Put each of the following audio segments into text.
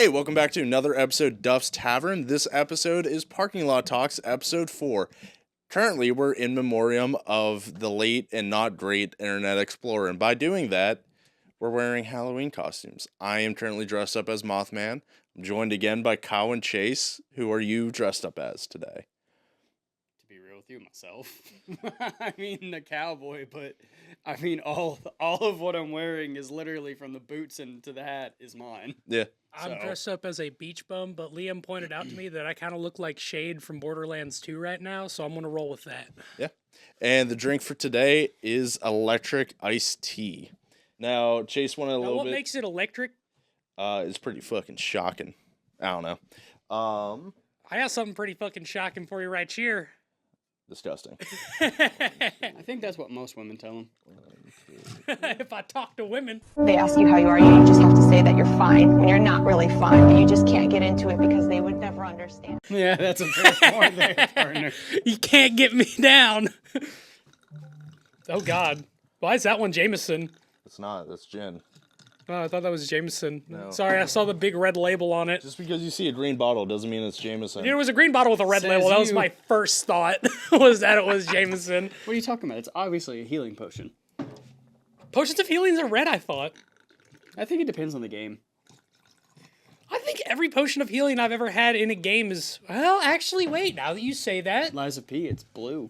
Hey, welcome back to another episode of Duff's Tavern. This episode is Parking Lot Talks, episode 4. Currently, we're in memoriam of the late and not great Internet Explorer, and by doing that, we're wearing Halloween costumes. I am currently dressed up as Mothman. I'm joined again by Kyle and Chase. Who are you dressed up as today? To be real with you, myself. I mean, the cowboy, but I mean, all of what I'm wearing is literally from the boots and to the hat is mine. Yeah. I'm dressed up as a beach bum, but Liam pointed out to me that I kind of look like Shade from Borderlands 2 right now, so I'm going to roll with that. Yeah. And the drink for today is electric iced tea. Now, Chase wanted a little What bit... makes it electric? It's pretty fucking shocking. I don't know. I got something pretty fucking shocking for you right here. Disgusting. I think that's what most women tell them. If I talk to women. They ask you how you are, you just have to say that you're fine when you're not really fine, but you just can't get into it because they would never understand. Yeah, that's a fair point there, partner. You can't get me down. Oh, God. Why is that one Jameson? It's not. That's gin. Oh, I thought that was Jameson. No. Sorry, I saw the big red label on it. Just because you see a green bottle doesn't mean it's Jameson. There was a green bottle with a red Says label. That was you. my first thought, was that it was Jameson. What are you talking about? It's obviously a healing potion. Potions of healings are red, I thought. I think it depends on the game. I think every potion of healing I've ever had in a game is... Well, actually, wait, now that you say that... Liza P, it's blue.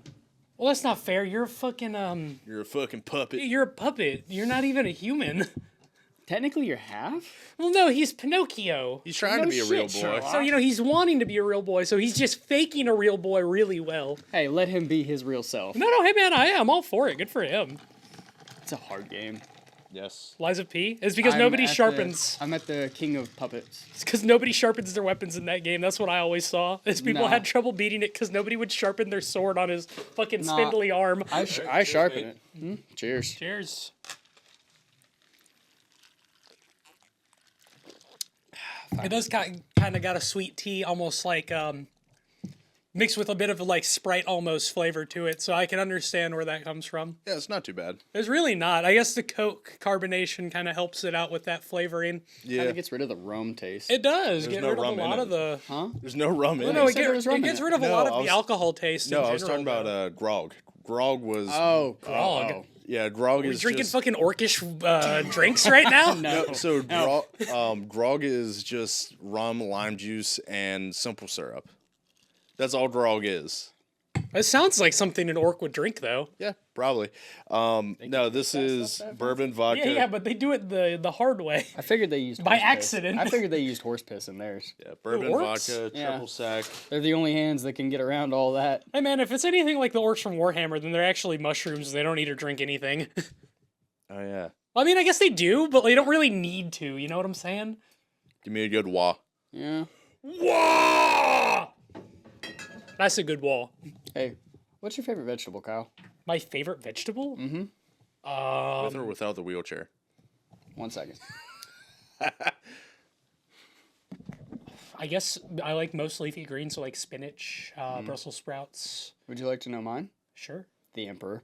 Well, that's not fair. You're a fucking, You're a fucking puppet. You're a puppet. You're not even a human. Technically, you're half? Well, no, he's Pinocchio. He's trying No to be a real shit, boy. Sherlock. So, he's wanting to be a real boy, so he's just faking a real boy really well. Hey, let him be his real self. No, hey, man, I'm all for it. Good for him. It's a hard game. Yes. Liza P. It's because I'm nobody at sharpens. I'm at the king of puppets. It's because nobody sharpens their weapons in that game. That's what I always saw. Is people Nah. had trouble beating it because nobody would sharpen their sword on his fucking Nah. spindly arm. I sharpen it. Cheers. Cheers. It does kind of got a sweet tea, almost like mixed with a bit of like Sprite almost flavor to it, so I can understand where that comes from. Yeah, it's not too bad. It's really not. I guess the Coke carbonation kind of helps it out with that flavoring. Yeah. Kind of gets rid of the rum taste. It does There's get no rid of rum a in lot it. of the. Huh? There's no rum in No, it. it, said there was rum it in gets it. rid of a No, lot I of was- the alcohol taste. No, in I was general, talking though. about grog. Grog was... Grog. Oh. Yeah, grog We're is drinking just... fucking orcish drinks right now. No. So, grog is just rum, lime juice, and simple syrup. That's all grog is. It sounds like something an orc would drink, though. Yeah, probably. No, this is bourbon, vodka. Yeah, but they do it the hard way. I figured they used By horse piss. accident. I figured they used horse piss in theirs. Yeah, bourbon, orcs? vodka, Yeah. triple sec. They're the only hands that can get around all that. Hey man, if it's anything like the orcs from Warhammer, then they're actually mushrooms. They don't eat or drink anything. Oh, yeah. I mean, I guess they do, but they don't really need to. You know what I'm saying? Give me a good wah. Yeah. Wah! That's a good wall. Hey, what's your favorite vegetable, Kyle? My favorite vegetable? With or without the wheelchair? 1 second. I guess I like most leafy greens, so like spinach, Brussels sprouts. Would you like to know mine? Sure. The Emperor.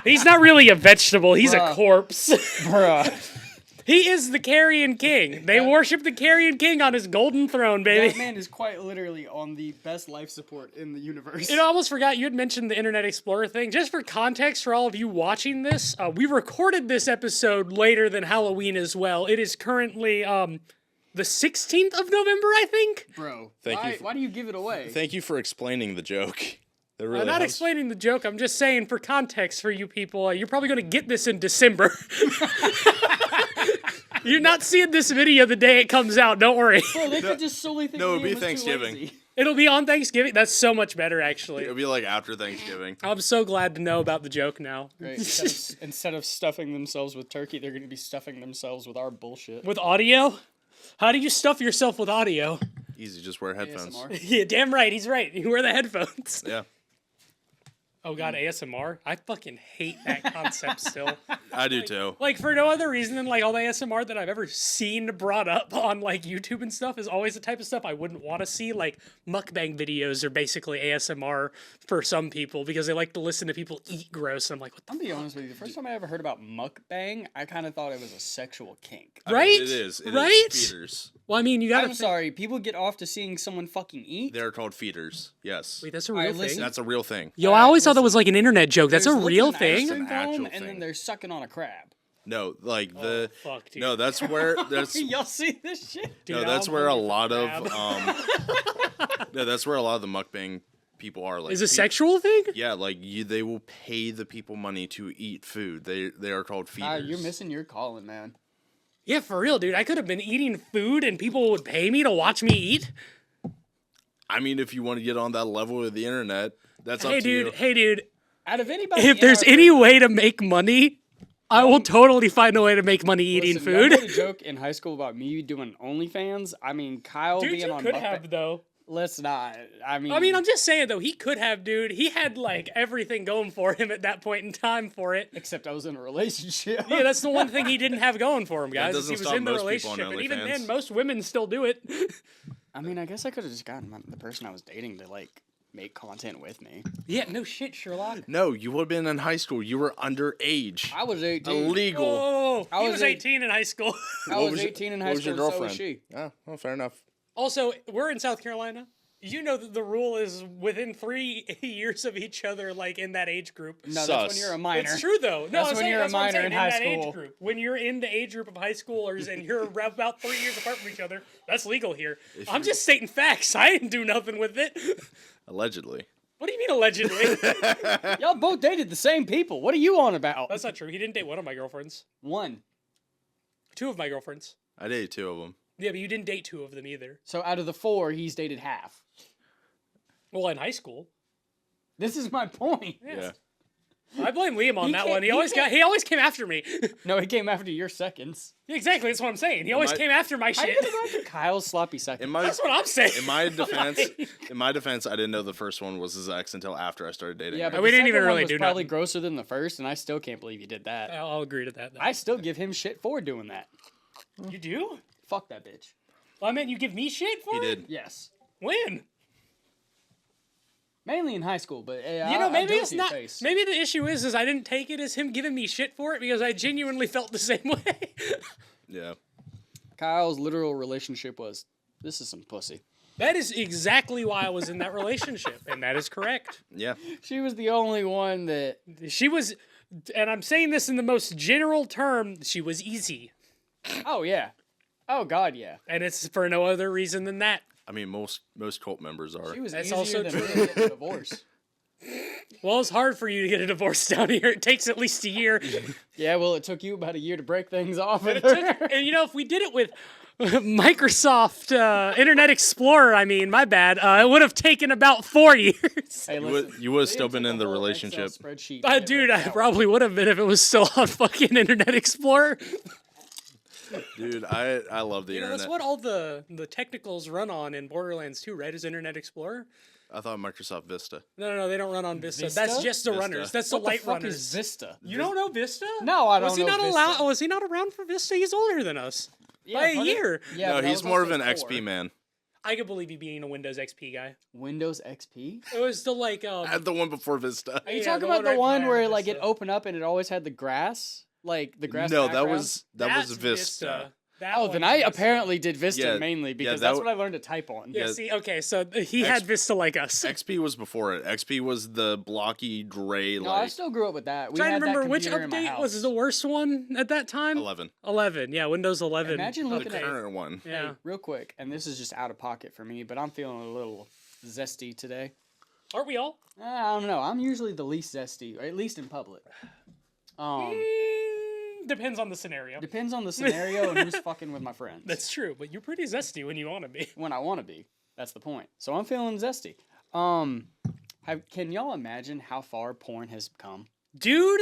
He's not really a vegetable. He's a Bruh. corpse. Bruh. He is the Carrion King. They worship the Carrion King on his golden throne, baby. That man is quite literally on the best life support in the universe. You know, I almost forgot you had mentioned the Internet Explorer thing. Just for context for all of you watching this, we recorded this episode later than Halloween as well. It is currently the 16th of November, I think. Bro, Thank why, you for- why do you give it away? Thank you for explaining the joke. That really I'm not helps. explaining the joke. I'm just saying for context for you people, you're probably going to get this in December. You're not seeing this video the day it comes out. Don't worry. Bro, they could just solely think No, it'd Liam be was too Thanksgiving. lazy. It'll be on Thanksgiving. That's so much better, actually. It'll be like after Thanksgiving. I'm so glad to know about the joke now. Right, instead of stuffing themselves with turkey, they're going to be stuffing themselves with our bullshit. With audio? How do you stuff yourself with audio? Easy, just wear headphones. ASMR. Yeah, damn right. He's right. You wear the headphones. Yeah. Oh god, ASMR? I fucking hate that concept still. I do too. Like for no other reason than like all the ASMR that I've ever seen brought up on like YouTube and stuff is always the type of stuff I wouldn't want to see. Like mukbang videos are basically ASMR for some people because they like to listen to people eat gross. And I'm like, what the I'll be honest with you. The first time I ever heard about mukbang, I kind of thought it was a sexual kink. I mean, right? it is. It right? is feeders. Well, I mean, you gotta I'm sorry, people get off to seeing someone fucking eat. They're called feeders. Yes. Wait, that's a Alright, real thing? listen. That's a real thing. Yo, I always thought that was like an internet joke. That's a There's real licking an ice thing? cream It's an actual cone, and then thing. they're sucking on a crab. No, like the Fuck, dude. no, that's where that's Y'all see this shit? Dude, no, that's I'm where a hungry for lot crab. of no, that's where a lot of the mukbang people are. Like, Is it a sexual thing? Yeah, like they will pay the people money to eat food. They are called feeders. You're missing your calling, man. Yeah, for real, dude. I could have been eating food and people would pay me to watch me eat. I mean, if you want to get on that level of the internet, that's up Hey, to dude. you. Hey, dude. Out of anybody, If in there's our any group- way to make money, I will totally find a way to make money eating Listen, y'all food. made a joke in high school about me doing OnlyFans. I mean, Kyle Dude, being you on could mukbang- have, though. Let's not. I mean, I'm just saying, though, he could have, dude. He had, like, everything going for him at that point in time for it. except I was in a relationship. Yeah, that's the one thing he didn't have going for him, guys. is doesn't He was stop in the most people on relationship. And even OnlyFans. then, most women still do it. I mean, I guess I could have just gotten the person I was dating to like make content with me. Yeah, no shit, Sherlock. No, you would have been in high school. You were underage. I was 18. Illegal. Oh, I he was was eight- 18 in high school. I What was your- 18 in what high was school, your and so girlfriend? was she. Oh, well, fair enough. Also, we're in South Carolina. You know that the rule is within 3 years of each other, like in that age group. No, that's when Sus. you're a minor. It's true though. No, That's I'm when saying, you're a that's what I'm minor saying, in high that school. age group. When you're in the age group of high schoolers and you're about 3 years apart from each other, that's legal here. I'm just stating facts. I didn't do nothing with it. Allegedly. What do you mean allegedly? Y'all both dated the same people. What are you on about? That's not true. He didn't date one of my girlfriends. One. 2 of my girlfriends. I dated 2 of them. Yeah, but you didn't date 2 of them either. So out of the 4, he's dated half. Well, in high school. This is my point. Yeah. I blame Liam on He that can't- one. he can't- He always came after me. No, he came after your seconds. Exactly, that's what I'm saying. He always My- came after my How you shit. gonna go after Kyle's sloppy seconds? In my That's what I'm saying. in my defense, I didn't know the first one was his ex until after I started dating. Yeah, her. but we the didn't even second one really was do probably nothing. grosser than the first, and I still can't believe you did that. I'll agree to that. I still give him shit for doing that. You do? Fuck that bitch. Well, I meant you give me shit for he it? did. Yes. When? Mainly in high school, but You know, maybe it's not. Maybe the issue is I didn't take it as him giving me shit for it because I genuinely felt the same way. Yeah. Kyle's literal relationship was, this is some pussy. That is exactly why I was in that relationship, and that is correct. Yeah. She was the only one that. She was, and I'm saying this in the most general term, she was easy. Oh yeah. Oh god, yeah. And it's for no other reason than that. I mean, most cult members are. She was That's easier also than true. me to get a divorce. Well, it's hard for you to get a divorce down here. It takes at least a year. Yeah, well, it took you about a year to break things off. And you know, if we did it with Microsoft Internet Explorer, I mean, my bad, it would have taken about 4 years. Hey, You would have still been in the relationship. Spreadsheet. Dude, I probably would have been if it was still on fucking Internet Explorer. Dude, I love the You know, internet. that's what all the technicals run on in Borderlands 2, right? Is Internet Explorer? I thought Microsoft Vista. No, they don't run on Vista. Vista? That's just the Vista. runners. That's What the light the fuck runners. is Vista? You don't know Vista? No, I don't Was he know not Vista. allowed? Was he not around for Vista? He's older than us by a but it- year. Yeah, No, but that he's was more of also an 4. XP man. I could believe you being a Windows XP guy. Windows XP? It was the like. I had the one before Vista. Are you Yeah, talking the about one the right one prior where to like it Vista. opened up and it always had the grass? Like the grass No, that background? was That's Vista. That Oh, one's then I Vista. apparently did Vista Yeah, mainly yeah, because that that's w- what I learned to type on. Yeah, Yeah. see, okay, so he had Vista like us. XP was before it. XP was the blocky gray No, I like still grew up with that. We Trying to had that remember which computer in my update house. was the worst one at that time. 11. 11, yeah, Windows 11. Imagine The looking at current one. Yeah. Hey, real quick, and this is just out of pocket for me, but I'm feeling a little zesty today. Aren't we all? I don't know. I'm usually the least zesty, or at least in public. Depends on the scenario. Depends on the scenario and who's fucking with my friends. That's true, but you're pretty zesty when you want to be. when I want to be. That's the point. So I'm feeling zesty. Can y'all imagine how far porn has come? Dude,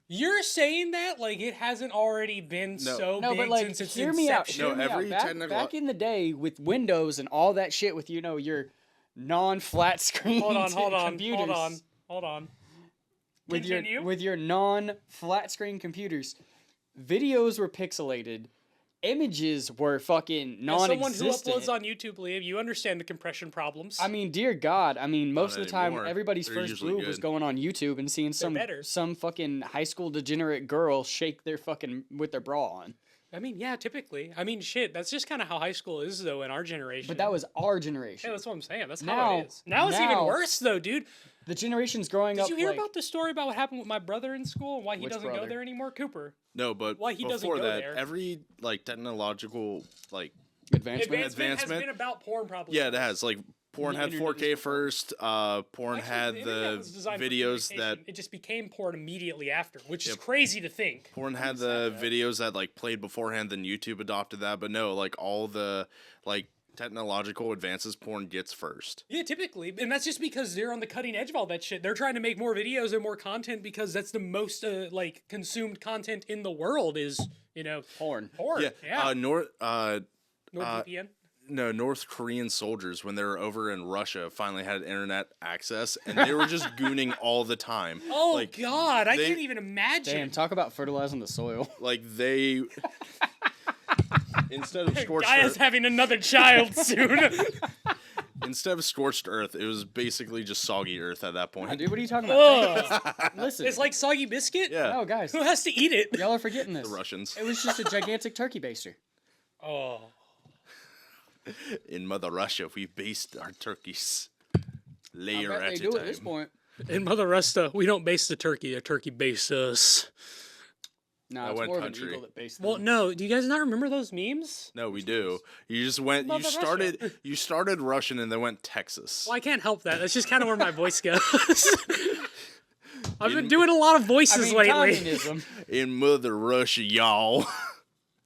you're saying that like it hasn't already been so No, big but like, since its hear me out. inception. No, Hear me out. every Back, technical- back in the day with Windows and all that shit with your non-flat screen Hold on. computers. Hold on. With your non-flat screen computers, videos were pixelated, images were fucking As non-existent. someone who uploads on YouTube, Liam, you understand the compression problems. I mean, dear God, most Not of the time, anymore. everybody's They're first usually move was good. going on YouTube and seeing better. some fucking high school degenerate girl shake their fucking with their bra on. I mean, yeah, typically. I mean, shit, that's just kind of how high school is, though, in our generation. But that was our generation. Yeah, that's what I'm saying. That's Now- how it is. Now it's even now- worse, though, dude. The generations growing up. Did you hear like, about the story about what happened with my brother in school and why he Which doesn't go brother? there anymore? Cooper. No, but Why he doesn't before go that, there. every like technological like advancement? Advancement has Advancement? been about porn, probably. yeah, it has like porn The had internet 4K was before. first. Porn Actually, had the internet the was designed for videos communication. that It just became porn immediately after, which is Yep. crazy to think. porn had the videos that like played beforehand. Then YouTube adopted that, but no, like all the like technological advances porn gets first. Yeah, typically, and that's just because they're on the cutting edge of all that shit. They're trying to make more videos and more content because that's the most like consumed content in the world is Porn. porn. Yeah, NordVPN. NordVPN. No, North Korean soldiers, when they were over in Russia, finally had internet access, and they were just gooning all the time. Oh like, God, I they- can't even imagine. Damn, talk about fertilizing the soil. Like they, instead of scorched Gaia's earth, having another child soon. instead of scorched earth, it was basically just soggy earth at that point. Dude, what are you talking about? Ugh. Listen. It's like soggy biscuit. Yeah, No, guys. Who has to eat it? Y'all are forgetting this. the Russians It was just a gigantic turkey baster. Oh. in Mother Russia, we based our turkeys I layer bet at they a do time. at this point. In Mother Russia, we don't base the turkey. A turkey bastes us. No, I it's went more of an country. eagle that based Well, them. no. Do you guys not remember those memes? No, we do. You just went. Mother You started. You started Russian and then went Texas. Well, I can't help that. That's just kind of where my voice goes. I've been doing a lot of voices lately. communism. In Mother Russia, y'all.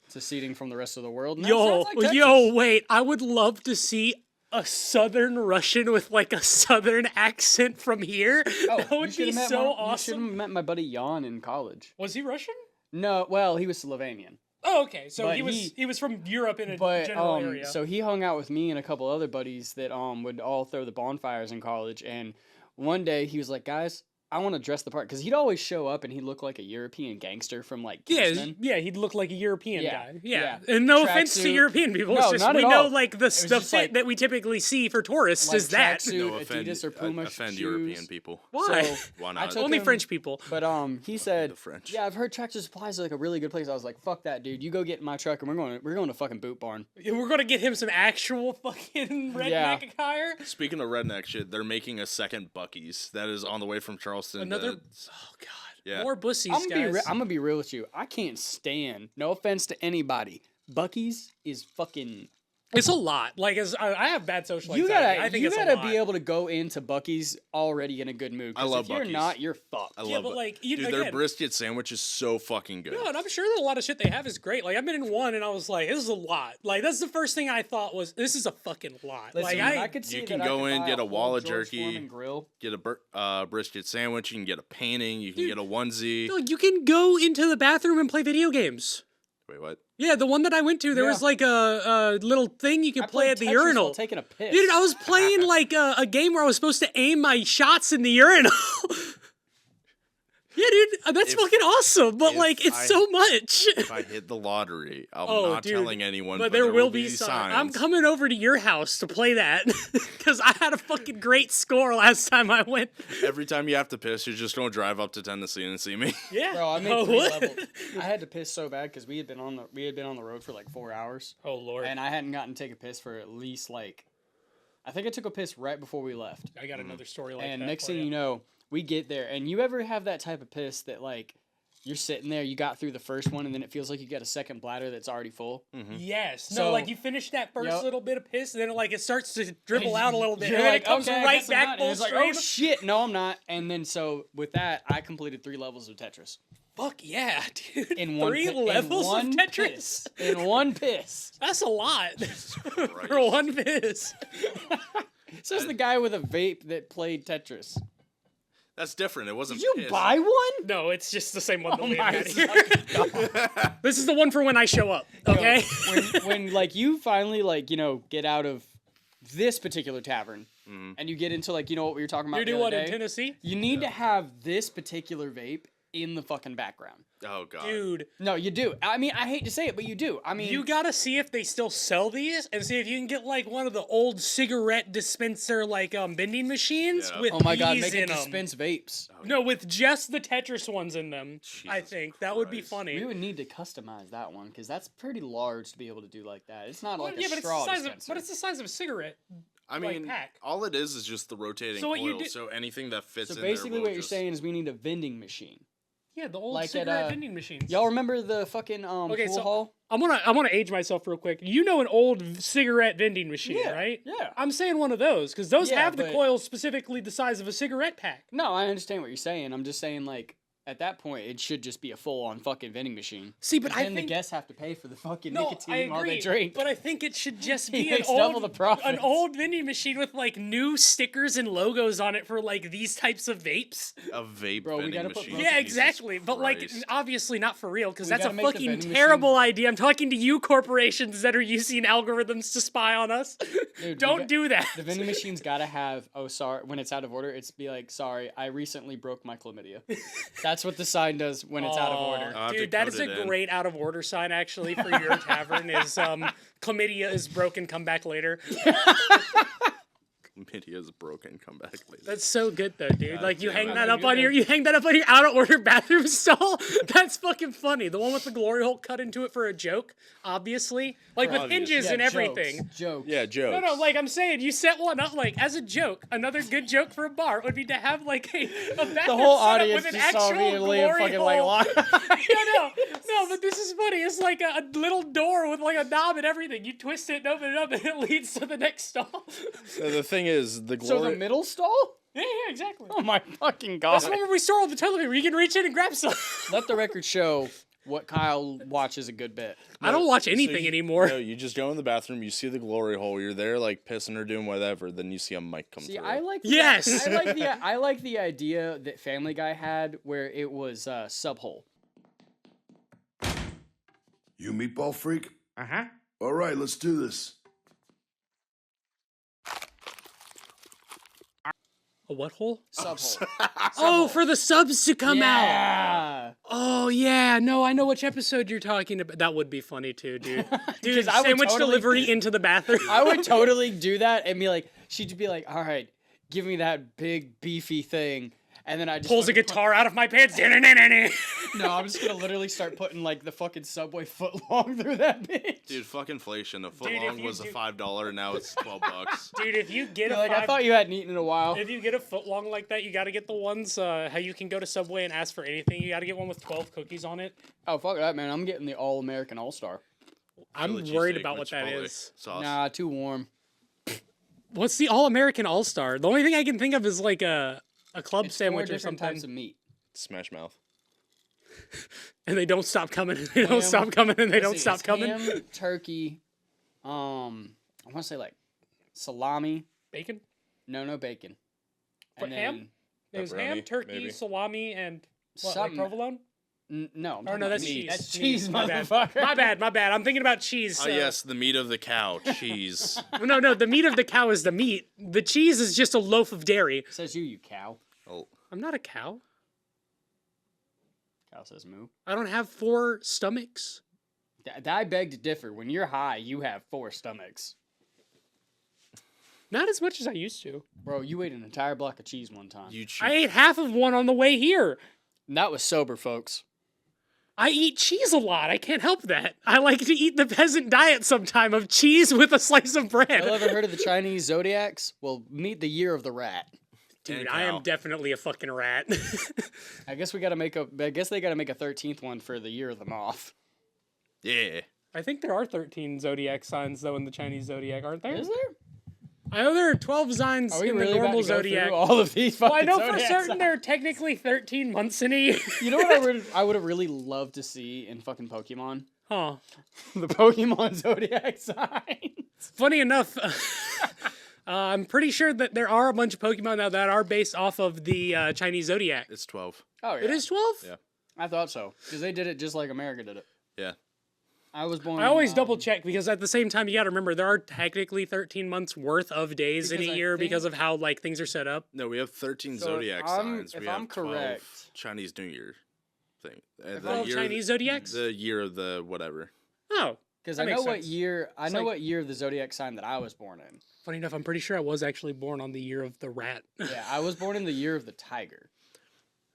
Seceding from the rest of the world. And that Yo, sounds like Texas. yo, wait. I would love to see a Southern Russian with like a Southern accent from here. Oh, That you would be should've met so You should awesome. have met my buddy Jan in college. Was he Russian? No, well, he was Slovenian. Oh, okay. So But he was from Europe in a But general area. so he hung out with me and a couple other buddies that would all throw the bonfires in college. And one day he was like, "Guys, I want to dress the part," because he'd always show up and he looked like a European gangster from like yeah, Kingston. yeah, he'd look like a European Yeah, guy. Yeah. yeah. And no offense to Tracksuit. European people. No, It's just not we at know all. like the was just fit like- that we typically see for tourists Like is that. tracksuit, No offend, Adidas or Puma offend shoes. European people. Why? So Why I not? took Only him- French people. But he said, the French. "Yeah, I've heard Tractor Supply is like a really good place." I was like, "Fuck that, dude! You go get in my truck and we're going to fucking Boot Barn." We're gonna get him some actual fucking redneck Yeah. attire. Speaking of redneck shit, they're making a second Bucky's that is on the way from Charleston. Another. to- Oh God. Yeah. More bussies, I'm guys. gonna be real with you. I can't stand. No offense to anybody. Bucky's is fucking. It's a lot. Like, as I have bad social You anxiety. gotta I think you it's gotta a lot. be able to go into Bucky's already in a good mood. 'Cause I love if you're Buc-ee's. not, you're fucked. I Yeah, love but, it. like, you- Dude, their again- brisket sandwich is so fucking good. No, and I'm sure that a lot of shit they have is great. Like, I've been in one and I was like, this is a lot. Like, that's the first thing I thought was, this is a fucking lot. Listen, like, when I could see you that can I go could in, buy get a whole wall of George jerky. Foreman grill. Get a brisket sandwich. You can get a painting. You can get a onesie. No, you can go into the bathroom and play video games. Wait, what? Yeah, the one that I went to, there Yeah. was like a little thing you could I play played at the Tetris urinal. while taking a piss. Dude, I was playing like a game where I was supposed to aim my shots in the urinal. Yeah, dude, that's If- fucking awesome. But if like, it's I- so much. If I hit the lottery, I'm Oh, not dude. telling anyone. But there will be signs. I'm coming over to your house to play that because I had a fucking great score last time I went. Every time you have to piss, you're just gonna drive up to Tennessee and see me. Yeah, Bro, I made Oh, 3 what? levels. I had to piss so bad because we had been on the road for like 4 hours, Oh lord, and I hadn't gotten to take a piss for at least like, I think I took a piss right before we left. I got another story like And that. next for thing you know, we get there, and you ever have that type of piss that like, you're sitting there, you got through the first one, and then it feels like you got a second bladder that's already full. Yes. No, So- like you finish that first Yep. little bit of piss, and then like it starts to dribble out a little bit, You're and then like, it comes okay, I right guess I'm back done. full And it's like, stream. oh shit, no, I'm not. And then so with that, I completed 3 levels of Tetris Fuck yeah, dude. in one 3 pi- in levels one of Tetris. piss. In one piss. That's a lot for one piss. Says the guy with a vape that played Tetris. That's different. It wasn't. Did you piss. buy one? No, it's just the same one that Oh we my had here. God. This is the one for when I show up. Okay. when like you finally like, you know, get out of this particular tavern, and you get into, like, you know what we were talking about You the do other what in day? Tennessee? You need to have this particular vape in the fucking background. Oh god. Dude, No, you do. I mean, I hate to say it, but you do. I mean, you gotta see if they still sell these and see if you can get like one of the old cigarette dispenser like vending machines Yeah. with oh my god, these make it in 'em. dispense vapes. No, with just the Tetris ones in them. I Jesus think that would be Christ. funny. We would need to customize that one because that's pretty large to be able to do like that. It's not Well, like yeah, a but it's straw the size of dispenser. but it's the size of a cigarette. I like, mean, pack. all it is just the rotating So what you coil. do- So anything that fits So in basically, there what will you're just... saying is we need a vending machine. Yeah, the old Like at, cigarette vending machines. Y'all remember the fucking Okay, pool so- hall? I wanna age myself real quick. You know an old cigarette vending machine, Yeah, right? yeah. I'm saying one of those because those Yeah, have the but- coils specifically the size of a cigarette pack. No, I understand what you're saying. I'm just saying, like, at that point, it should just be a full-on fucking vending machine. See, but 'Cause I then think the guests have to pay for the fucking no, I nicotine while agree. they drink. But I think it should just He be an makes double old, the profits. an old vending machine with like new stickers and logos on it for like these types of vapes. A vape Bro, we vending gotta put machine. Bro, Yeah, Jesus exactly. But like, Christ. obviously not for real because We that's a gotta make the fucking vending terrible idea. I'm talking to you, corporations that are using algorithms to spy on us. we Don't got- do that. The vending machine's gotta have, oh, sorry, when it's out of order, it's be like, sorry, I recently broke my chlamydia. That's what the sign does when it's out of order. I'll have to Dude, that code is it a in. great out of order sign actually for your tavern. Is chlamydia is broken, come back later. Chlamydia is broken. Come back later. That's so good though, dude. God Like you damn hang it. that up on your out of order bathroom stall. That's fucking funny. The one with the glory hole cut into it for a joke, obviously. Like with Obvious. hinges Yeah, and everything. Jokes. Yeah, jokes. No, like I'm saying, you set one up like as a joke. Another good joke for a bar would be to have like a bathroom The whole set up audience with an just saw me actual and Liam glory fucking, like, hole. walk. No, but this is funny. It's like a little door with like a knob and everything. You twist it and open it up, and it leads to the next stall. The thing is, the So glory... the middle stall? Yeah, exactly. Oh my fucking god. That's where we store all the toilet paper. You can reach in and grab some. Let the record show what Kyle watches a good bit. I don't watch anything anymore. No, you just go in the bathroom, you see the glory hole, you're there like pissing or doing whatever, then you see a mic come See, through. I like the, Yes! I like the idea that Family Guy had where it was subhole. You meatball freak? Uh-huh. All right, let's do this. A what hole? Subhole. Oh, for the subs to come out. Yeah. Oh yeah, no, I know which episode you're talking about. That would be funny too, dude. Dude, 'Cause I would sandwich totally- delivery into the bathroom. I would totally do that and be like, she'd be like, all right, give me that big beefy thing. And then I just Pulls a fucking guitar out of my pants. No, I'm just gonna literally start putting like the fucking Subway footlong through that bitch. Dude, fuck inflation. A foot Dude, if long you was a do- $5, now it's $12. Dude, if you get You're a like, I five, thought you hadn't eaten in a while. if you get a foot long like that, you got to get the ones how you can go to Subway and ask for anything. You got to get one with 12 cookies on it. Oh fuck that, man! I'm getting the All American All Star. I'm Philly worried cheesesteak about with what that Chipotle is. Sauce. Nah, too warm. What's the All American All Star? The only thing I can think of is like a club It's sandwich four or different something. types of meat. Smash mouth. And they don't stop coming. And they don't Ham- stop coming. And they Let's don't see, stop it's coming. Ham, turkey, I want to say like salami. Bacon. No bacon. For And ham? then- There's ham, Pepperoni, turkey, maybe. salami, and what, like Something- provolone? No, I'm Or talking no, about that's meat. cheese. That's cheese, My bad. motherfucker. My bad. I'm thinking about cheese. Oh, yes, the meat of the cow. Cheese. No, the meat of the cow is the meat. The cheese is just a loaf of dairy. Says you cow. Oh, I'm not a cow. Cow says moo. I don't have 4 stomachs. I beg to differ. When you're high, you have 4 stomachs. Not as much as I used to. Bro, you ate an entire block of cheese one time. you I ate half of one on the way here. And that was sober, folks. I eat cheese a lot. I can't help that. I like to eat the peasant diet sometime of cheese with a slice of bread. Y'all ever heard of the Chinese zodiacs? Well, meet the year of the rat. Dude, And I am cow. definitely a fucking rat. I guess we gotta make a. I guess they gotta make a 13th one for the year of the moth. Yeah. I think there are 13 zodiac signs though in the Chinese zodiac, aren't there? Is there? I know there are 12 signs Are we in really the about normal to go zodiac. through all of these fucking Well, I know for zodiac certain signs? there are technically 13 months in a year. You know what I would have really loved to see in fucking Pokemon? Huh. The Pokemon zodiac signs. Funny enough, I'm pretty sure that there are a bunch of Pokemon now that are based off of the Chinese zodiac. It's 12. Oh yeah. It is 12? Yeah. I thought so because they did it just like America did it. Yeah. I was born. I always double check because at the same time you got to remember there are technically 13 months worth of days in a Because I year think- because of how like things are set up. No, we have 13 So zodiac signs. if We I'm have 12 correct- Chinese New Year thing. If The 12 year- Chinese zodiacs? The year of the whatever. Oh, Because that I know makes what sense. year. I It's know like- what year of the zodiac sign that I was born in. funny enough, I'm pretty sure I was actually born on the year of the rat. Yeah, I was born in the year of the tiger.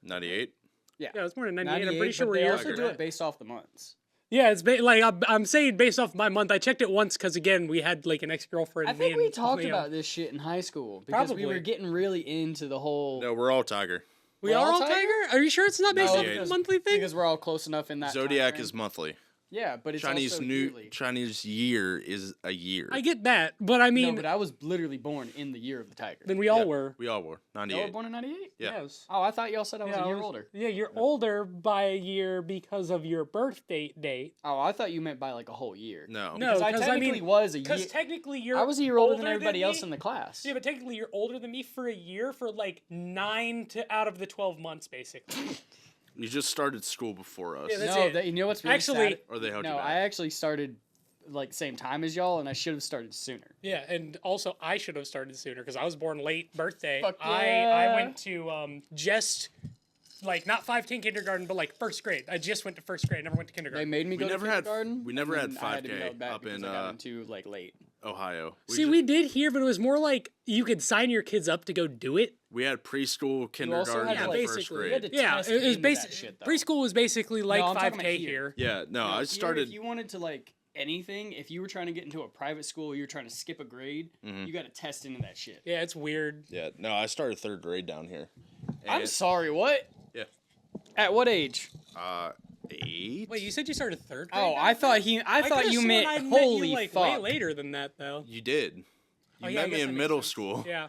98. Yeah, I was born in 98. I'm 98, pretty sure but we're they years also Tiger. do it based off the months. Yeah, it's like I'm saying based off my month. I checked it once because again we had like an ex-girlfriend. I think me we and talked Leo. about this shit in high school because we were Probably. getting really into the whole. No, we're all Tiger. We We're are all all Tiger? Tiger? Are you sure it's not based No, off because- a monthly thing? because we're all close enough in that. Zodiac time is frame. monthly. Yeah, but it's Chinese also new yearly. Chinese year is a year. I get that, but I mean, No, but I was literally born in the year of the tiger. then we all Yeah, were. We all were. Y'all were 98. born in '98. Yeah. Yes. Oh, I thought y'all said I was Yeah, a I year was- older. Yeah, you're older by a year because of your birthday date. Oh, I thought you meant by like a whole year. No. No, Because I 'cause I technically mean- was a year. Because technically you're I was a year older than older everybody else me. in the class. Yeah, but technically you're older than me for a year for like 9 out of the 12 months, basically. You just started school before us. Yeah, that's no, it. you know what's really Actually- sad? Or they held No, you back. I actually started like same time as y'all, and I should have started sooner. Yeah, and also I should have started sooner because I was born late birthday. Fuck I yeah. went to just like not 510 kindergarten, but like first grade. I just went to first grade. Never went to They kindergarten. made me We go never to had- kindergarten. we never and had then I to 5K go back up because in, I got into like late. Ohio. See, we did here, but it was more like you could sign your kids up to go do it. We had preschool, also kindergarten, had to, and like, first basically- You had grade. to Yeah, test it was into that basically shit, though. preschool was basically like I'm talking 5K about here. here. Yeah, no, No, I here, started. If you wanted to like anything, if you were trying to get into a private school, you were trying to skip a grade, Mm-hmm. you got to test into that shit. Yeah, it's weird. Yeah, no, I started third grade down here. I'm And, sorry, what? Yeah. At what age? 8. Wait, you said you started third grade? Oh, now? I thought thought could've you sworn meant I met holy you, like, fuck. way later than that though. You did. You Oh, yeah, I met me guess that in makes middle sense. school. Yeah.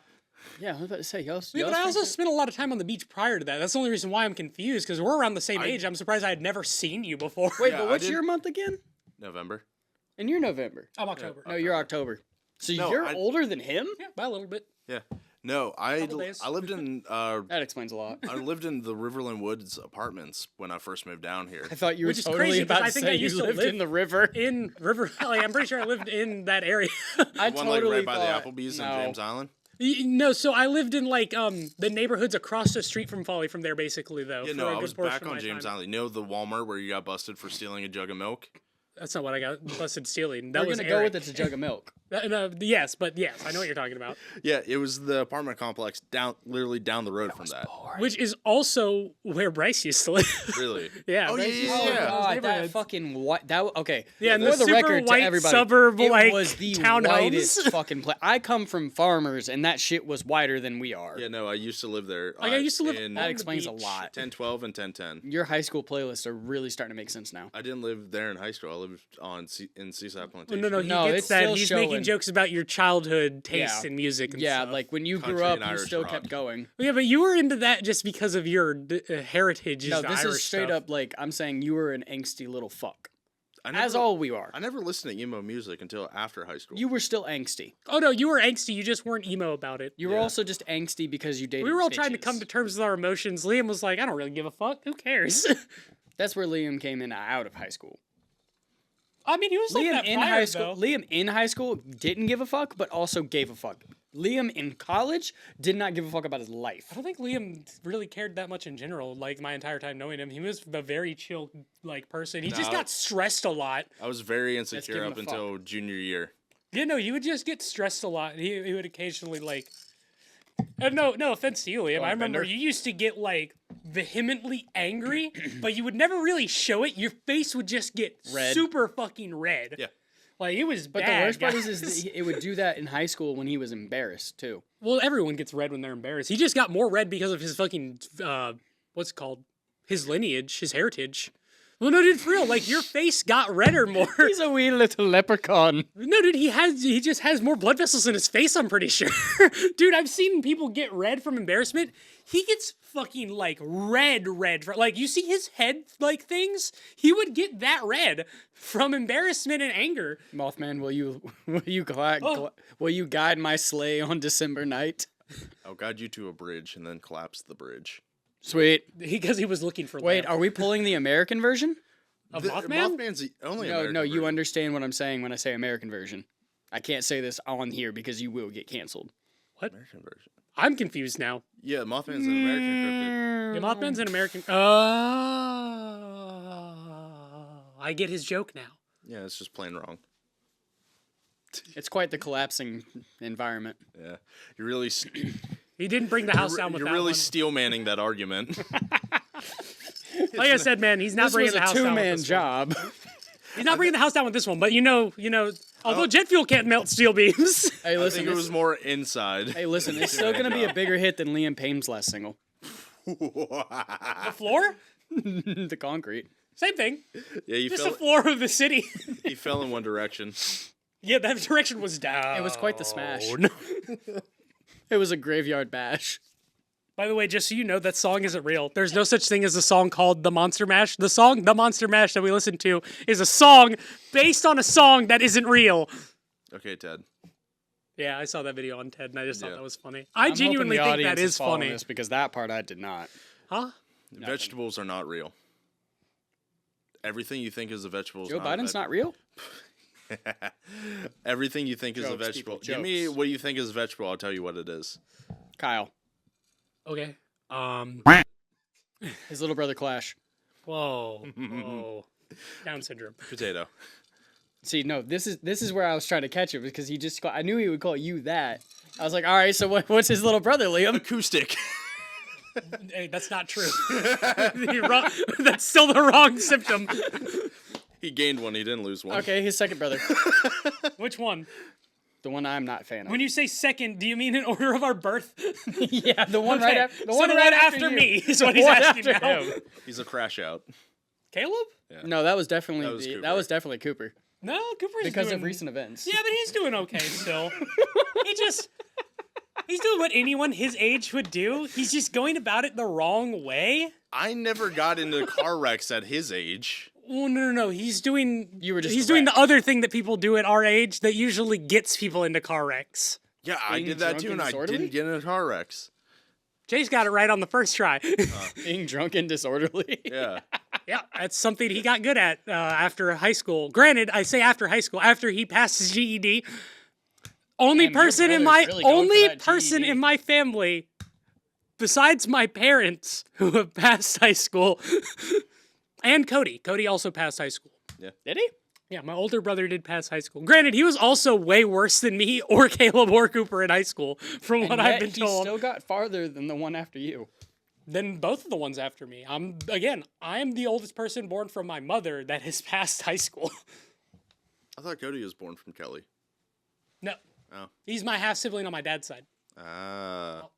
Yeah, I was about to say y'all. Yeah, but I also spent a lot of time on the beach prior to that. That's the only reason why I'm confused because we're around the same age. I'm surprised I had never seen you before. Wait, Yeah, but I what's did- your month again? November. And you're November. I'm October. No, you're October. So No, you're I- older than him? Yeah, by a little bit. Yeah. No, Couple days. I lived in That explains a lot. I lived in the Riverland Woods apartments when I first moved down here. I thought you were Which is totally crazy, 'cause about I to think say I you used to lived live in the river. In River Valley, I'm pretty sure I lived in that area. I One totally like right by thought, the Applebee's no. on James Island. No, so I lived in like the neighborhoods across the street from Folly from there, basically though. Yeah, for no, a I good was portion back of on my James time. Island. You know the Walmart where you got busted for stealing a jug of milk? That's not what I got busted stealing. That We're was gonna go Eric. with it's a jug of milk. No, yes, but yes, I know what you're talking about. Yeah, it was the apartment complex literally down the road from that. Which is also where Bryce used to live. Really? Yeah. Oh, Bryce yeah, used to yeah, live in yeah. those God, that neighborhoods. fucking white. That okay. Yeah, and for the the super record, white to everybody, suburb, it like, was the townhomes. whitest fucking place. I come from farmers, and that shit was whiter than we are. Yeah, no, I used to live there. Like, I used to live in on That the explains a beach. lot. 1012 and 1010. Your high school playlists are really starting to make sense now. I didn't live there in high school. I lived in Seaside Well, Plantation. no, he No, gets it's that. still He's showing. making jokes about your childhood tastes Yeah. in music and Yeah, stuff. like when you Country grew up, and you Irish still rock. kept going. Yeah, but you were into that just because of your heritage. No, the this Irish is straight stuff. up like I'm saying you were an angsty little fuck. I As all we are. I never listened to emo music until after high school. You were still angsty. Oh no, you were angsty. You just weren't emo about it. You were Yeah. also just angsty because you dated. We were all trying to snitches. come to terms with our emotions. Liam was like, "I don't really give a fuck. Who cares?" That's where Liam came in out of high school. I mean, he was like Liam that in prior, high school. though. Liam in high school didn't give a fuck, but also gave a fuck. Liam in college did not give a fuck about his life. I don't think Liam really cared that much in general. Like my entire time knowing him, he was a very chill like person. He just No. got stressed a lot. I was very give insecure him up a fuck. until junior year. Yeah, no, he would just get stressed a lot. He would occasionally like. And no offense to you, Liam. I remember Bender? you used to get like vehemently angry, but you would never really show it. Your face would just get Red. super fucking red. Yeah. Like it was But bad. the worst part guys. is it would do that in high school when he was embarrassed too. Well, everyone gets red when they're embarrassed. He just got more red because of his fucking what's it called? His lineage, his heritage. Well, no, dude, for real. Like your face got redder more. He's a wee little leprechaun. No, dude, he just has more blood vessels in his face. I'm pretty sure. Dude, I've seen people get red from embarrassment. He gets fucking like red. Like you see his head like things. He would get that red from embarrassment and anger. Mothman, will you Oh. will you guide my sleigh on December night? I'll guide you to a bridge and then collapse the bridge. Sweet. Because he was looking for. Wait, lamp. are we pulling the American version? Of The- Mothman? Mothman's the only No, American no, you version. understand what I'm saying when I say American version. I can't say this on here because you will get canceled. American version. I'm confused now. Yeah, Mothman's an American cryptid. Yeah, Mothman's an American. I get his joke now. Yeah, it's just plain wrong. It's quite the collapsing environment. Yeah, you're really He didn't bring the house down with you're that really one. steel manning that argument. Like I said, man, he's not This bringing was the a house down with two-man this job. one. He's not bringing the house down with this one, but you know, although jet fuel can't melt steel beams. Hey, I listen. think it was more inside. Hey, listen. It's still gonna be a bigger hit than Liam Payne's last single, The floor? "The Concrete." Same thing. Yeah, you Just fell. the floor of the city. He fell in one direction. Yeah, that direction was down. It was quite the smash. It was a graveyard bash. By the way, just so you know, that song isn't real. There's no such thing as a song called The Monster Mash. The song The Monster Mash that we listened to is a song based on a song that isn't real. Okay, Ted. Yeah, I saw that video on TED and I just thought Yeah. that was funny. I I'm genuinely hoping the think that audience is following funny. this because that part I did not. Huh? Vegetables are not real. Everything you think is a vegetable is Joe not a Biden's not vegetable. real. Everything you think is a Jokes, vegetable. people, Give me jokes. what you think is a vegetable. I'll tell you what it is. Kyle, Okay. his little brother Clash. Whoa. Whoa. Down syndrome. Potato. See, no, this is where I was trying to catch it because he just I knew he would call you that. I was like, all right, so what's his little brother, Liam? Acoustic. Hey, that's not true. You're wrong. That's still the wrong symptom. He gained one. He didn't lose one. Okay, his second brother, Which one? the one I'm not a fan of. When you say second, do you mean in order of our birth? yeah, the one Okay, right after the so one the right one after you. me is The what he's one asking after now. him. He's a crash out. Caleb? No, that was definitely That was Cooper. Cooper No, Cooper's because doing... of recent events. Yeah, but he's doing okay still. He's doing what anyone his age would do. He's just going about it the wrong way. I never got into car wrecks at his age. Oh no. He's doing just doing the wrecked. other thing that people do at our age that usually gets people into car wrecks. Yeah, I Being did that drunk too, and and I disorderly? didn't get into car wrecks. Jay's got it right on the first try. Being drunk and disorderly. Yeah. Yeah, that's something he got good at after high school. Granted, I say after high school, after he passed his GED. Only Damn, your person in brother's my really going for only that person GED. in my family, besides my parents who have passed high school, and Cody. Cody also passed high school. Did he? Yeah, my older brother did pass high school. Granted, he was also way worse than me or Caleb or Cooper in high school, from what And I've yet been he told. still got farther than the one after you. Than both of the ones after me. I am the oldest person born from my mother that has passed high school. I thought Cody was born from Kelly. No. Oh. He's my half sibling on my dad's side. Ah.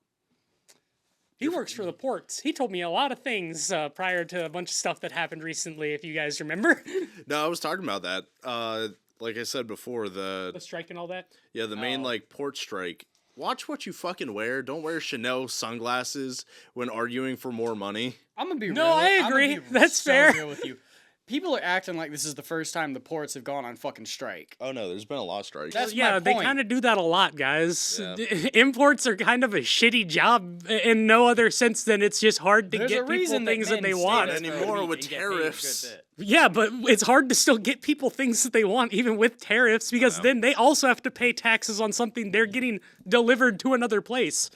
He works for the ports. He told me a lot of things prior to a bunch of stuff that happened recently, if you guys remember. No, I was talking about that. Like I said before, The strike and all that. the main port strike. Watch what you fucking wear. Don't wear Chanel sunglasses when arguing for more money. I'm gonna be No, real. I I'm gonna agree. be That's so fair. real with you. People are acting like this is the first time the ports have gone on fucking strike. Oh no, there's been a lot of strikes. That's Yeah, my they point. kind of do that a lot, guys. Yeah. Imports are kind of a shitty job in no other sense than it's just hard to There's get a people reason things that men they stay want. there for a Anymore week with and get paid a good tariffs. bit. Yeah, but it's hard to still get people things that they want, even with tariffs, because then they also have to pay taxes on something they're getting delivered to another place.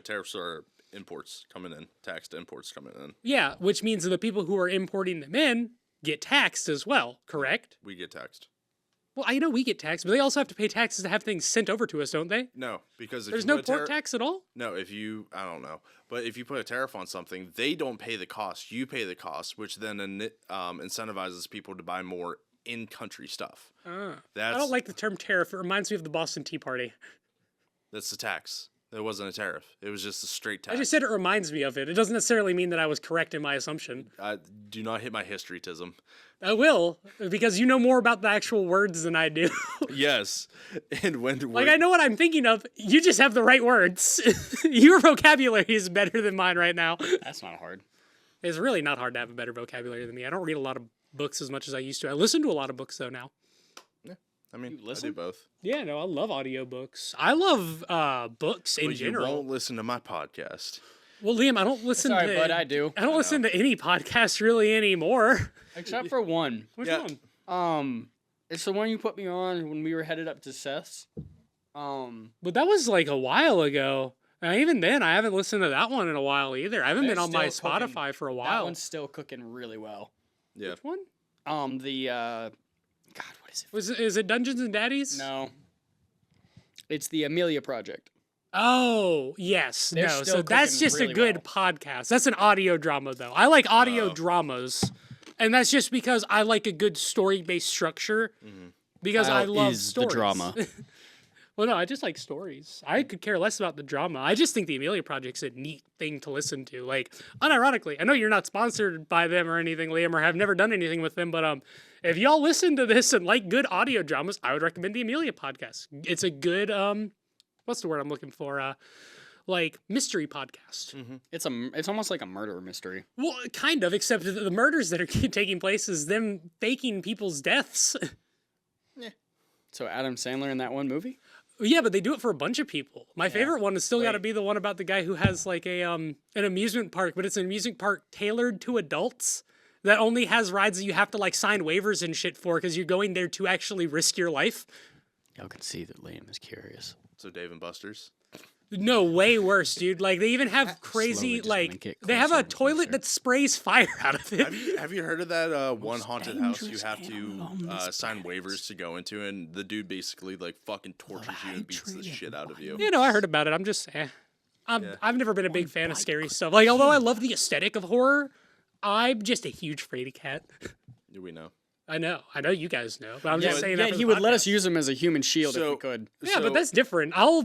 Tariffs are imports coming in, taxed imports coming in. Yeah, which means that the people who are importing them in get taxed as well, correct? We get taxed. Well, I know we get taxed, but they also have to pay taxes to have things sent over to us, don't they? No, because if There's you no put a port tax at all? No, I don't know, but if you put a tariff on something, they don't pay the cost. You pay the cost, which then incentivizes people to buy more in-country stuff. I That's don't like the term tariff. It reminds me of the Boston Tea Party. that's the tax. It wasn't a tariff. It was just a straight tax. I just said it reminds me of it. It doesn't necessarily mean that I was correct in my assumption. Do not hit my historytism. I will, because you know more about the actual words than I do. Yes, and when Like, I know what I'm thinking of. You just have the right words. Your vocabulary is better than mine right now. That's not hard. It's really not hard to have a better vocabulary than me. I don't read a lot of books as much as I used to. I listen to a lot of books, though, now. I mean, I listen? do both. Yeah, no, I love audiobooks. I love books in But general. you won't listen to my podcast. Well, Liam, I don't listen Sorry, to. bud, I do. I don't listen to any podcast really anymore. Except for one. Which Yeah. one? It's the one you put me on when we were headed up to Seth's. But that was like a while ago. And even then, I haven't listened to that one in a while either. I haven't been That's on my still cooking. Spotify for a That while. one's still cooking really well. Yeah. Which one? God, what is it? Is it Dungeons and Daddies? No. It's the Amelia Project. Oh, yes. They're no, still so that's cooking just a really good well. podcast. That's an audio drama, though. I like audio Oh. dramas. And that's just because I like a good story-based structure. Because I Kyle love is the stories. drama. Well, no, I just like stories. I could care less about the drama. I just think the Amelia Project's a neat thing to listen to. Like, unironically, I know you're not sponsored by them or anything, Liam, or have never done anything with them, but if y'all listen to this and like good audio dramas, I would recommend the Amelia Podcast. It's a good what's the word I'm looking for? Like mystery podcast. It's almost like a murder mystery. Well, kind of, except that the murders that are taking place is them faking people's deaths. So Adam Sandler in that one movie? Yeah, but they do it for a bunch of people. My favorite one has still got to be the one about the guy who has like an amusement park, but it's an amusement park tailored to adults that only has rides that you have to like sign waivers and shit for because you're going there to actually risk your life. Y'all can see that Liam is curious. So Dave and Buster's. No, way worse, dude. Like they even have crazy just gonna like get they have closer a and toilet closer. that sprays fire out of it. Have you heard of that one haunted house you dangerous have to animal on this sign planet. waivers to go into, and the dude basically like fucking tortures you and beats the shit out of you. You know, I heard about it. I'm just I've never been a big fan of scary stuff. Like although I love the aesthetic of horror, I'm just a huge fraidy cat. We know. I know you guys know, but I'm just saying that. Yeah, for he the would let us podcast. use him as a human shield if we So- could. Yeah, but that's different. I'll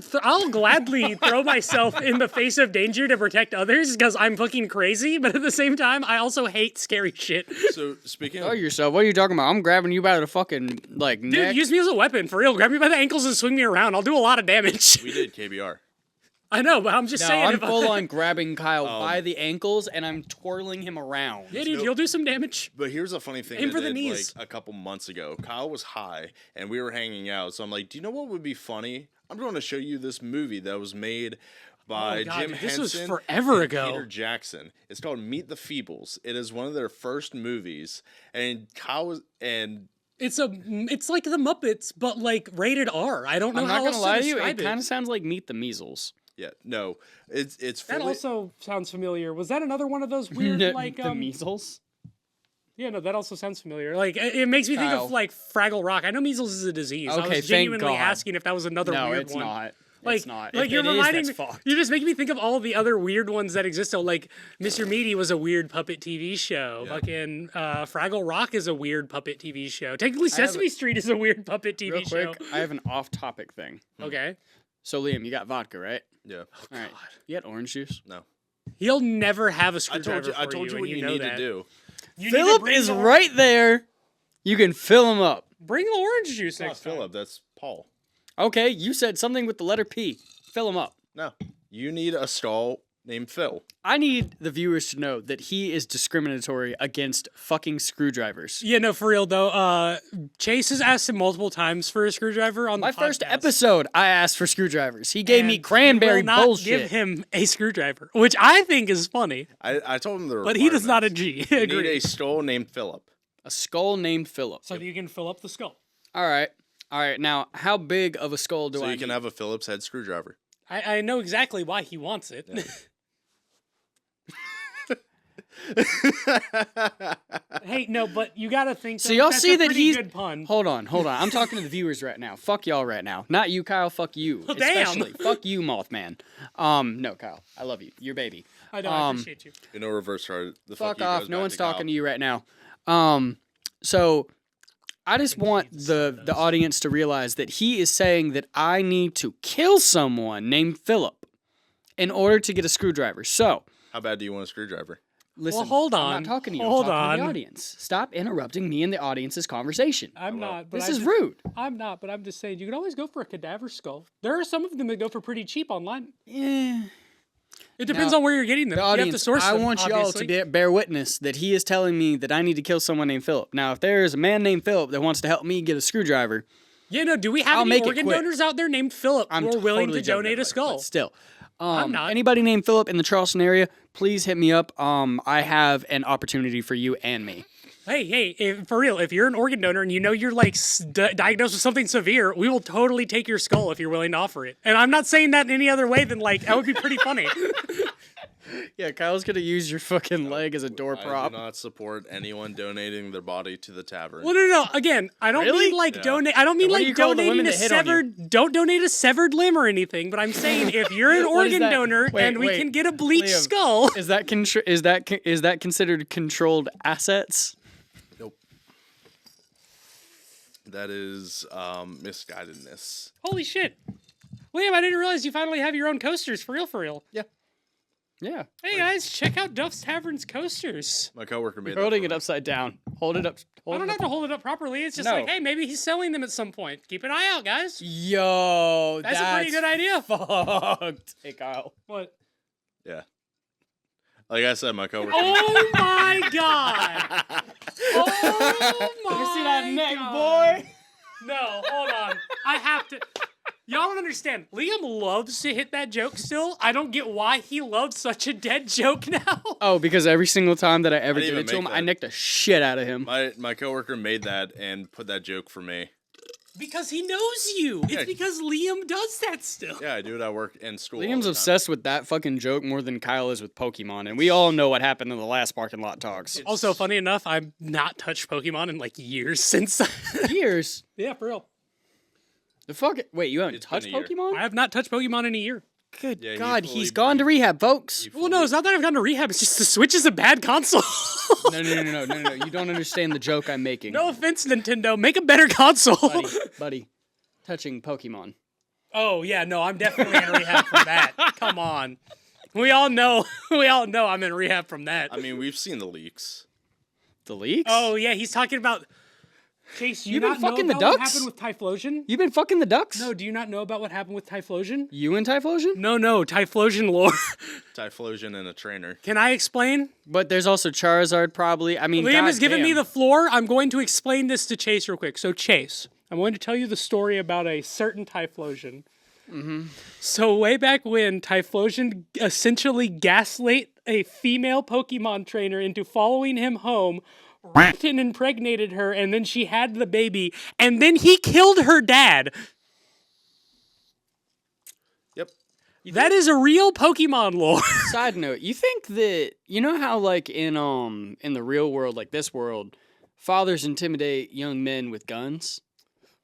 gladly throw myself in the face of danger to protect others because I'm fucking crazy. But at the same time, I also hate scary shit. So speaking Oh, of yourself. What are you talking about? I'm grabbing you by the fucking like Dude, neck. use me as a weapon for real. Grab me by the ankles and swing me around. I'll do a lot of damage. we did KBR. I know, but I'm just No, saying. I'm if full on grabbing Kyle by the ankles and I'm twirling him around. Yeah, dude, you'll do some damage. But here's a funny thing. Aim I for the did, knees. Like a couple months ago, Kyle was high and we were hanging out. So I'm like, do you know what would be funny? I'm going to show you this movie that was made by Oh, God, Jim dude, this Henson was forever and ago. Peter Jackson. It's called Meet the Feebles. It is one of their first movies, and Kyle was It's like the Muppets, but like rated R. I don't know I'm how not else gonna lie to you, describe it kind of sounds like Meet the Measles. yeah, no, it's That fully, also sounds familiar. Was that another one of those weird like the measles? Yeah, no, that also sounds familiar. Like it makes me think Kyle. of like Fraggle Rock. I know measles is a disease. I Okay, was thank genuinely God. asking if that was another No, weird it's one. not. Like, It's not. Like If you're it is, reminding that's me. fucked. You're just making me think of all the other weird ones that exist. So like Mr. Meaty was a weird puppet TV show. Yeah. Fucking Fraggle Rock is a weird puppet TV show. Technically, Sesame Street is a weird puppet TV Real show. quick, I have an off-topic thing. Okay, So Liam, you got vodka, right? yeah. All right. You got orange juice? No, he'll never have a I screwdriver. told you for what and you know need that. to do. You need to Philip bring is the- right there. You can fill him up. Bring the orange juice It's not next time. Philip. That's Paul. Okay, you said something with the letter P. Fill him up. No, you need a stall named Phil. I need the viewers to know that he is discriminatory against fucking screwdrivers. Yeah, no, for real though. Chase has asked him multiple times for a screwdriver on My the first podcast. episode, I asked for screwdrivers. He gave me And cranberry he will not bullshit. Give him a screwdriver, which I think is funny, I told him the but he does not requirements. agree. You need Agree. a stall named Philip. A skull named Philip. So that you can fill up the skull. All right. Now, how big of a skull do So I you can need? have a Phillips head screwdriver. I know exactly why he wants it. Hey, no, but you gotta think. So though, y'all that's see a that pretty he's good pun. Hold on. I'm talking to the viewers right now. Fuck y'all right now. Not you, Kyle. Fuck you. Well, damn. Especially. Fuck you, Mothman. No, Kyle. I love you. You're baby. I know. I appreciate you. You know, reverse card. The Fuck you off. goes No back one's to Kyle. talking to you right now. So I just want the audience to realize that he is saying that I need to kill someone named Philip in order to get a screwdriver. So How bad do you want a screwdriver? listen. hold I'm on. not talking to you. Hold I'm talking to the on. audience. Stop interrupting me and the audience's conversation. I'm not. But This I is just- rude. I'm not, but I'm just saying you can always go for a cadaver skull. There are some of them that go for pretty cheap online. Yeah. It depends Now, on where you're getting them. The You have to audience, source I them, want y'all obviously. to bear witness that he is telling me that I need to kill someone named Philip. Now, if there is a man named Philip that wants to help me get a screwdriver, Yeah, no, do we have I'll any make it organ quick. donors out there named Philip who are willing to donate a skull? Still, I'm not. anybody named Philip in the Charleston area, please hit me up. I have an opportunity for you and me. Hey, for real, if you're an organ donor and you know you're like diagnosed with something severe, we will totally take your skull if you're willing to offer it. And I'm not saying that in any other way than like, that would be pretty funny. Yeah, Kyle's gonna use your fucking leg as a door I prop. do not support anyone donating their body to the tavern. Well, no. Again, I don't Really? mean like Yeah. donate. I don't mean Then what do like you call the donating women a that hit on you? severed. Don't donate a severed limb or anything. But I'm saying if you're an What is organ that? donor Wait, and we wait. can get a bleached Liam, skull, Is that considered controlled assets? Nope. That is misguidedness. holy shit, Liam! I didn't realize you finally have your own coasters. For real. Yeah. Hey guys, check out Duff's Tavern's coasters. My coworker made You're holding that it upside down. Hold it up. I don't have to hold it up properly. It's just No. like, hey, maybe he's selling them at some point. Keep an eye out, guys. Yo, That's a pretty good idea. Fucked. Hey, Kyle. What? Yeah. Like I said, my coworker. Oh my god! Oh my You see that neck, God. boy? No, hold on. I have to. Y'all don't understand. Liam loves to hit that joke still. I don't get why he loves such a dead joke now. Oh, because every single time that I ever I didn't did it to even him, make I that. nicked the shit out of him. My coworker made that and put that joke for me. Because he knows you. Yeah. It's because Liam does that still. Yeah, I do it at work and school. all Liam's the time. obsessed with that fucking joke more than Kyle is with Pokemon, and we all know what happened in the last parking lot talks. Also, funny enough, I've not touched Pokemon in like years since. Years. Yeah, for real. The fuck? Wait, you haven't It's been touched a year. Pokemon? I have not touched Pokemon in a year. Good Yeah, you God, fully- he's gone to rehab, folks. Well, no, it's not that I've gone to rehab. It's just the Switch is a bad console. No. You don't understand the joke I'm making. No offense, Nintendo. Make a better console. buddy. Touching Pokemon. Oh yeah, no, I'm definitely in rehab from that. Come on, we all know I'm in rehab from that. I mean, we've seen the leaks. The leaks? Oh yeah, he's talking about Chase. You You've been not know fucking the about what ducks? happened with Typhlosion? You been fucking the ducks? No, do you not know about what happened with Typhlosion? You and Typhlosion? No, Typhlosion lore. Typhlosion and a trainer. Can I explain? But there's also Charizard, probably. I mean, Liam has given me goddamn. the floor. I'm going to explain this to Chase real quick. So Chase, I'm going to tell you the story about a certain Typhlosion. So way back when, Typhlosion essentially gaslit a female Pokemon trainer into following him home, raped and impregnated her, and then she had the baby, and then he killed her dad. Yep. That is a real Pokemon lore. Side note, you think that you know how like in the real world, like this world, fathers intimidate young men with guns?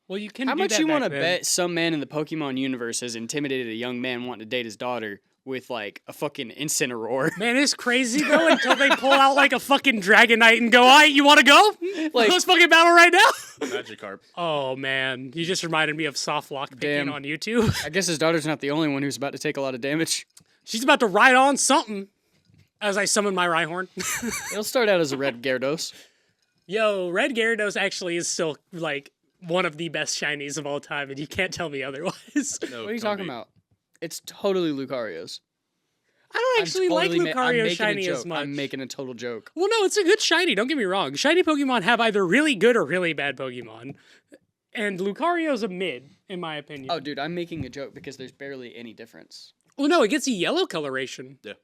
Well, you can. How do much that you back want to then. bet some man in the Pokemon universe has intimidated a young man wanting to date his daughter with like a fucking Incineroar? Man, it's crazy though until they pull out like a fucking Dragonite and go, "Alright, you want to go? Like- Let's fucking battle right now." Magikarp. Oh man, you just reminded me of soft lock picking Damn. on YouTube. I guess his daughter's not the only one who's about to take a lot of damage. She's about to ride on something. As I summon my Rhyhorn. It'll start out as a red Gyarados. Yo, Red Gyarados actually is still like one of the best shinies of all time, and you can't tell me otherwise. No, What are you talking about? It's totally Lucario's. I don't actually I'm like totally I'm Lucario making a shiny joke. as much. I'm making a total joke. Well, no, it's a good shiny. Don't get me wrong. Shiny Pokemon have either really good or really bad Pokemon, and Lucario's a mid, in my opinion. Oh, dude, I'm making a joke because there's barely any difference. Well, no, it gets a yellow coloration. Yeah.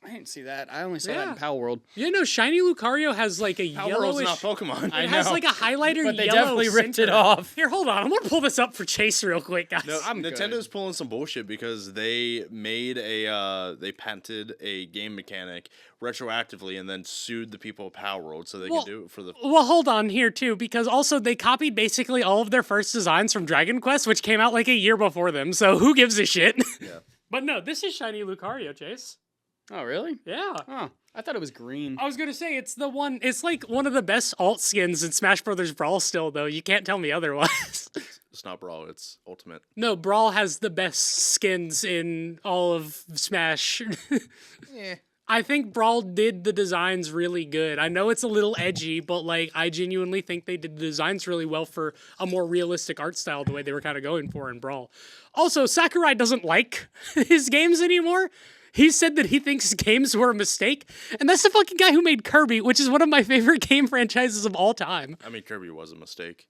I didn't see that. I only saw that Yeah. in Pal World. You know, shiny Lucario has like a Power World's yellowish. not Pokemon. I It has know. like a highlighter But they yellow definitely ripped it center. off. Here, hold on. I'm gonna pull this up for Chase real quick, guys. No, I'm good. Nintendo's pulling some bullshit because they made they patented a game mechanic retroactively and then sued the people of Power World so they Well- can do it for the. Well, hold on here too, because also they copied basically all of their first designs from Dragon Quest, which came out like a year before them. So who gives a shit? Yeah. But no, this is shiny Lucario, Chase. Oh, really? Yeah. Oh, I thought it was green. I was gonna say it's the one. It's like one of the best alt skins in Smash Brothers Brawl. Still, though, you can't tell me otherwise. It's not Brawl. It's Ultimate. No, Brawl has the best skins in all of Smash. Yeah. I think Brawl did the designs really good. I know it's a little edgy, but like I genuinely think they did the designs really well for a more realistic art style, the way they were kind of going for in Brawl. Also, Sakurai doesn't like his games anymore. He said that he thinks his games were a mistake, and that's the fucking guy who made Kirby, which is one of my favorite game franchises of all time. I mean, Kirby was a mistake.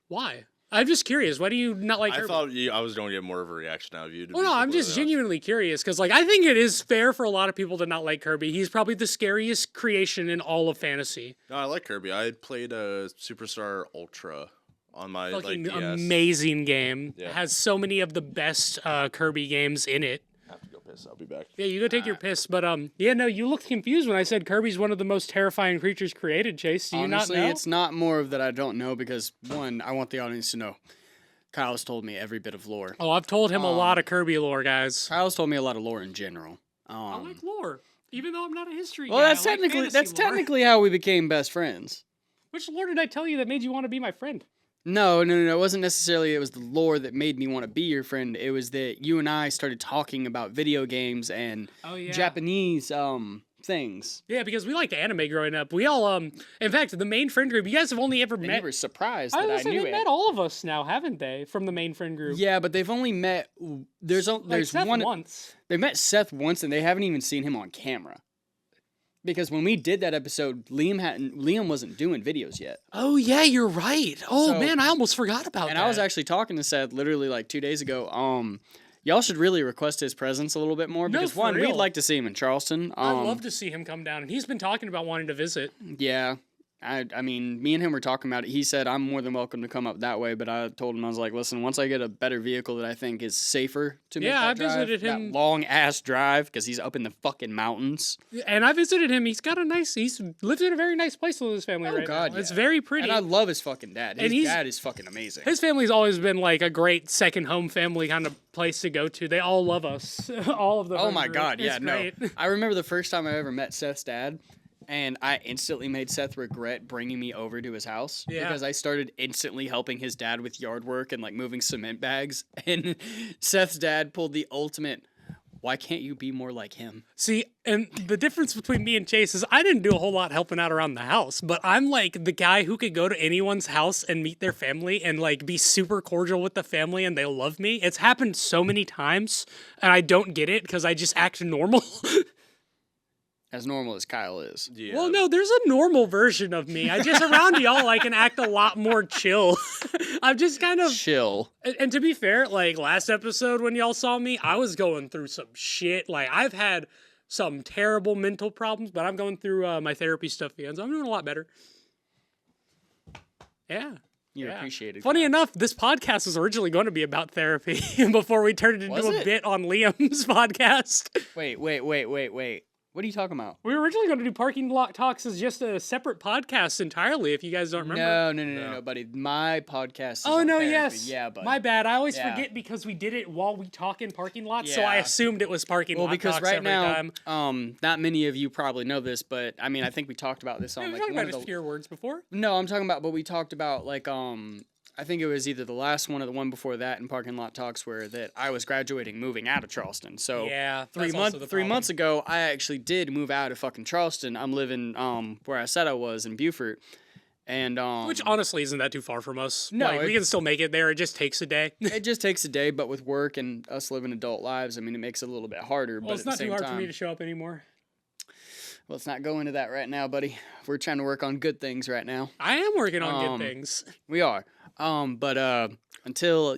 Why? I'm just curious. Why do you not like Kirby? I thought I was going to get more of a reaction out of you. Well, no, I'm just genuinely curious because, like, I think it is fair for a lot of people to not like Kirby. He's probably the scariest creation in all of fantasy. No, I like Kirby. I played Superstar Ultra on my Fucking DS. amazing game. Yeah. It has so many of the best Kirby games in it. I have to go piss. I'll be back. Yeah, you go take your piss. But yeah, no, you looked confused when I said Kirby's one of the most terrifying creatures created. Chase, do you Honestly, not know? it's not more of that I don't know because one, I want the audience to know. Kyle's told me every bit of lore. Oh, I've told him a lot of Kirby lore, guys. Kyle's told me a lot of lore in general. I like lore, even though I'm not a history Well, guy. that's I like technically fantasy lore. technically how we became best friends. Which lore did I tell you that made you want to be my friend? No. It wasn't necessarily. It was the lore that made me want to be your friend. It was that you and I started talking about video games and Japanese things. Yeah, because we liked anime growing up. We all in fact, the main friend group. You guys have only ever And met. you were surprised I that I was knew they it. met all of us now, haven't they? From the main friend group. Yeah, but they've only met. There's Seth one. once. They met Seth once, and they haven't even seen him on camera. Because when we did that episode, Liam wasn't doing videos yet. Oh yeah, you're right. Oh So- man, I almost forgot about And that. I was actually talking to Seth literally like 2 days ago. Y'all should really request his presence a little bit more No, because for one, real. we'd like to see him in Charleston. I'd love to see him come down, and he's been talking about wanting to visit. Yeah. I mean, me and him were talking about it. He said I'm more than welcome to come up that way, but I told him I was like, listen, once I get a better vehicle that I think is safer to make Yeah, that I drive, visited him- that long ass drive because he's up in the fucking mountains. And I visited him. He's lives in a very nice place with his family Oh, right God, now. It's yeah. very pretty. And I love his fucking dad. And His he's- dad is fucking amazing. His family's always been like a great second home family kind of place to go to. They all love us. All of them. Oh my God, yeah, it's no. great. I remember the first time I ever met Seth's dad, and I instantly made Seth regret bringing me over to his house Yeah. because I started instantly helping his dad with yard work and like moving cement bags. And Seth's dad pulled the ultimate, why can't you be more like him? See, and the difference between me and Chase is I didn't do a whole lot helping out around the house, but I'm like the guy who could go to anyone's house and meet their family and like be super cordial with the family and they love me. It's happened so many times and I don't get it because I just act normal. As normal as Kyle is. Yeah. Well, no, there's a normal version of me. I just around y'all I can act a lot more chill. I'm just kind of Chill. and to be fair, like last episode when y'all saw me, I was going through some shit. Like I've had some terrible mental problems, but I'm going through my therapy stuff again, so I'm doing a lot better. Yeah. You Yeah. appreciate it. Funny Kyle. enough, this podcast was originally going to be about therapy before we turned it Was into a it? bit on Liam's podcast. Wait. What are you talking about? We were originally going to do Parking Lot Talks as just a separate podcast entirely, if you guys don't remember. No, buddy. My podcast is Oh on no, therapy. yes. Yeah, buddy. My bad. I always Yeah. forget because we did it while we talk in parking lots, so I Yeah. assumed it was parking Well, lot because talks right every now, time. not many of you probably know this, but I mean, I think we talked about this on We've like talked one about of it the. fewer words before. No, I'm talking about, but we talked about like I think it was either the last one or the one before that in parking lot talks where that I was graduating, moving out of Charleston. So Yeah, three that's also the problem. months ago, I actually did move out of fucking Charleston. I'm living where I said I was in Beaufort, and Which honestly isn't that too far from us. No, Like, we it- can still make it there. It just takes a day. it just takes a day. But with work and us living adult lives, I mean, it makes it a little bit harder. Well, but it's at the not too same hard time, for me to show up anymore. well, let's not go into that right now, buddy. We're trying to work on good things right now. I am working on Um, good things. We are. But until,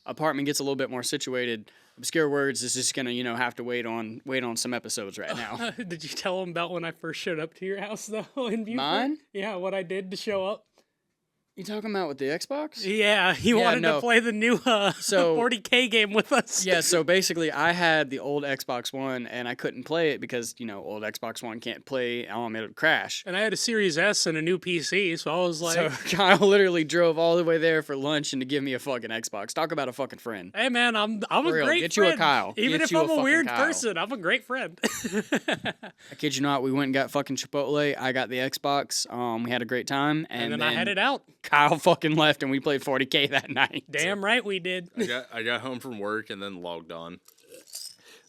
apartment gets a little bit more situated, Obscure Words is just gonna, have to wait on some episodes right now. Did you tell him about when I first showed up to your house though in Beaufort? Mine? Yeah, what I did to show up. You talking about with the Xbox? Yeah, he wanted no. to play the new So- 40K game with us. Yeah, so basically I had the old Xbox One and I couldn't play it because, old Xbox One can't play, it would crash. And I had a Series S and a new PC, so I was like, So Kyle literally drove all the way there for lunch and to give me a fucking Xbox. Talk about a fucking friend. "Hey man, I'm a real, great get friend. you a Kyle. Even Get if you a I'm a fucking weird Kyle." person, I'm a great friend." I kid you not, we went and got fucking Chipotle. I got the Xbox. We had a great time. and then I had it out. Kyle fucking left and we played 40K that night. Damn right we did. I got home from work and then logged on.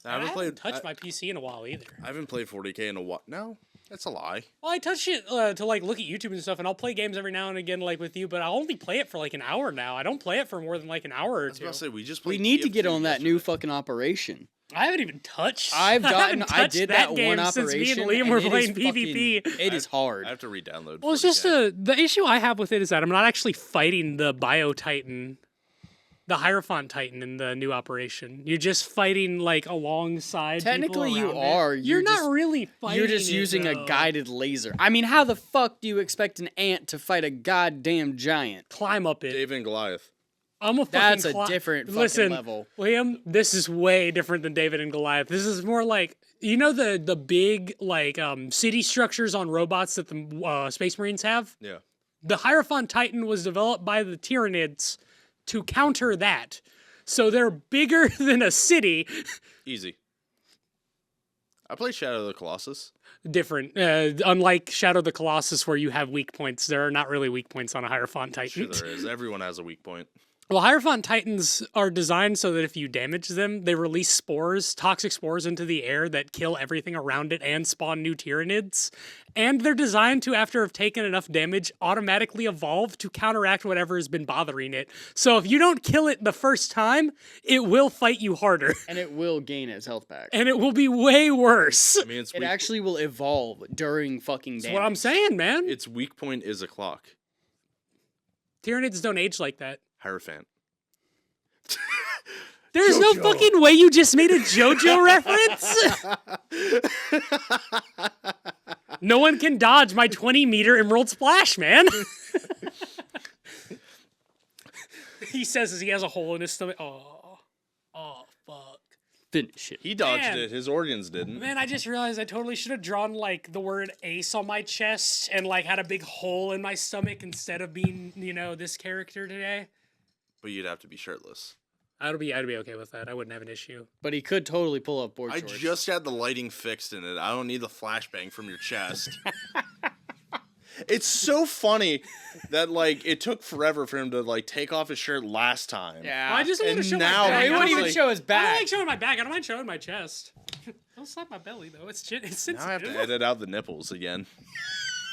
I I haven't played. haven't touched my PC in a while either. I haven't played 40K in a while. No, that's a lie. Well, I touch it to like look at YouTube and stuff, and I'll play games every now and again, like with you. But I'll only play it for like an hour now. I don't play it for more than like an hour or I was two. about to say we just. We played need to get TF2 on that new yesterday. fucking operation. I haven't even touched. I touched did that game one since operation. me and Liam were and it is playing PvP. It is hard. I have to re-download. Well, it's just the issue I have with it is that I'm not actually fighting the Bio Titan, the Hierophant Titan in the new operation. You're just fighting like alongside. Technically, people you around it. are. You're not really fighting. You're just it, using though. a guided laser. I mean, how the fuck do you expect an ant to fight a goddamn giant? Climb up it. David and Goliath. I'm a fucking That's a different fucking Listen, level. Liam, this is way different than David and Goliath. This is more like, you know, the big like city structures on robots that the Space Marines have. Yeah. The Hierophant Titan was developed by the Tyranids to counter that. So they're bigger than a city. Easy. I played Shadow of the Colossus. Different. Unlike Shadow of the Colossus, where you have weak points, there are not really weak points on a Hierophant Titan. Sure there is. Everyone has a weak point. Well, Hierophant Titans are designed so that if you damage them, they release spores, toxic spores into the air that kill everything around it and spawn new Tyranids. And they're designed to, after have taken enough damage, automatically evolve to counteract whatever has been bothering it. So if you don't kill it the first time, it will fight you harder. And it will gain its health back. And it will be way worse. I mean, It actually will evolve during fucking damage. That's what I'm saying, man. its weak point is a clock. Tyranids don't age like that. Hierophant. There's no fucking way you just made a JoJo reference. No one can dodge my 20-meter Emerald Splash, man. He says as he has a hole in his stomach. Oh, fuck. Finish it. He dodged Man. it. His organs didn't. Man, I just realized I totally should have drawn, like, the word ace on my chest and, like, had a big hole in my stomach instead of being, you know, this character today. But you'd have to be shirtless. I'd be okay with that. I wouldn't have an issue. But he could totally pull up board I shorts. just had the lighting fixed in it. I don't need the flashbang from your chest. It's so funny that, like, it took forever for him to, like, take off his shirt last time. Yeah. I just don't want And to show now my back. he he's wouldn't I even don't show his I don't back. like showing my back. I don't mind showing my chest. Don't slap my belly, though. It's sensitive. Now I have to edit out the nipples again.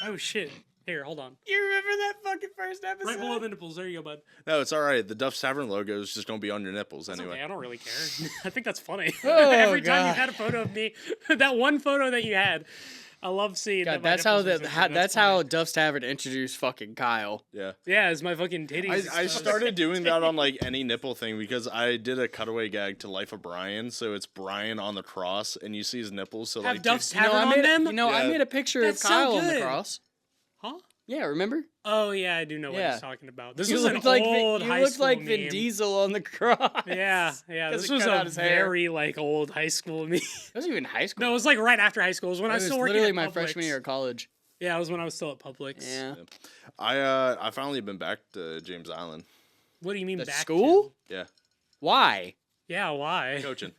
Oh, shit. Here, hold on. You remember that fucking first episode? Right below the nipples. There you go, bud. No, it's all right. The Duff Tavern logo is just going to be on your nipples It's anyway. okay. I don't really care. I think that's funny. Oh, Every time God. you've had a photo of me, that one photo that you had, I love seeing that. God, my that's how nipples are sensitive. that's how funny. Duff's Tavern introduced fucking Kyle. Yeah. Yeah, it's my fucking titties. I started doing that on, like, any nipple thing because I did a cutaway gag to Life of Brian, so it's Brian on the cross, and you see his nipples, so, Have like... Duff's You know, Tavern I on made them? I Yeah. made a picture That's of so Kyle on the good. cross. Huh? Yeah, remember? Oh yeah, I do know what Yeah. he's talking about. This You was an looked like old you high looked school like Vin meme. Diesel on the cross. Yeah. 'Cause This he was cut out a his hair. very like old high school meme. It wasn't even high school. No, it was like right after high school. It was when I it was was still working literally at my Publix. freshman year of college. Yeah, it was when I was still at Publix. Yeah. I finally been back to James Island. What do you mean The back school? Yeah. Why? to? Yeah, why? Coaching.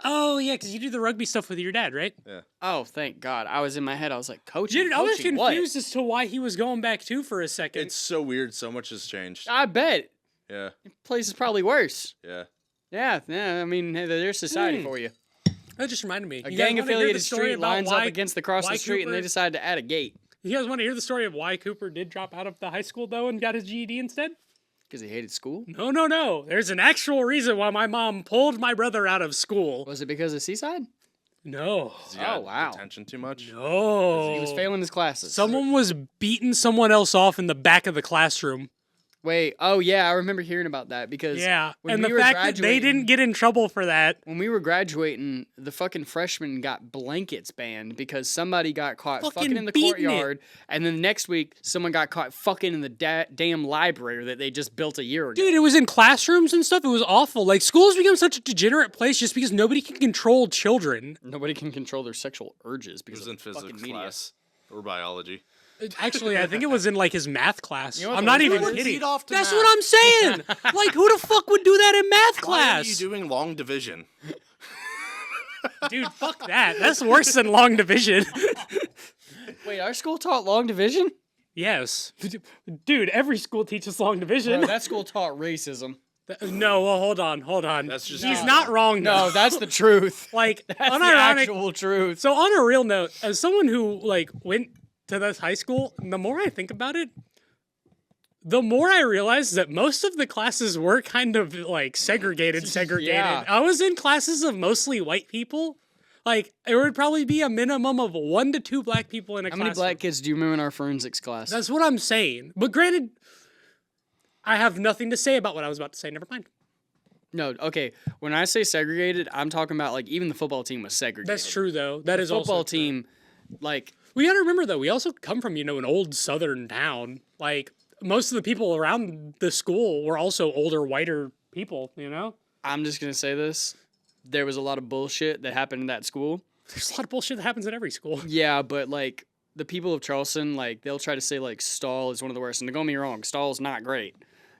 Oh yeah, because you do the rugby stuff with your dad, right? Yeah. Oh, thank God! I was in my head. I was like, coaching. Dude, I was coaching what? confused as to why he was going back too for a second. It's so weird. So much has changed. I bet Yeah. place is probably worse. Yeah. Yeah, I mean, hey, there's society for you. That just reminded me. A You guys wanna hear the gang-affiliated story street about lines why- up against the cross why the street, and they Cooper- decide to add a gate You guys want to hear the story of why Cooper did drop out of the high school though and got his GED instead? because he hated school. No. There's an actual reason why my mom pulled my brother out of school. Was it because of Seaside? No. Does he got Oh, wow. Detention too much? No. He was failing his classes. Someone was beating someone else off in the back of the classroom. Wait, oh yeah, I remember hearing about that because Yeah. when And we the were fact that they graduating- didn't get in trouble for that. when we were graduating, the fucking freshmen got blankets banned because somebody got caught fucking in the beating it. courtyard, and then the next week someone got caught fucking in the damn library that they just built a year ago. Dude, it was in classrooms and stuff. It was awful. Like, schools become such a degenerate place just because nobody can control children. Nobody can control their sexual urges It because was of in physics fucking media. class or biology. Actually, I think it was in, like, his math class. know what I'm the not worst even part is? kidding. Lead off to That's math. what I'm saying. Like, who the fuck would do that in math Why are class? you doing long division? Dude, fuck that. That's worse than long division. Wait, our school taught long division? Yes. Dude, every school teaches long division. Bro, that school taught racism. No, well, hold on. That's just He's no. not wrong, No, though. that's the truth. Like, That's the unironic. actual truth. So, on a real note, as someone who, like, went to this high school, the more I think about it, the more I realized that most of the classes were kind of like segregated. Yeah. I was in classes of mostly white people. Like, there would probably be a minimum of 1 to 2 black people in a How class. many black kids do you remember in our forensics class? That's what I'm saying. But granted, I have nothing to say about what I was about to say. Never mind. No, okay. When I say segregated, I'm talking about like even the football team was segregated. That's true, though. That is The also football true. team, like We gotta remember, though, we also come from, an old southern town. Like, most of the people around the school were also older, whiter people, I'm just gonna say this: there was a lot of bullshit that happened in that school. There's a lot of bullshit that happens at every school. Yeah, but like the people of Charleston, like they'll try to say like Stahl is one of the worst. And don't get me wrong, Stahl's not great.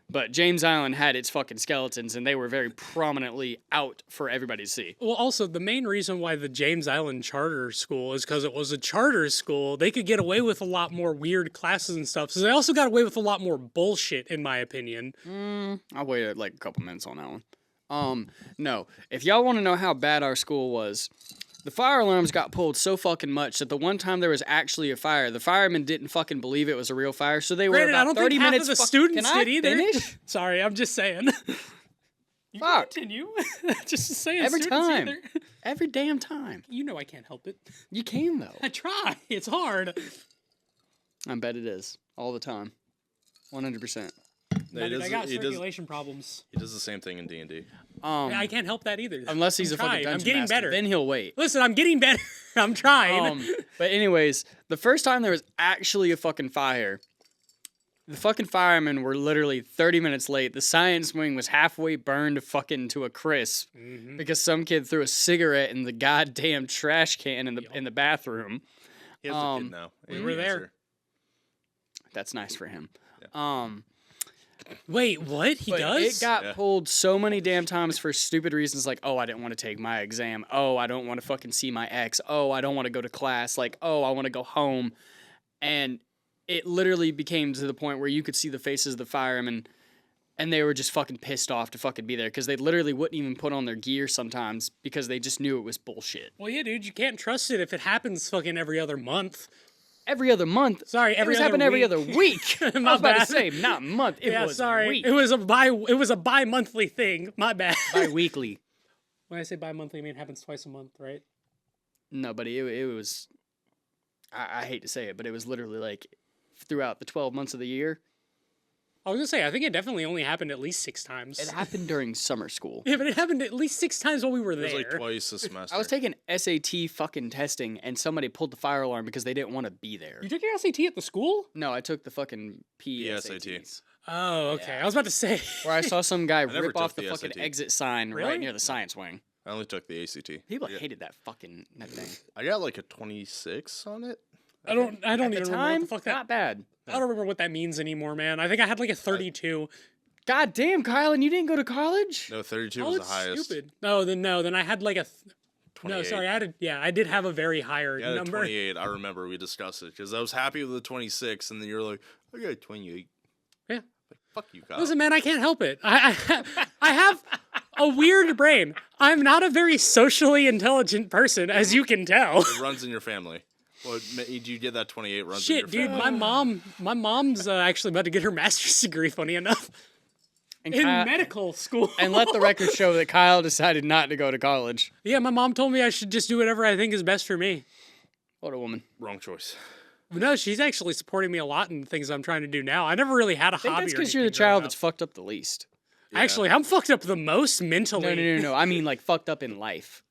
But James Island had its fucking skeletons, and they were very prominently out for everybody to see. Well, also, the main reason why the James Island Charter School is because it was a charter school. They could get away with a lot more weird classes and stuff. So they also got away with a lot more bullshit, in my opinion. I'll wait like a couple minutes on that one. No. If y'all want to know how bad our school was, the fire alarms got pulled so fucking much that the one time there was actually a fire, the firemen didn't fucking believe it was a real fire, so they were Granted, about I don't 30 think half minutes. of the students Can I did either. finish? Sorry, I'm just saying. You Fuck. continue. Just saying. Every students time. either. Every damn time. You know I can't help it. You can though. I try. It's hard. I bet it is all the time. 100%. I got circulation problems. He does the same thing in D&D. I can't help that either. Unless he's I'm a fucking trying. dungeon I'm getting master, better. then he'll wait. Listen, I'm getting better. I'm trying. But anyways, the first time there was actually a fucking fire, the fucking firemen were literally 30 minutes late. The science wing was halfway burned fucking to a crisp because some kid threw a cigarette in the goddamn trash can in the bathroom. He has a kid now. we were there. That's nice for him. Wait, what? He But does? it got pulled so many damn times for stupid reasons like, oh, I didn't want to take my exam. Oh, I don't want to fucking see my ex. Oh, I don't want to go to class. Like, oh, I want to go home. And it literally became to the point where you could see the faces of the firemen and they were just fucking pissed off to fucking be there because they literally wouldn't even put on their gear sometimes because they just knew it was bullshit. Well, yeah, dude, you can't trust it if it happens fucking every other month. Every other month. Sorry, every it was other happening every week. other week. I My was about to bad. say, not month. It Yeah, was sorry. week. It was a bi-monthly thing. My bad. Bi-weekly. When I say bi-monthly, I mean it happens twice a month, right? No, but it was. I hate to say it, but it was literally like throughout the 12 months of the year. I was gonna say, I think it definitely only happened at least 6 times. It happened during summer school. Yeah, but it happened at least 6 times while we were It was there. like twice a semester. I was taking SAT fucking testing, and somebody pulled the fire alarm because they didn't want to be there. You took your SAT at the school? No, I took the fucking SAT. PSATs. Oh, okay. Yeah. I was about to say. Where I saw some guy never rip took off the the fucking SAT. exit sign Really? right near the science wing. I only took the ACT. People hated that fucking that thing. I got like a 26 on it. I don't At even the remember time, what the fuck that. not bad. I don't remember what that means anymore, man. I think I had like a 32. God damn, Kyle, and you didn't go to college? No, 32 Oh, was the it's highest. stupid. No, then I had like a. 28. No, sorry, I did have a very higher Yeah, number. 28. I remember we discussed it because I was happy with the 26, and then you're like, I got 28. Yeah. Like, fuck you, Kyle. Listen, man, I can't help it. I have a weird brain. I'm not a very socially intelligent person, as you can tell. It runs in your family. What made you get that 28? Runs in Shit, your dude, family. my mom's actually about to get her master's degree. Funny enough, And in Kyle- medical school. And let the record show that Kyle decided not to go to college. Yeah, my mom told me I should just do whatever I think is best for me. What a woman. Wrong choice. But no, she's actually supporting me a lot in the things I'm trying to do now. I never really had a I think hobby. that's or because you're the anything growing child up. that's fucked up the least. Yeah. Actually, I'm fucked up the most mentally. No. I mean, like, fucked up in life.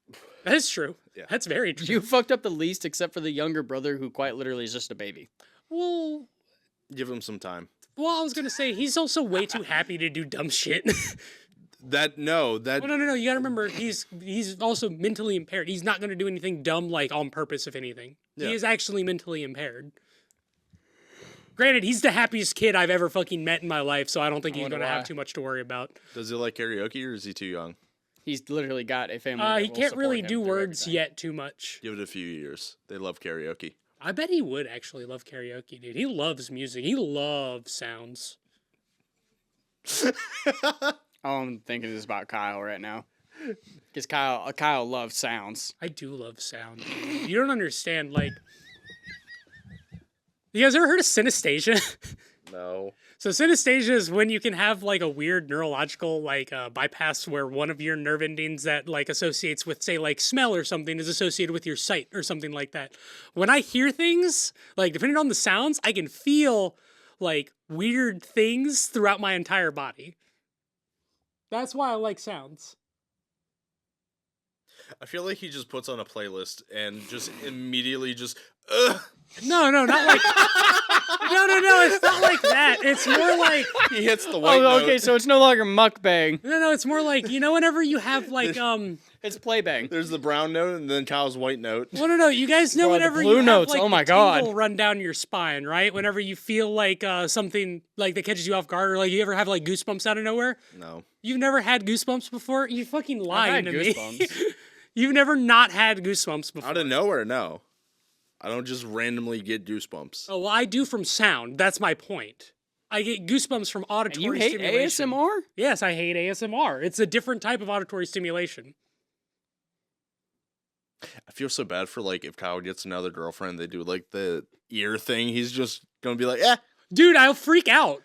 That's true. Yeah. That's very true. You fucked up the least except for the younger brother who quite literally is just a baby. Well, Give him some time. I was gonna say he's also way too happy to do dumb shit. No. No. You gotta remember, he's also mentally impaired. He's not gonna do anything dumb like on purpose, if anything. Yeah. He is actually mentally impaired. Granted, he's the happiest kid I've ever fucking met in my life, so I don't think he's wonder gonna have why. too much to worry about. Does he like karaoke or is he too young? He's literally got a family. that He will can't support really him do through words everything. yet too much. Give it a few years. They love karaoke. I bet he would actually love karaoke, dude. He loves music. He loves sounds. All I'm thinking is about Kyle right now. Because Kyle loves sounds. I do love sound. Dude. You don't understand, like... You guys ever heard of synesthesia? No. So synesthesia is when you can have like a weird neurological like bypass where one of your nerve endings that like associates with say like smell or something is associated with your sight or something like that. When I hear things, like depending on the sounds, I can feel like weird things throughout my entire body. That's why I like sounds. I feel like he just puts on a playlist and just immediately just. No, not like. No, it's not like that. It's more like. He hits the white Oh, okay, note. so it's no longer mukbang. No, it's more like, you know, whenever you have like It's playbang. There's the brown note and then Kyle's white note. Well, no, you guys know Bro, the whenever blue you have notes, like oh my the tingle God. run down your spine, right? Whenever you feel like something like that catches you off guard, or like you ever have like goosebumps out of nowhere. No. You've never had goosebumps before? You fucking lying had to me. goosebumps. You've never not had goosebumps before. Out of nowhere, no. I don't just randomly get goosebumps. Oh, well, I do from sound. That's my point. I get goosebumps from auditory You hate stimulation. ASMR? Yes, I hate ASMR. It's a different type of auditory stimulation. I feel so bad for like if Kyle gets another girlfriend, they do like the ear thing. He's just gonna be like, Dude, I'll freak out.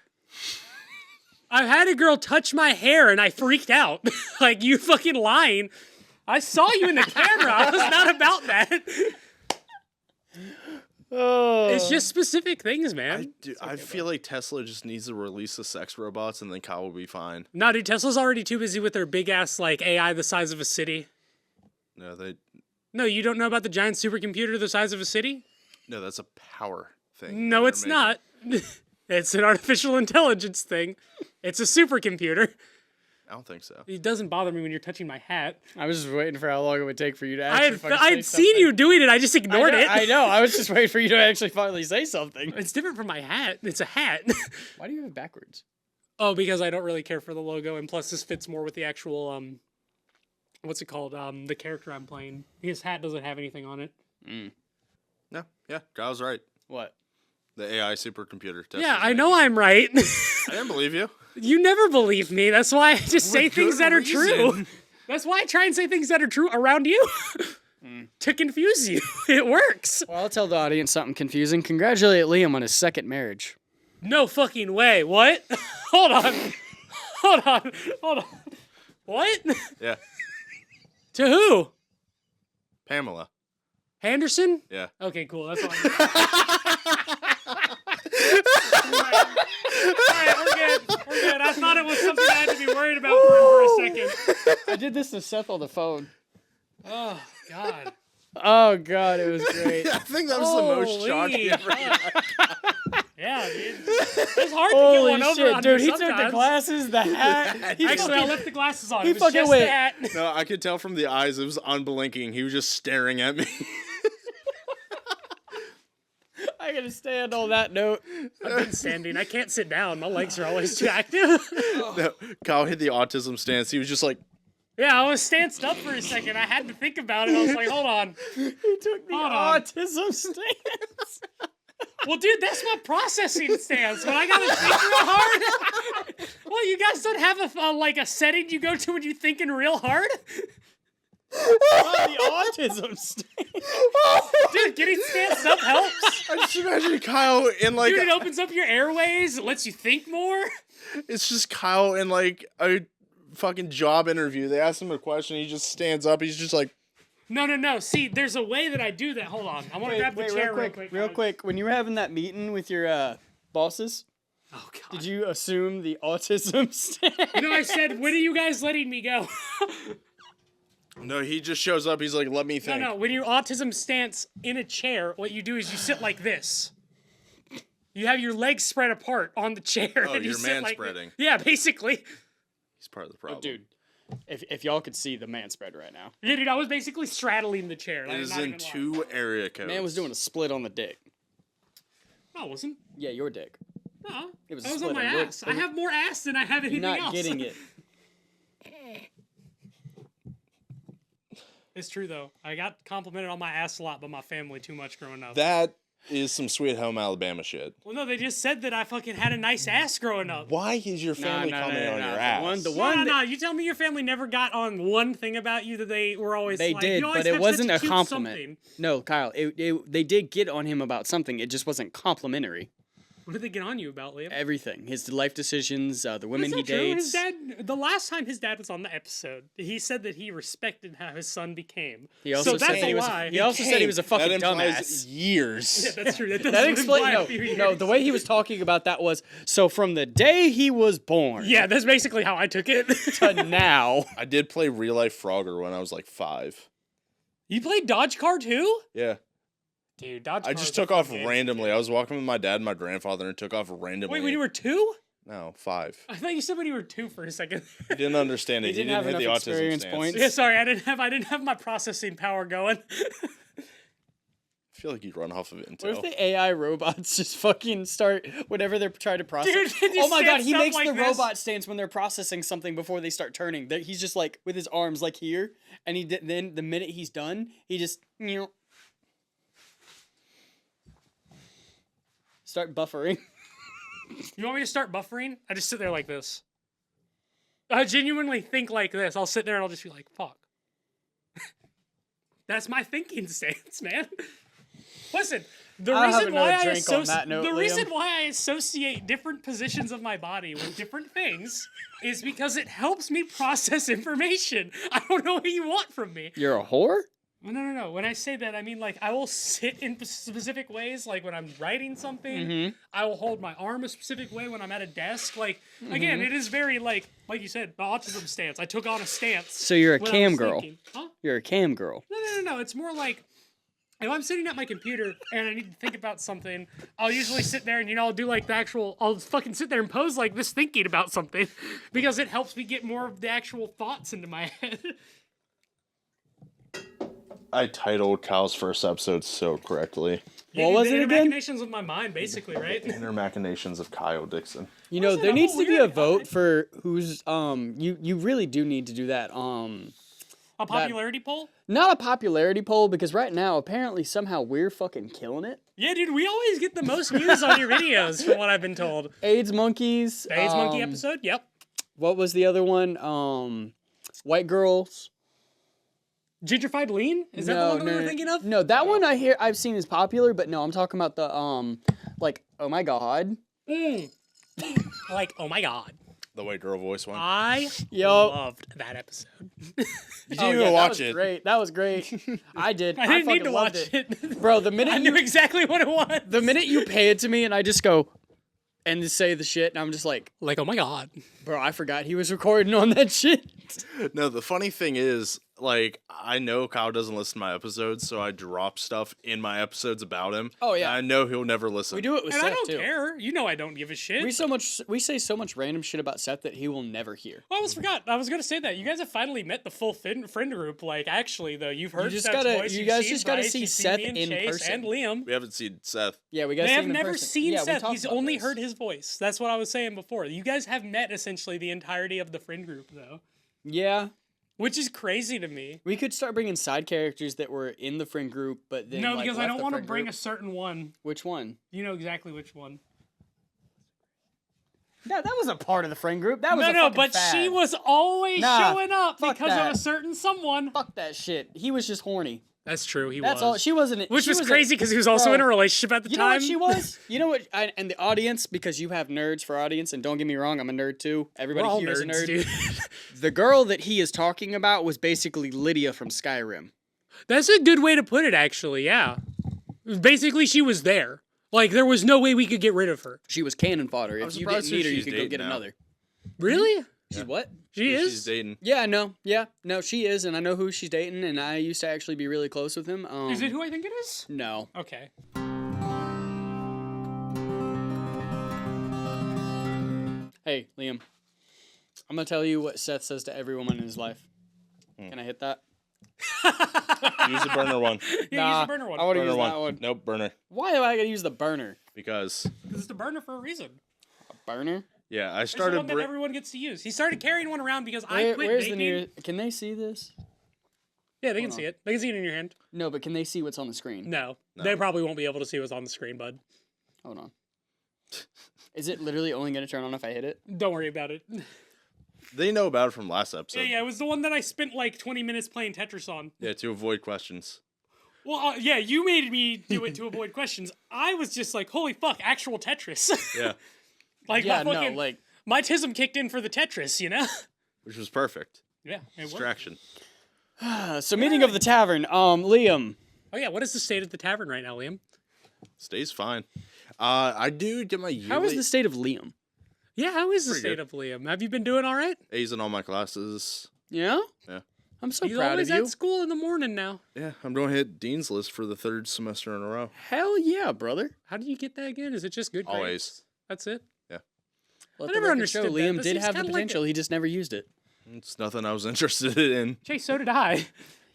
I've had a girl touch my hair and I freaked out. Like, you fucking lying. I saw you in the camera. I was not about that. Oh. It's just specific things, man. I feel like Tesla just needs to release the sex robots and then Kyle will be fine. No, dude, Tesla's already too busy with their big ass like AI the size of a city. No, you don't know about the giant supercomputer the size of a city? No, that's a power thing. No, that it's they're not. It's an artificial intelligence thing. It's a supercomputer. I don't think so. It doesn't bother me when you're touching my hat. I was just waiting for how long it would take for you to actually I had seen you doing it. I just ignored it. I know. I was just waiting for you to actually finally say something. It's different from my hat. It's a hat. Why do you have it backwards? Oh, because I don't really care for the logo, and plus this fits more with the actual what's it called? The character I'm playing. His hat doesn't have anything on it. No, yeah, Kyle's right. What? The AI supercomputer. Tesla's Yeah, I making. know I'm right. I didn't believe you. You never believe me. That's why I just say With things good that are true. reason. That's why I try and say things that are true around you. To confuse you. It works. Well, I'll tell the audience something confusing. Congratulate Liam on his second marriage. No fucking way. What? Hold on. What? Yeah, To who? Pamela. Henderson? Yeah. Okay, cool. That's all Alright, we're good. I thought it was something I had to be worried about for a second. I did this to Seth on the phone. Oh, God. Oh, God, it was great. I think that was the most Holy shocking ever. fuck. Yeah, dude. It's hard to Holy get one over shit, on dude. me He took the sometimes. glasses, the hat. He Actually, I fucking- left the glasses on. he It was fucking just went- that. No, I could tell from the eyes. It was unblinking. He was just staring at me. I gotta stand on that note. I've been standing. I can't sit down. My legs are always too active. No, Kyle hit the autism stance. He was just like, Yeah, I was stanced up for a second. I had to think about it. I was like, hold on. He took the Hold on. autism stance. Well, dude, that's my processing stance. When I gotta think real hard. Well, you guys don't have a setting you go to when you're thinking real hard? The autism stance. Dude, getting stanced up helps. I just imagine Kyle in like, Dude, it opens up your airways. It lets you think more. it's just Kyle in like a fucking job interview. They ask him a question. He just stands up. He's just like, No. See, there's a way that I do that. Hold on. I want to grab the chair real quick. When you were having that meeting with your bosses, Oh, God. did you assume the autism stance? No, I said, when are you guys letting me go? no, he just shows up. He's like, let me think. No. When you're autism stance in a chair, what you do is you sit like this. You have your legs spread apart on the chair. Oh, and you you're sit like man-spreading. Yeah, basically. He's part of the problem. Dude, if y'all could see the man spread right now. Yeah, dude, I was basically straddling the chair. It is in 2 area codes. Man was doing a split on the dick. No, I wasn't. Yeah, your dick. No, It was I a was on split my on your- ass. I have more ass than I have anything You're not else. getting it. It's true though. I got complimented on my ass a lot by my family too much growing up. That is some Sweet Home Alabama shit. Well, no, they just said that I fucking had a nice ass growing up. Why is your family commenting on your ass? No. You tell me your family never got on one thing about you that they were always They like, did, you always but it have wasn't such a cute compliment. something. No, Kyle, they did get on him about something. It just wasn't complimentary. What did they get on you about, Liam? Everything. His life decisions, the women Is he that true? dates. His dad. The last time his dad was on the episode, he said that he respected how his son became. He also so said that's that a he was. lie. He also said he was a fucking that implies dumbass. years. Yeah, that's true. That, That doesn't imply explains a few years. no. The way he was talking about that was so from the day he was born. Yeah, that's basically how I took it. To now. I did play real life Frogger when I was like 5. You played Dodge Car too? Yeah. Dude, Dodge I Car just is a took off fun game. randomly. I was walking with my dad and my grandfather and took off randomly. Wait, when you were 2? No, 5. I thought you said when you were 2 for a second. He didn't understand it. He He didn't didn't have hit the enough autism experience stance. points. Yeah, sorry, I didn't have my processing power going. I feel like you'd run off of it What if until. the AI robots just fucking start whenever they're trying to process? Dude, they Oh just my god, stand he up makes like the this. robot stance when they're processing something before they start turning. He's just like with his arms like here, and then the minute he's done, he just start buffering. You want me to start buffering? I just sit there like this. I genuinely think like this. I'll sit there and I'll just be like, fuck. That's my thinking stance, man. Listen, the I'll have reason why another I drink on that note, the reason Liam. why I associate different positions of my body with different things is because it helps me process information. I don't know what you want from me. You're a whore? No. When I say that, I mean like I will sit in specific ways. Like when I'm writing something, I will hold my arm a specific way when I'm at a desk. Like again, it is very like you said, the autism stance. I took on a stance. So you're a when I cam was girl. thinking. Huh? You're a cam girl. No. It's more like if I'm sitting at my computer and I need to think about something, I'll usually sit there and I'll do like I'll fucking sit there and pose like this thinking about something because it helps me get more of the actual thoughts into my head. I titled Kyle's first episode so correctly. What was the it inner again? machinations of my mind, basically, right? Inner Machinations of Kyle Dixon. You know, Wasn't there a needs whole to be a weird vote guy. for who's you really do need to do that. A popularity poll? Not a popularity poll because right now apparently somehow we're fucking killing it. Yeah, dude, we always get the most views on your videos, from what I've been told. AIDS monkeys. The AIDS monkey episode? Yep. What was the other one? White girls. Gentrified lean? Is that the one that we were thinking of? No, that one I've seen is popular, but no, I'm talking about the like oh my god. Like, oh my god. The white girl voice one. I Yo. loved that episode. You didn't even that watch was it. Great. That was great. I did. I didn't need fucking to loved watch it. Bro, the minute I knew exactly what it was. the minute you pay it to me and I just go and just say the shit and I'm just like, Like, oh my god. bro, I forgot he was recording on that shit. No, the funny thing is, like, I know Kyle doesn't listen to my episodes, so I drop stuff in my episodes about him. Oh, yeah. And I know he'll never listen. We do it with And Seth I don't too. care. You know I don't give a shit. We say so much random shit about Seth that he will never hear. I almost forgot. I was gonna say that you guys have finally met the full friend group. Like, actually, though, you've heard just Seth's gotta- voice. you you've guys seen just gotta Bryce, see you've seen Seth me and in Chase person. and Liam. We haven't seen Seth. Yeah, we got. They have never seen Yeah, we Seth. talked He's about only this. heard his voice. That's what I was saying before. You guys have met essentially the entirety of the friend group, though, Yeah, which is crazy to me. we could start bringing side characters that were in the friend group, but then No, like, because I left don't the want to friend bring a group. certain one. Which one? You know exactly which one. That was a part of the friend group. That was No, a no, fucking but fad. she was always Nah, showing up fuck because that. of a certain someone. Fuck that shit. He was just horny. That's true. He That's was. all. She wasn't. Which she was was crazy because he was also Bro, in a relationship at the You know time. what she was? You know what? And the audience, because you have nerds for audience, and don't get me wrong, I'm a nerd too. We're Everybody all here is a nerds, nerd. dude. The girl that he is talking about was basically Lydia from Skyrim. That's a good way to put it, actually. Yeah. Basically, she was there. Like, there was no way we could get rid of her. She was cannon fodder. I'm If you surprised didn't need who her, you she's could go dating get now. another. Really? She's what? She is? She's dating. Yeah, no, yeah, no, she is, and I know who she's dating, and I used to actually be really close with him. Is it who I think it is? No. Okay. Hey, Liam. I'm gonna tell you what Seth says to every woman in his life. Can I hit that? Use the burner one. Yeah, use the burner one. I want to Burner use one. that one. Nope, burner. Why am I gonna use the burner? Because, It's the burner for a reason. A burner? yeah, I It's the started... one that everyone gets to use. He started carrying one around because I Where- quit where's baking. the nearest? Can they see this? Yeah, they can Hold see on. it. They can see it in your hand. No, but can they see what's on the screen? No, they probably won't be able to see what's on the screen, bud. Hold on. Is it literally only gonna turn on if I hit it? Don't worry about it. They know about it from last episode. Yeah, it was the one that I spent like 20 minutes playing Tetris on. Yeah, to avoid questions. Well, yeah, you made me do it to avoid questions. I was just like, holy fuck, actual Tetris. Yeah, Like, Yeah, my no, fucking, like my tism kicked in for the Tetris, you know? which was perfect. Yeah, it worked. Distraction. so meeting of the tavern. Liam. Oh yeah, what is the state of the tavern right now, Liam? Stays fine. I do get my yearly How is the state of Liam? Yeah, how is the Pretty state of Liam? Have you been doing all right? A's in all my classes. Yeah. Yeah. I'm so He's proud of always you. at school in the morning now. Yeah, I'm going to hit Dean's List for the 3rd semester in a row. Hell yeah, brother. How do you get that again? Is it just good grades? Always. That's it? Let I the never record show understood that. Liam That did seems have the kinda like potential. He just never used it. It's nothing I was interested in. Chase, so did I.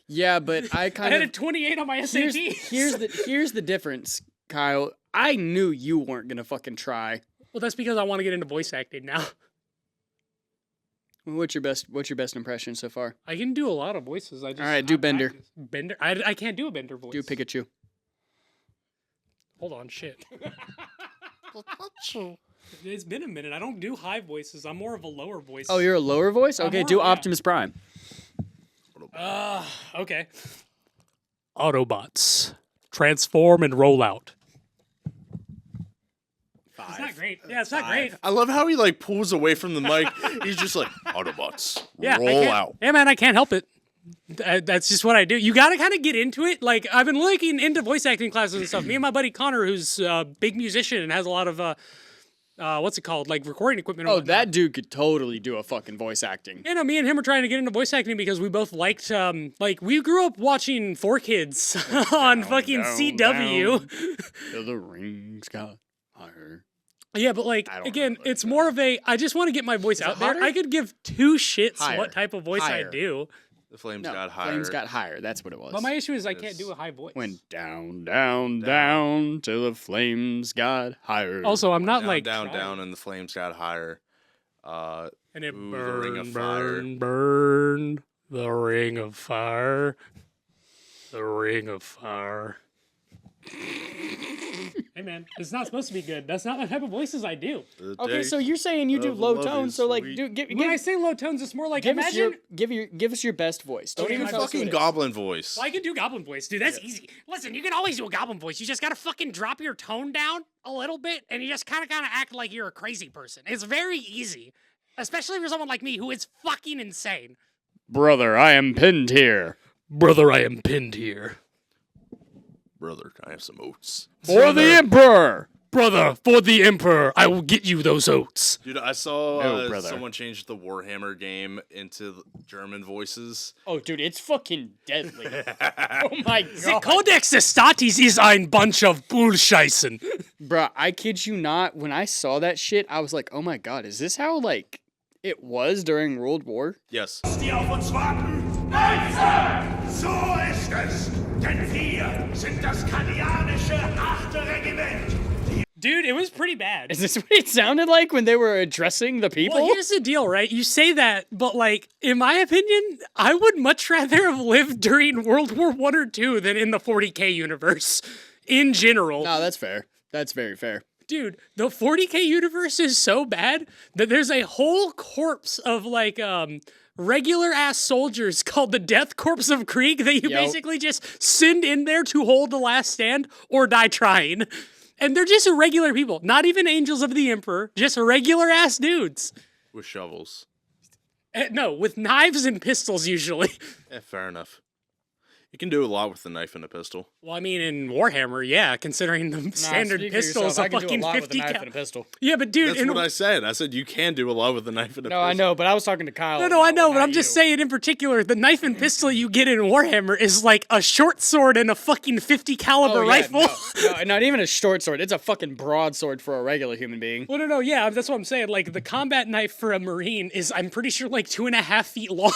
Yeah, but I I kind had of a 28 on my SAT. here's the difference, Kyle. I knew you weren't gonna fucking try. Well, that's because I want to get into voice acting now. What's your best impression so far? I can do a lot of voices. I just All right, do not Bender. practice. Bender? I can't do a Bender voice. Do Pikachu. Hold on, shit. It's been a minute. I don't do high voices. I'm more of a lower voice. Oh, you're a lower voice? Okay, do yeah. Optimus Prime. Okay. Autobots, transform and roll out. It's not great. Yeah, it's not great. I love how he like pulls away from the mic. He's just like, Autobots, Yeah, I roll can't- out. Yeah, man, I can't help it. That's just what I do. You got to kind of get into it. Like, I've been looking into voice acting classes and stuff. Me and my buddy Connor, who's a big musician and has a lot of, what's it called? Like, recording equipment. and Oh, whatnot. that dude could totally do a fucking voice acting. You know, me and him are trying to get into voice acting because we both liked, like, we grew up watching 4Kids on fucking CW. Till the rings got higher. Yeah, but like I don't again, remember it's more of a. I just want to get my voice out there. hotter? I could give two shits Higher. what type of voice Higher. I do, The flames No, got higher. flames got higher. That's what it was. but my issue is I can't do a high voice. Went down, down, down till the flames got higher. Also, I'm not down, like down, trying. down, and the flames got higher. And it Ooh, the ring of fire. burn, the ring of fire, the ring of fire. Hey man, it's not supposed to be good. That's not the type of voices I do. The Okay, day so you're saying you do of low love tones, is so like, sweet. do give When I say low tones, it's more like give us imagine. give us your best voice. Don't Okay, even my tell us who fucking it is. goblin voice. Well, I can do goblin voice, dude. That's easy. Listen, you can always do a goblin voice. You just gotta fucking drop your tone down a little bit, and you just kind of act like you're a crazy person. It's very easy, especially for someone like me who is fucking insane. Brother, I am pinned here. Brother, I am pinned here. Brother, I have some oats. For the Emperor! Brother, for the Emperor, I will get you those oats. Dude, I saw No, brother. someone change the Warhammer game into German voices. Oh, dude, it's fucking deadly. Oh my The god. Codex Estatis is ein bunch of Bullscheißen. Bruh, I kid you not, when I saw that shit, I was like, oh my god, is this how, like, it was during World War? Yes. Die auf uns warten? Nein, Sir! So ist es! Denn wir sind das Kanianische 8. Regiment! Dude, it was pretty bad. Is this what it sounded like when they were addressing the people? Well, here's the deal, right? You say that, but like, in my opinion, I would much rather have lived during World War I or II than in the 40K universe in general. No, that's fair. That's very fair. Dude, the 40K universe is so bad that there's a whole corpse of like regular ass soldiers called the Death Corps of Krieg that you Yep. basically just send in there to hold the last stand or die trying. And they're just regular people, not even angels of the Emperor, just regular ass dudes. With shovels. No, with knives and pistols usually. Yeah, fair enough. You can do a lot with a knife and a pistol. Well, I mean, in Warhammer, yeah, considering the standard pistol is a fucking 50 cal. pistol. Yeah, but dude, That's in what I said. I said you can do a lot with a knife and a No, pistol. I know, but I was talking to Kyle. No, I know, but I'm just saying in particular, the knife and pistol you get in Warhammer is like a short sword and a fucking 50 caliber rifle. No, not even a short sword. It's a fucking broadsword for a regular human being. Well, no, yeah, that's what I'm saying. Like, the combat knife for a Marine is, I'm pretty sure, like 2.5 feet long.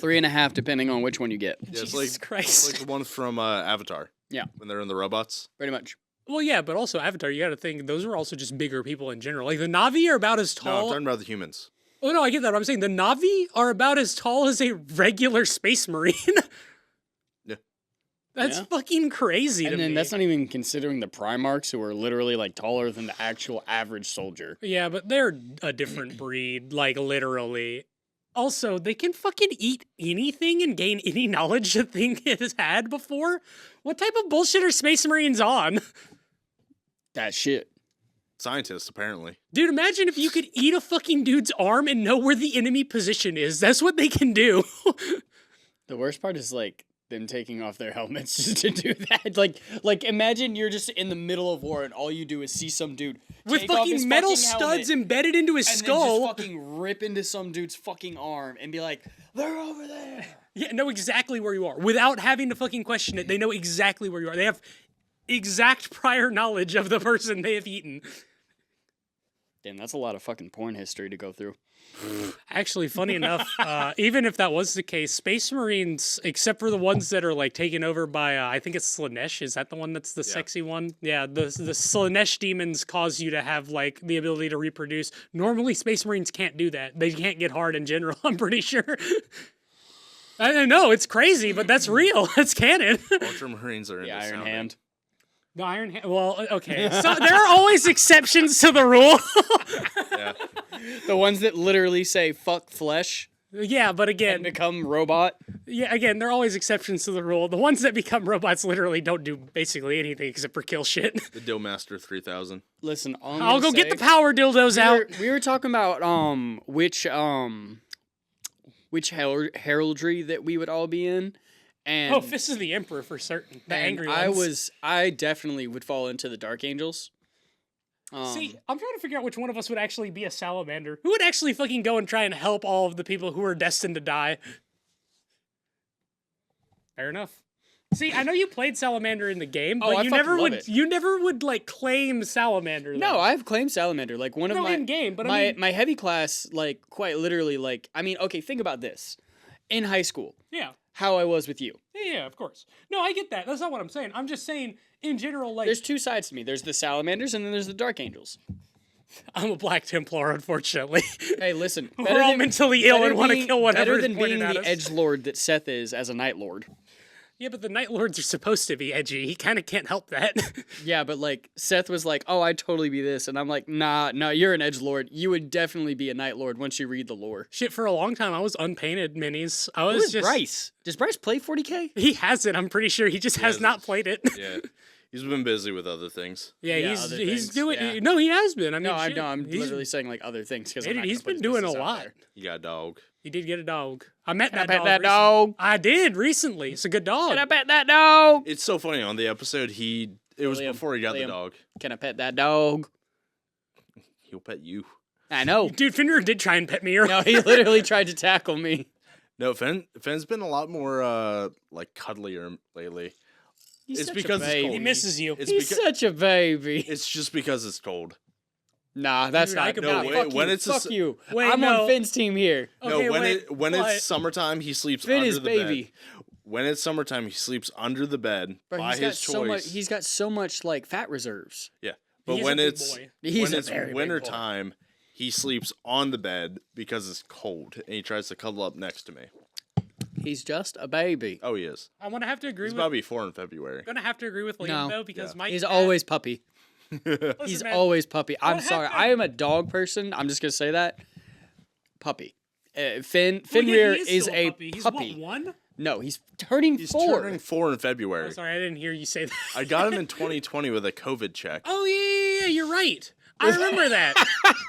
3.5, depending on which one you get. Yeah, it's Jesus Christ. It's like the one from Avatar. Yeah, When they're in the robots. pretty much. Well, yeah, but also Avatar, you gotta think, those are also just bigger people in general. Like, the Na'vi are about as No, I'm tall. talking about the humans. Oh, no, I get that. But I'm saying the Na'vi are about as tall as a regular space Marine. Yeah. That's Yeah. fucking crazy to And then me. that's not even considering the Primarchs, who are literally like taller than the actual average soldier. Yeah, but they're a different breed, like literally. Also, they can fucking eat anything and gain any knowledge a thing it has had before. What type of bullshit are Space Marines on? That shit. Scientists, apparently. Dude, imagine if you could eat a fucking dude's arm and know where the enemy position is. That's what they can do. The worst part is like them taking off their helmets just to do that. Like imagine you're just in the middle of war and all you do is see some dude With take off his fucking metal fucking helmet studs embedded into his and skull. then just fucking rip into some dude's fucking arm and be like, they're over there. Yeah, know exactly where you are. Without having to fucking question it, they know exactly where you are. They have exact prior knowledge of the person they have eaten. Damn, that's a lot of fucking porn history to go through. Actually, funny enough, even if that was the case, Space Marines, except for the ones that are like taken over by, I think it's Slanesh. Is that the one that's the sexy one? Yeah, the Slanesh demons cause you to have like the ability to reproduce. Normally, Space Marines can't do that. They can't get hard in general. I'm pretty sure. I don't know. It's crazy, but that's real. It's canon. Ultramarines are in The Iron Hand. The Iron Hand. Well, okay. So there are always exceptions to the rule. Yeah. The ones that literally say fuck flesh Yeah, but and again, become robot. yeah, again, there are always exceptions to the rule. The ones that become robots literally don't do basically anything except for kill shit. The Dillmaster 3000. Listen, I'll go get the power dildos out. We were talking about which heraldry that we would all be in, and Oh, Fist is the Emperor for certain. The angry ones. I definitely would fall into the Dark Angels. See, I'm trying to figure out which one of us would actually be a salamander. Who would actually fucking go and try and help all of the people who are destined to die? Fair enough. See, I know you played salamander in the game, but I you fucking never love would. it. You never would like claim salamander. No, though. I've claimed salamander. Like one of No, my in game, but I my mean- my heavy class, like quite literally, like I mean, okay, think about this. In high school, Yeah. how I was with you. Yeah, of course. No, I get that. That's not what I'm saying. I'm just saying, in general, like, There's two sides to me. There's the salamanders, and then there's the Dark Angels. I'm a Black Templar, unfortunately. Hey, listen, We're all mentally ill and want to kill whatever better is than pointed being at the us. edge lord that Seth is as a Night Lord. Yeah, but the Night Lords are supposed to be edgy. He kind of can't help that. Yeah, but like Seth was like, "Oh, I'd totally be this," and I'm like, "Nah, no, you're an edge lord. You would definitely be a Night Lord once you read the lore." Shit, for a long time, I was unpainted minis. I Who was is just. Bryce? Does Bryce play 40K? He hasn't, I'm pretty sure. He just has hasn't. not played it. Yeah. He's been busy with other things. Yeah, Yeah, he's other he's things, doing. yeah. No, he has been. I mean, No, shit, I'm he's- literally saying like other things because He's been doing a lot. You got a dog. He did get a dog. I met Can I that pet dog. that recently. dog? I did recently. It's a good dog. Can I pet that dog? It's so funny on the episode. It was William, before he got William. the dog. Can I pet that dog? He'll pet you. I know. Dude, Fenrir did try and pet me earlier. No, he literally tried to tackle me. No, Fenn's been a lot more like cuddlier lately. He's It's such because a it's baby. cold. He misses you. It's He's because such a baby. it's just because it's cold. Nah, that's Dude, I not. could Nah, believe fuck it. you. When it's a fuck s- you. Wait, I'm no. on Finn's team here. Okay, no, wait, when what? it's summertime, he sleeps Finn under is the baby. bed. When it's summertime, he sleeps under the bed Bro, by he's got his choice. so much. He's got so much like fat reserves. Yeah, but He's a when big it's boy. He's when a it's very big winter boy. time, he sleeps on the bed because it's cold, and he tries to cuddle up next to me. He's just a baby. Oh, he is. I'm gonna have to agree He's with. about to be 4 in February. Gonna have to agree with Liam No. though because Yeah. my He's cat- always puppy. Listen, He's man, always puppy. I'm What sorry. happened? I am a dog person. I'm just gonna say that. Puppy. well, Fenrir yeah, he is still a puppy. He's puppy. what, one? No, he's turning He's 4. turning 4 in Oh, February. sorry, I didn't hear you say that. I got him in 2020 with a COVID check. Oh yeah, you're right. I remember that.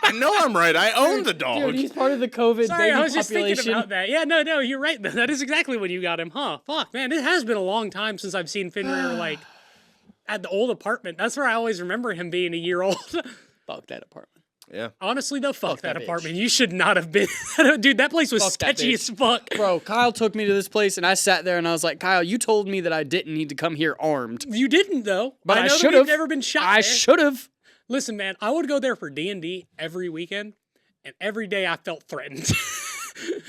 I know I'm right. I own the dog. Dude, he's part of the COVID Sorry, baby I was just population. thinking about that. Yeah, no, you're right. That is exactly when you got him, huh? Fuck, man, it has been a long time since I've seen Fenrir like at the old apartment. That's where I always remember him being a year old. Fuck that apartment. Yeah. Honestly, though, fuck that that bitch. apartment. You should not have been. Dude, that place was Fuck that sketchy bitch. as fuck. Bro, Kyle took me to this place and I sat there and I was like, Kyle, you told me that I didn't need to come here armed. You didn't though. But I know that should we've have. never been shot. I there. should have. Listen, man, I would go there for D&D every weekend, and every day I felt threatened.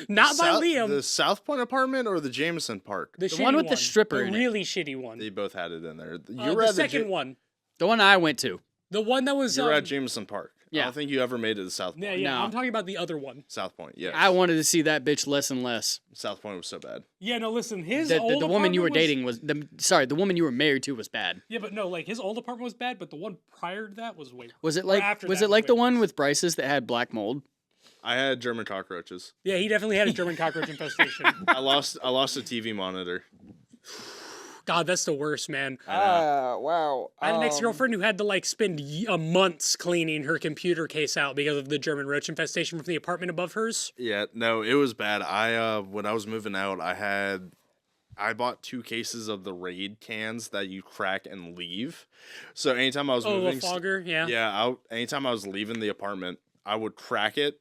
Not by Liam. The South Point apartment or the Jameson Park? The, one shitty with the stripper The in it. really shitty one. They both had it in there. You The were at second one. The one I went to. The one that was. You were at Jameson Park. I Yeah. don't think you ever made it to South Point. Yeah, No. I'm talking about the other one. South Point, yeah. I wanted to see that bitch less and less. South Point was so bad. Yeah, no, listen, his The old woman you were apartment was- dating the woman you were married to was bad. Yeah, but no, like his old apartment was bad, but the one prior to that was way. Was it or like after was that it like the way one worse. with Bryce's that had black mold? I had German cockroaches. Yeah, he definitely had a German cockroach infestation. I lost a TV monitor. God, that's the worst, man. Wow. I had an ex-girlfriend who had to like spend months cleaning her computer case out because of the German roach infestation from the apartment above hers. Yeah, no, it was bad. When I was moving out, I bought 2 cases of the Raid cans that you crack and leave. So anytime I was moving, a fogger, yeah. Yeah, anytime I was leaving the apartment, I would crack it.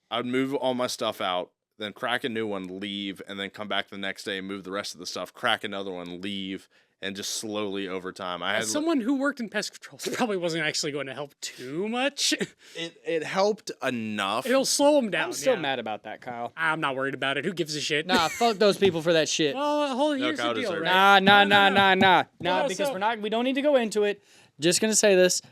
I'd move all my stuff out, then crack a new one, leave, and then come back the next day and move the rest of the stuff, crack another one, leave, and just slowly over time. As someone who worked in pest control, it probably wasn't actually going to help too much. It helped enough. It'll slow them down. I'm still mad about that, Kyle. I'm not worried about it. Who gives a shit? Nah, fuck those people for that shit. Well, here's Kyle the deal, deserves right? Nah, No, because so- we don't need to go into it. Just gonna say this.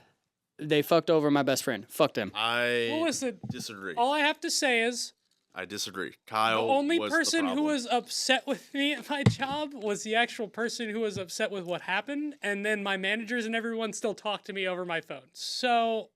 They fucked over my best friend. Fucked him. I Well, listen, disagree. all I have to say is I disagree. the Kyle only was person the who problem. was upset with me at my job was the actual person who was upset with what happened, and then my managers and everyone still talked to me over my phone. So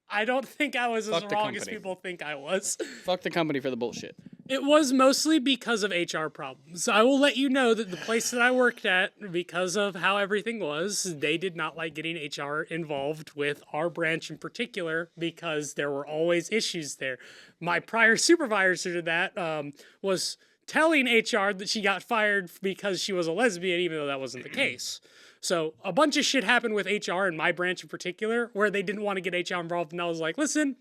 I don't think I was as Fuck the wrong as company. people think I was. Fuck the company for the bullshit. It was mostly because of HR problems. I will let you know that the place that I worked at, because of how everything was, they did not like getting HR involved with our branch in particular because there were always issues there. My prior supervisor to that was telling HR that she got fired because she was a lesbian, even though that wasn't the case. So a bunch of shit happened with HR in my branch in particular where they didn't want to get HR involved, and I was like, listen,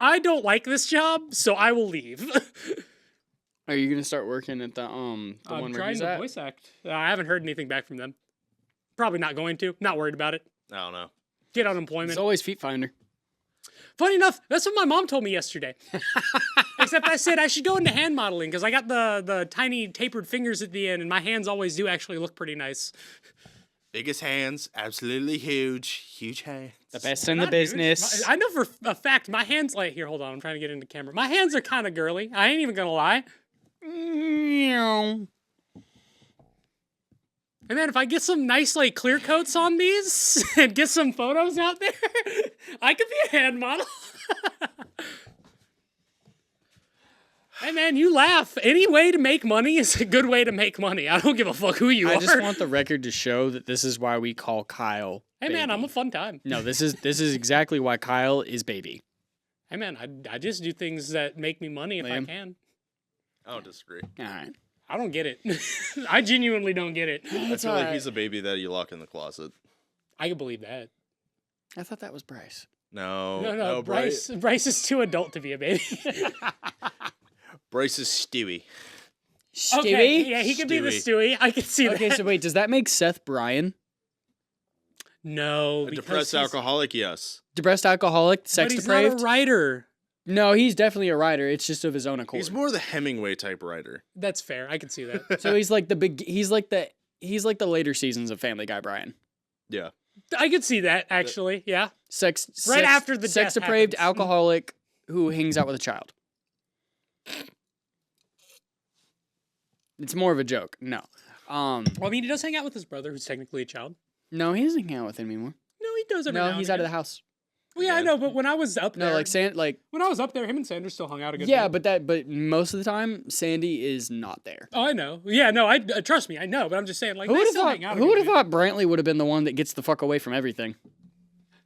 I don't like this job, so I will leave. Are you gonna start working at the one I'm where trying he's to at? voice act. I haven't heard anything back from them. Probably not going to. Not worried about it. I don't know. Get It's unemployment. always Feet Finder. Funny enough, that's what my mom told me yesterday. Except I said I should go into hand modeling because I got the tiny tapered fingers at the end, and my hands always do actually look pretty nice. Biggest hands, absolutely huge hands. The best in the Not huge. business. I know for a fact my hands like here. Hold on, I'm trying to get into camera. My hands are kind of girly. I ain't even gonna lie. And man, if I get some nice like clear coats on these and get some photos out there, I could be a hand model. Hey man, you laugh. Any way to make money is a good way to make money. I don't give a fuck who you are. I just want the record to show that this is why we call Kyle. Hey man, Baby. I'm a fun time. No, this is exactly why Kyle is baby. Hey man, I just do things that make me money if I Liam? can. I don't disagree. All right. I don't get it. I genuinely don't get it. I feel like he's a baby that you lock in the closet. I can believe that. I thought that was Bryce. No, No, Bryce is too adult to be a baby. Bryce is Stewie. Okay, Stewie? yeah, he could be the Stewie. Stewie. I can see Okay, that. so wait, does that make Seth Brian? No, A because depressed he's- alcoholic, yes. Depressed alcoholic, sex but he's depraved? not a writer. No, he's definitely a writer. It's just of his own accord. He's more the Hemingway type writer. That's fair. I can see that. So he's like he's like the later seasons of Family Guy Brian. Yeah. I could see that actually. Yeah. Sex After the sex death depraved happens. alcoholic who hangs out with a child. It's more of a joke. No. Well, I mean, he does hang out with his brother, who's technically a child. No, he doesn't hang out with him anymore. No, he does. Every No, now he's and out of the again. house. Well, yeah, I know, but when I was up there, No, like when I was up there, him and Sanders still hung out a good yeah, bit. but most of the time Sandy is not there. Oh, I know. Yeah, no, I trust me, I know, but I'm just saying, like, Who they would have still thought? hang out. a Who good would have bit. thought Brantley would have been the one that gets the fuck away from everything?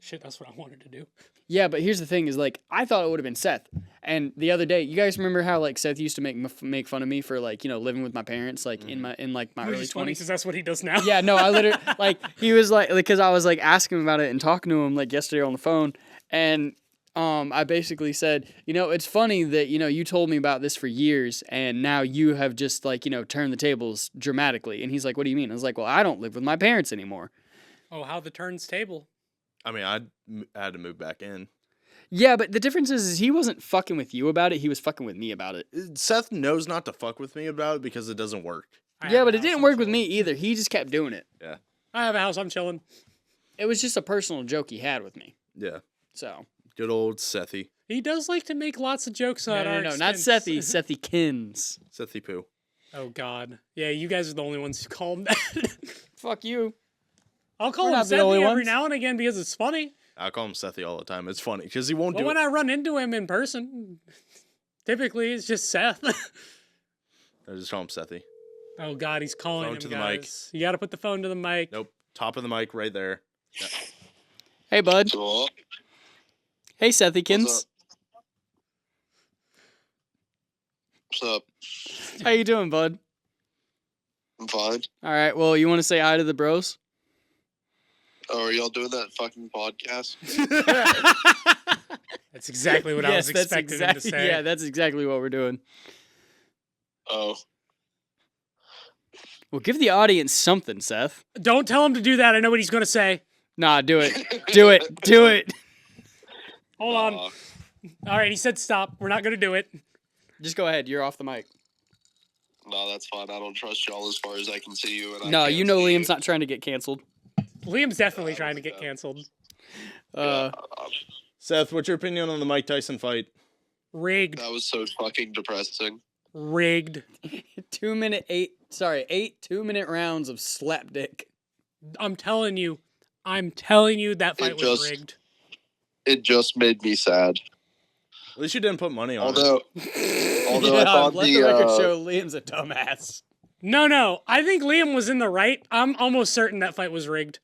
Shit, that's what I wanted to do. Yeah, but here's the thing: is like I thought it would have been Seth. And the other day, you guys remember how like Seth used to make fun of me for like living with my parents like in my early He's funny 20s. because that's what he does now. Yeah, no, I literally like he was like because I was like asking him about it and talking to him like yesterday on the phone, and I basically said, it's funny that you told me about this for years, and now you have just like turned the tables dramatically. And he's like, "What do you mean?" I was like, "Well, I don't live with my parents anymore." Oh, how the turns table. I mean, I had to move back in. Yeah, but the difference is he wasn't fucking with you about it; he was fucking with me about it. Seth knows not to fuck with me about it because it doesn't work. I Yeah, have but a it house, didn't I'm work with chilling. me either. He just kept doing it. Yeah. I have a house. I'm chilling. It was just a personal joke he had with me. Yeah. So Good old Sethy. He does like to make lots of jokes on our no, not expense. Sethy, Sethy Kins. Sethy poo. Oh God. Yeah, you guys are the only ones who call him that. Fuck you. I'll call We're him not the only Sethy every ones. now and again because it's funny. I call him Sethy all the time. It's funny because he won't Well, do when it. I run into him in person, typically it's just Seth. I just call him Sethy. Oh God, he's calling Phone him, to the mic. guys. You got to put the phone to the mic. Nope. Top of the mic right there. Yeah. Hey, bud. Cool. Hey, Sethykins. What's What's up? How you doing, bud? I'm fine. All right. Well, you want to say hi to the bros? Oh, are y'all doing that fucking podcast? That's exactly what I was that's expecting him to say. Yeah, that's exactly what we're doing. Oh, Well, give the audience something, Seth. Don't tell him to do that. I know what he's going to say. Nah, do it. Do it. Do it. Hold on. All right, he said stop. We're not going to do it. Just go ahead. You're off the mic. no, that's fine. I don't trust y'all as far as I can see you. And No, I can't you know see Liam's not trying to get canceled. Liam's definitely trying to get canceled. Seth, what's your opinion on the Mike Tyson fight? Rigged. That was so fucking depressing. Rigged. 8 2-minute rounds of slap dick. I'm telling you that fight was just- rigged. It just made me sad. At least you didn't put money on it. Although I Yeah, thought let the the record show Liam's a dumbass. No. I think Liam was in the right. I'm almost certain that fight was rigged.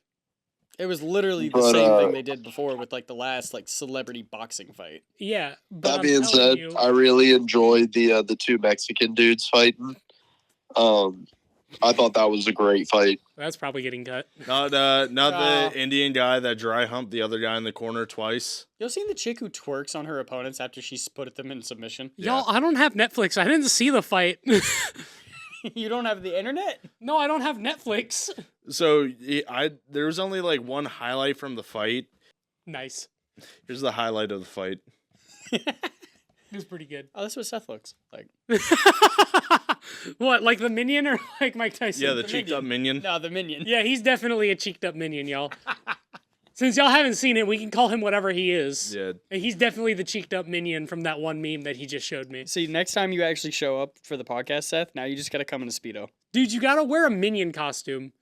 It was literally the But, same thing they did before with like the last like celebrity boxing fight. Yeah. But that I'm being telling said, you, I really enjoyed the two Mexican dudes fighting. I thought that was a great fight. that's probably getting cut. Not No. the Indian guy that dry humped the other guy in the corner twice. You ever seen the chick who twerks on her opponents after she's put them in submission? Y'all, I don't have Netflix. I didn't see the fight. You don't have the internet? No, I don't have Netflix. So there was only like one highlight from the fight. Nice. Here's the highlight of the fight. It was pretty good. Oh, that's what Seth looks like. What, like the minion or like Mike Tyson? Yeah, the cheeked up minion. No, the minion. Yeah, he's definitely a cheeked up minion, y'all. Since y'all haven't seen him, we can call him whatever he is. Yeah. And he's definitely the cheeked up minion from that one meme that he just showed me. See, next time you actually show up for the podcast, Seth, now you just gotta come in a Speedo. Dude, you gotta wear a minion costume.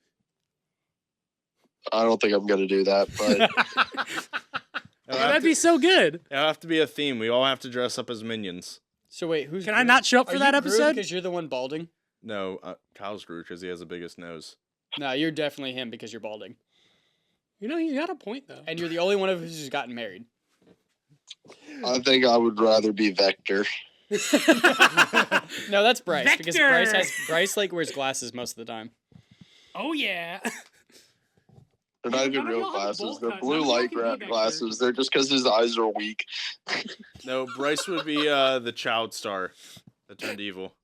I don't think I'm gonna do that, but That'd be so good. It'll have to be a theme. We all have to dress up as minions. So wait, who's Can I not show up for that episode? Because you're the one balding? No, Kyle's Groot because he has the biggest nose. No, you're definitely him because you're balding. You know, he's got a point, though. And you're the only one of us who's gotten married. I think I would rather be Vector. No, that's Bryce. Because Vector! Bryce like wears glasses most of the time. Oh, yeah. They're not even None of real y'all have glasses. bowl They're cut. blue None of y'all light can be Vector. glasses. They're just because his eyes are weak. No, Bryce would be the child star that turned evil.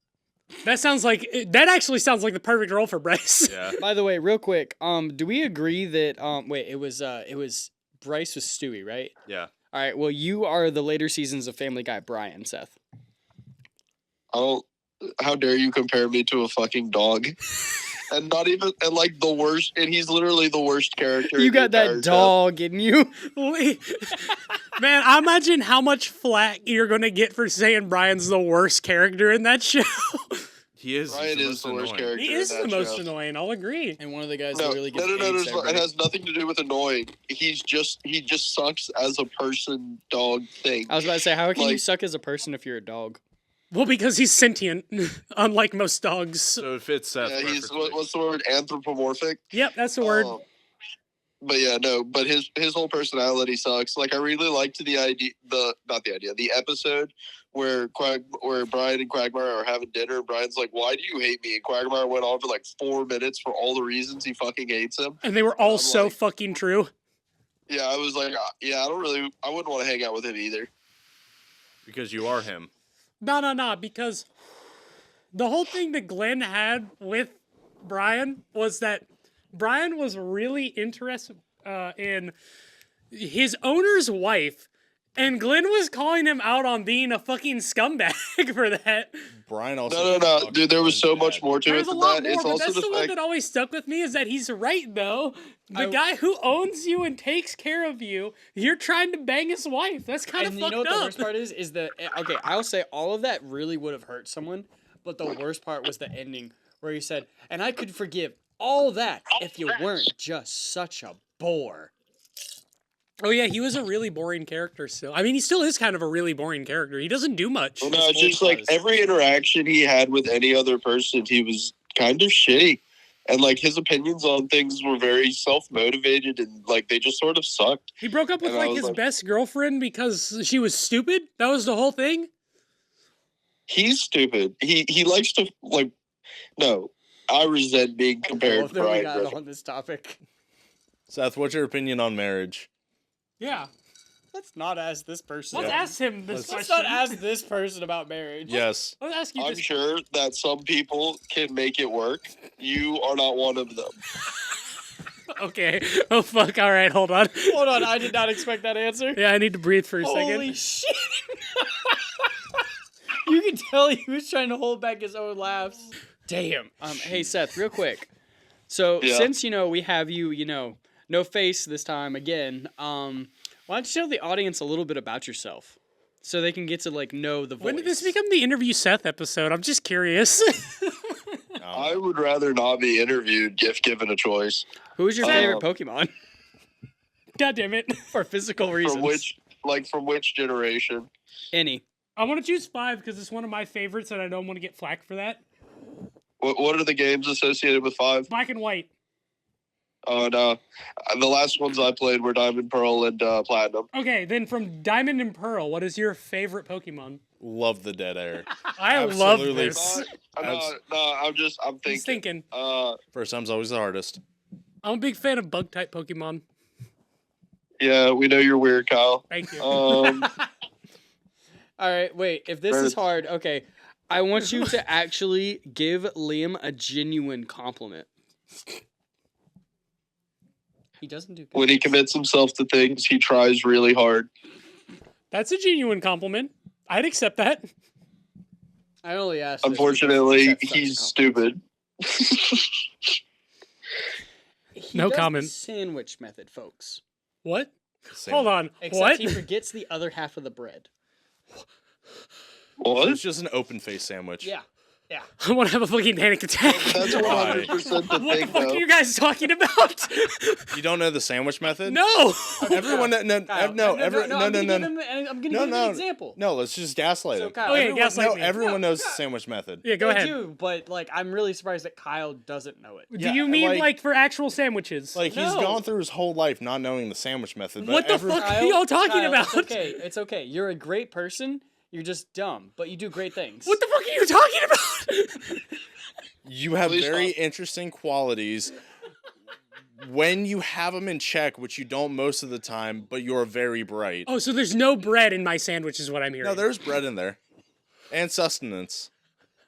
That actually sounds like the perfect role for Bryce. Yeah. By the way, real quick, do we agree that wait, it was Bryce was Stewie, right? Yeah. All right, well, you are the later seasons of Family Guy Brian, Seth. How dare you compare me to a fucking dog? And not even, and like the worst, and he's literally the worst character. You in the got that entire show. dog in you. Man, I imagine how much flack you're going to get for saying Brian's the worst character in that show. He is. Brian he's is the worst annoying. character. He in is that the most show. annoying, I'll agree. And one of the guys No, that really gets no, AIDS it everybody. has nothing to do with annoying. He just sucks as a person, dog thing. I was about to say, how can you like- suck as a person if you're a dog? Well, because he's sentient, unlike most dogs. So it fits Seth. Yeah, he's perfectly. what's the word? Anthropomorphic. Yep, that's the word. But yeah, no. But his whole personality sucks. Like I really liked the episode where Brian and Quagmire are having dinner. Brian's like, "Why do you hate me?" And Quagmire went on for like 4 minutes for all the reasons he fucking hates him. And they were all I'm so like- fucking true. Yeah, I was like, I wouldn't want to hang out with him either. Because you are him. No, because the whole thing that Glenn had with Brian was that Brian was really interested in his owner's wife, and Glenn was calling him out on being a fucking scumbag for that. Brian also. No, dude. There was so much more to There's it a than lot that. more, It's but also that's the the one fact. that always stuck with me is that he's right, though. The guy who owns you and takes care of you, you're trying to bang his wife. That's kind of And fucked you know what the up. worst part is that, okay, I'll say all of that really would have hurt someone, but the worst part was the ending where he said, and I could forgive all that if you weren't just such a bore. Oh yeah, he was a really boring character still. I mean, he still is kind of a really boring character. He doesn't do much. Well, no, it's just like every interaction he had with any other person, he was kind of shitty. And like his opinions on things were very self-motivated and like they just sort of sucked. He broke up with And I like was his like- best girlfriend because she was stupid. That was the whole thing. He's stupid. He likes to like no. I resent being compared to that we Brian got Griffin. on this topic. Seth, what's your opinion on marriage? Yeah. Let's not ask this person. Let's ask him this Let's question. not ask this person about marriage. Yes. Let's ask you I'm this. sure that some people can make it work. You are not one of them. Okay. Oh fuck. All right. Hold on. Hold on, I did not expect that answer. Yeah, I need to breathe for a Holy second. shit! You can tell he was trying to hold back his own laughs. Damn. Hey Seth, real quick. So Yeah. since we have you, no face this time again. Why don't you tell the audience a little bit about yourself, so they can get to know the voice. When did this become the interview Seth episode? I'm just curious. I would rather not be interviewed if given a choice. Who is your favorite Pokemon? God damn it. For physical reasons. From which generation? Any. I want to choose 5 because it's one of my favorites and I don't want to get flack for that. What are the games associated with 5? Black and white. Oh no, the last ones I played were Diamond, Pearl, and Platinum. Okay, then from Diamond and Pearl, what is your favorite Pokemon? Love the dead air. I love Absolutely. this. I'm thinking. He's thinking. First time's always the hardest. I'm a big fan of bug type Pokemon. Yeah, we know you're weird, Kyle. Thank you. All right, wait. If this is Birds. hard, okay. I want you to actually give Liam a genuine compliment. He doesn't do good. When he commits himself to things, he tries really hard. That's a genuine compliment. I'd accept that. I only asked. this Unfortunately, because Seth sucks he's at stupid. He No does the comment. sandwich method, folks. What? Same. Hold on. Except What? he forgets the other half of the bread. What? It's just an open face sandwich. Yeah. I want to have a fucking panic attack. That's 100% the What the thing, fuck though. are you guys talking about? You don't know the sandwich method? No. Everyone, Kyle, no, I'm gonna give him an example. No, let's just gaslight So him. Kyle, Okay, everyone, gaslight No, me. everyone knows the sandwich method. Yeah, go I ahead. do, but I'm really surprised that Kyle doesn't know it. Do you mean like- like for actual sandwiches? Like, he's No. gone through his whole life not knowing the sandwich method. But What the fuck are y'all talking Kyle, about? It's okay. It's okay. You're a great person. You're just dumb, but you do great things. What the fuck are you talking about? You have Please very stop. interesting qualities when you have them in check, which you don't most of the time, but you're very bright. Oh, so there's no bread in my sandwich is what I'm hearing. No, there's bread in there. And sustenance.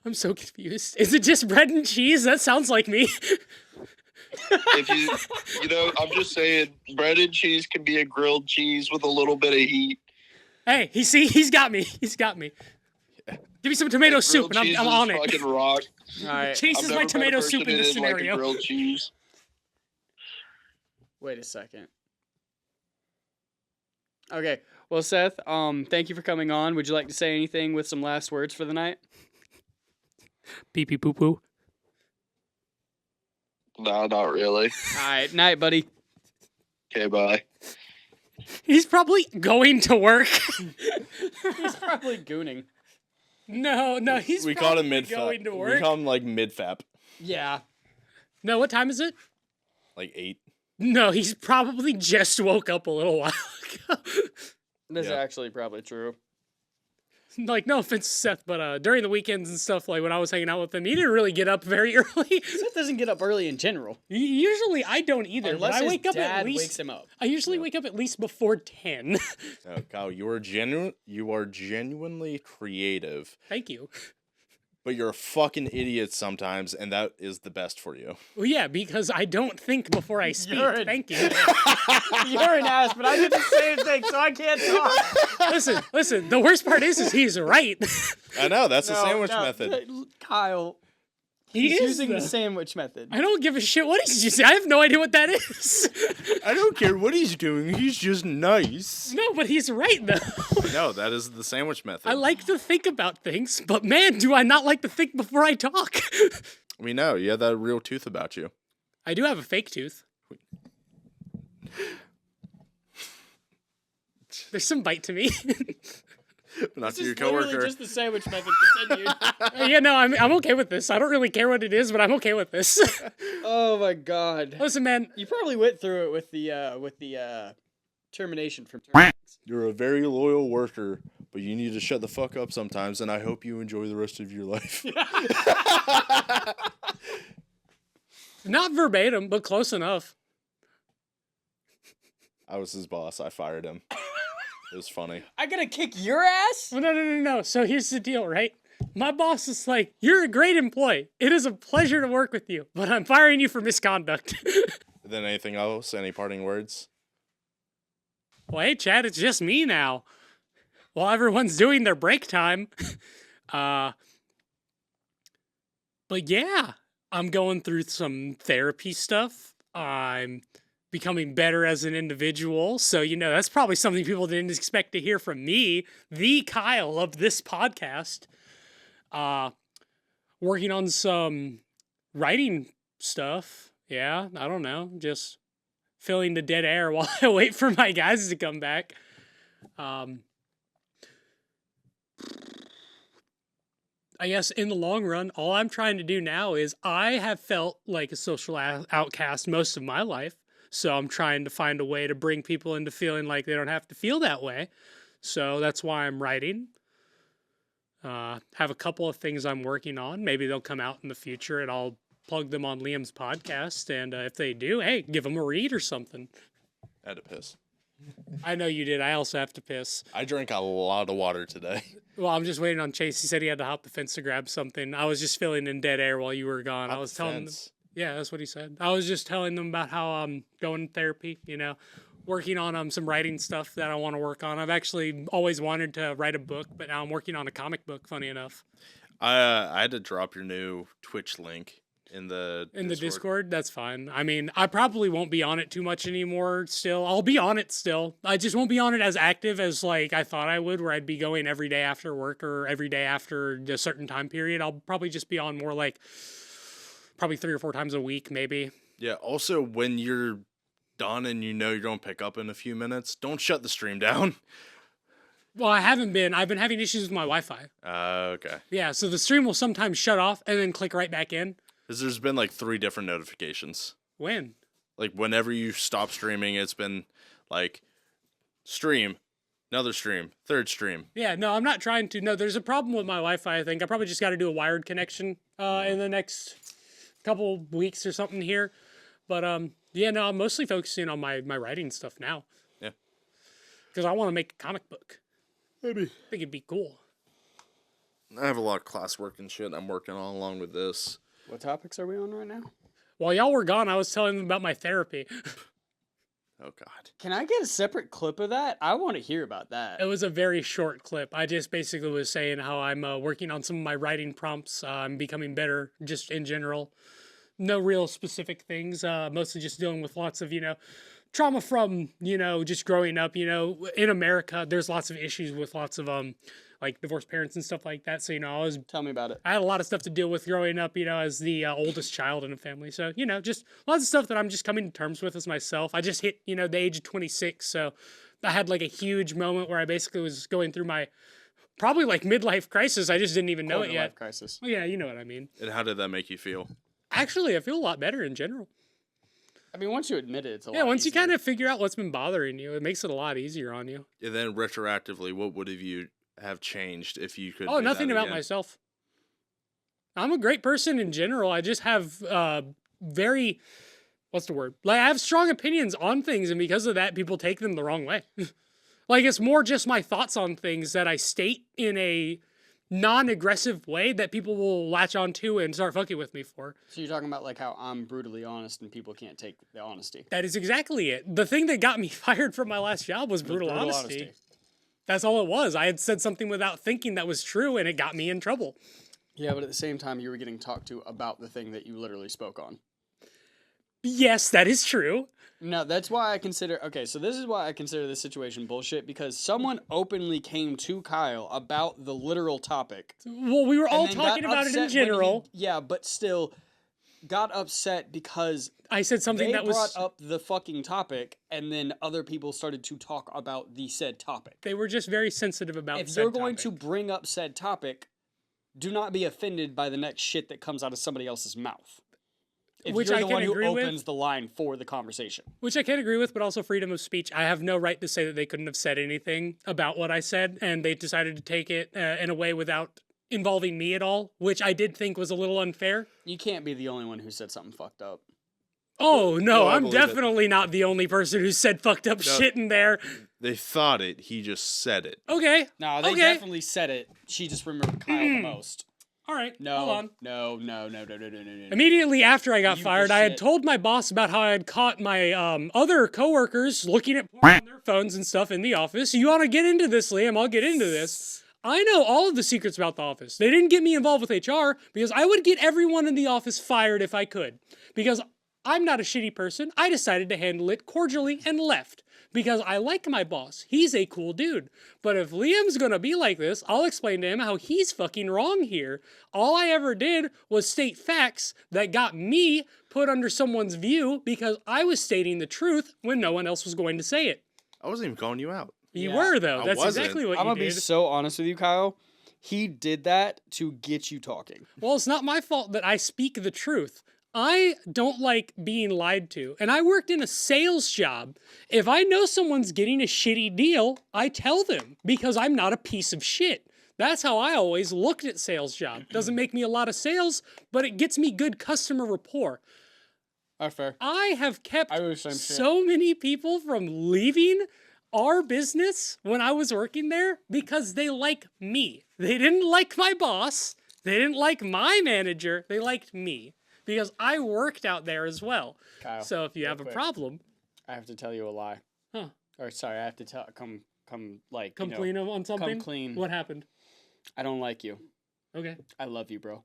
I'm so confused. Is it just bread and cheese? That sounds like me. If I'm just saying, bread and cheese can be a grilled cheese with a little bit of heat. Hey, he's got me. He's got me. Give me some tomato soup Grilled and I'm cheese on is it. fucking rock. All right. Chase I've is never my met a tomato person soup in that this didn't like a scenario. grilled cheese. Wait a second. Okay. Well, Seth, thank you for coming on. Would you like to say anything with some last words for the night? Pee pee poo poo. No, not really. All right. Night, buddy. Okay, bye. He's probably going to work. He's probably gooning. No, he's We call him probably mid-fap. going to We work. call him, like, mid-fap. Yeah. No, what time is it? Like 8. No, he's probably just woke up a little while ago. That's Yeah. actually probably true. Like, no offense, Seth, but during the weekends and stuff, like when I was hanging out with him, he didn't really get up very early. Seth doesn't get up early in general. Usually, I don't either. Unless but I his wake up dad at least. wakes him up. I usually wake up at least before 10. No, Kyle, you are genuinely creative, Thank you. but you're a fucking idiot sometimes, and that is the best for you. Well, yeah, because I don't think before I speak. You're an- Thank you. You're an ass, but I did the same thing, so I can't talk. Listen. The worst part is he's right. I know, that's the No, sandwich no, method. Kyle, He he's is using the though. sandwich method. I don't give a shit what he's using. I have no idea what that is. I don't care what he's doing, he's just nice. No, but he's right though. No, that is the sandwich method. I like to think about things, but man, do I not like to think before I talk. We know, you have that real tooth about you. I do have a fake tooth. There's some bite to me. Not This to your is literally coworker. just the sandwich method continued. Yeah, no, I'm okay with this. I don't really care what it is, but I'm okay with this. Oh my god. Listen, man. You probably went through it with the termination from termites. You're a very loyal worker, but you need to shut the fuck up sometimes, and I hope you enjoy the rest of your life. Not verbatim, but close enough. I was his boss. I fired him. It was funny. I gotta kick your ass? Well, no. So here's the deal, right? My boss is like, you're a great employee. It is a pleasure to work with you, but I'm firing you for misconduct. Then anything else? Any parting words? Well, hey, Chad, it's just me now. While everyone's doing their break time. But yeah, I'm going through some therapy stuff. I'm becoming better as an individual. So, that's probably something people didn't expect to hear from me, the Kyle of this podcast. Working on some writing stuff. Yeah, I don't know. Just filling the dead air while I wait for my guys to come back. I guess in the long run, all I'm trying to do now is I have felt like a social outcast most of my life. So I'm trying to find a way to bring people into feeling like they don't have to feel that way. So that's why I'm writing. Have a couple of things I'm working on. Maybe they'll come out in the future and I'll plug them on Liam's podcast. And if they do, hey, give them a read or something. I had to piss. I know you did. I also have to piss. I drank a lot of water today. Well, I'm just waiting on Chase. He said he had to hop the fence to grab something. I was just filling in dead air while you were gone. I was telling them. Yeah, that's what he said. I was just telling them about how I'm going to therapy, working on some writing stuff that I want to work on. I've actually always wanted to write a book, but now I'm working on a comic book, funny enough. I had to drop your new Twitch link in the Discord. That's fine. I mean, I probably won't be on it too much anymore still. I'll be on it still. I just won't be on it as active as like I thought I would, where I'd be going every day after work or every day after a certain time period. I'll probably just be on more like probably 3 or 4 times a week, maybe. Yeah, also when you're done and you don't pick up in a few minutes, don't shut the stream down. Well, I haven't been. I've been having issues with my Wi-Fi. Okay. Yeah, so the stream will sometimes shut off and then click right back in. Because there's been like 3 different notifications. When? Like whenever you stop streaming, it's been like stream, another stream, third stream. Yeah, no, I'm not trying to. No, there's a problem with my Wi-Fi, I think. I probably just got to do a wired connection in the next couple weeks or something here. But yeah, no, I'm mostly focusing on my writing stuff now. Yeah. Because I want to make a comic book. Maybe. I think it'd be cool. I have a lot of classwork and shit I'm working on along with this. What topics are we on right now? While y'all were gone, I was telling them about my therapy. Oh, God. Can I get a separate clip of that? I want to hear about that. It was a very short clip. I just basically was saying how I'm working on some of my writing prompts. I'm becoming better just in general. No real specific things. Mostly just dealing with lots of, trauma from, just growing up. In America, there's lots of issues with lots of, like divorced parents and stuff like that. So, Tell me about it. I had a lot of stuff to deal with growing up, as the oldest child in a family. So, just lots of stuff that I'm just coming to terms with as myself. I just hit, the age of 26. So I had like a huge moment where I basically was going through my probably like midlife crisis. I just didn't even know it yet. Crisis. Well, yeah, you know what I mean. And how did that make you feel? Actually, I feel a lot better in general. I mean, once you admit it, it's a lot Yeah, once you easier. kind of figure out what's been bothering you, it makes it a lot easier on you. And then retroactively, what would you have changed if you could? Oh, do nothing that about again? myself. I'm a great person in general. I just have very, what's the word? Like, I have strong opinions on things, and because of that, people take them the wrong way. Like, it's more just my thoughts on things that I state in a non-aggressive way that people will latch onto and start fucking with me for. So you're talking about like how I'm brutally honest and people can't take the honesty. That is exactly it. The thing that got me fired from my last job was brutal honesty. That's all it was. I had said something without thinking that was true, and it got me in trouble. Yeah, but at the same time, you were getting talked to about the thing that you literally spoke on. Yes, that is true. No, that's why I consider... Okay, so this is why I consider this situation bullshit, because someone openly came to Kyle about the literal topic. Well, we were all and then got talking about it in upset when general. yeah, but still, got upset because I said something they that brought was. up the fucking topic, and then other people started to talk about the said topic. They were just very sensitive about. If said you're going topic. to bring up said topic, do not be offended by the next shit that comes out of somebody else's mouth. If Which you're I the can one who agree with. opens the line for the conversation. Which I can agree with, but also freedom of speech. I have no right to say that they couldn't have said anything about what I said, and they decided to take it in a way without involving me at all, which I did think was a little unfair. You can't be the only one who said something fucked up. Oh, no, No, I I'm believe it. definitely not the only person who said fucked up shit in there. They thought it. He just said it. Okay. No, they okay. definitely said it. She just remembered Kyle the most. All right. No, Hold on. no. Immediately after I got You fired, the I had shit. told my boss about how I had caught my other coworkers looking at porn on their phones and stuff in the office. You want to get into this, Liam? I'll get into this. I know all of the secrets about the office. They didn't get me involved with HR because I would get everyone in the office fired if I could. Because I'm not a shitty person. I decided to handle it cordially and left. Because I like my boss. He's a cool dude. But if Liam's gonna be like this, I'll explain to him how he's fucking wrong here. All I ever did was state facts that got me put under someone's view because I was stating the truth when no one else was going to say it. I wasn't even calling you out. You Yeah, were, though. I That's wasn't. exactly what I'm you gonna be did. so honest with you, Kyle. He did that to get you talking. Well, it's not my fault that I speak the truth. I don't like being lied to. And I worked in a sales job. If I know someone's getting a shitty deal, I tell them because I'm not a piece of shit. That's how I always looked at sales job. Doesn't make me a lot of sales, but it gets me good customer rapport. That's fair. I have kept I do the same shit. so many people from leaving our business when I was working there because they like me. They didn't like my boss. They didn't like my manager. They liked me because I worked out there as well. Kyle, So if you real have a quick. problem, I have to tell you a lie. Huh. Or sorry, I have to come like come you know, clean on something. clean. What happened? I don't like you. Okay. I love you, bro.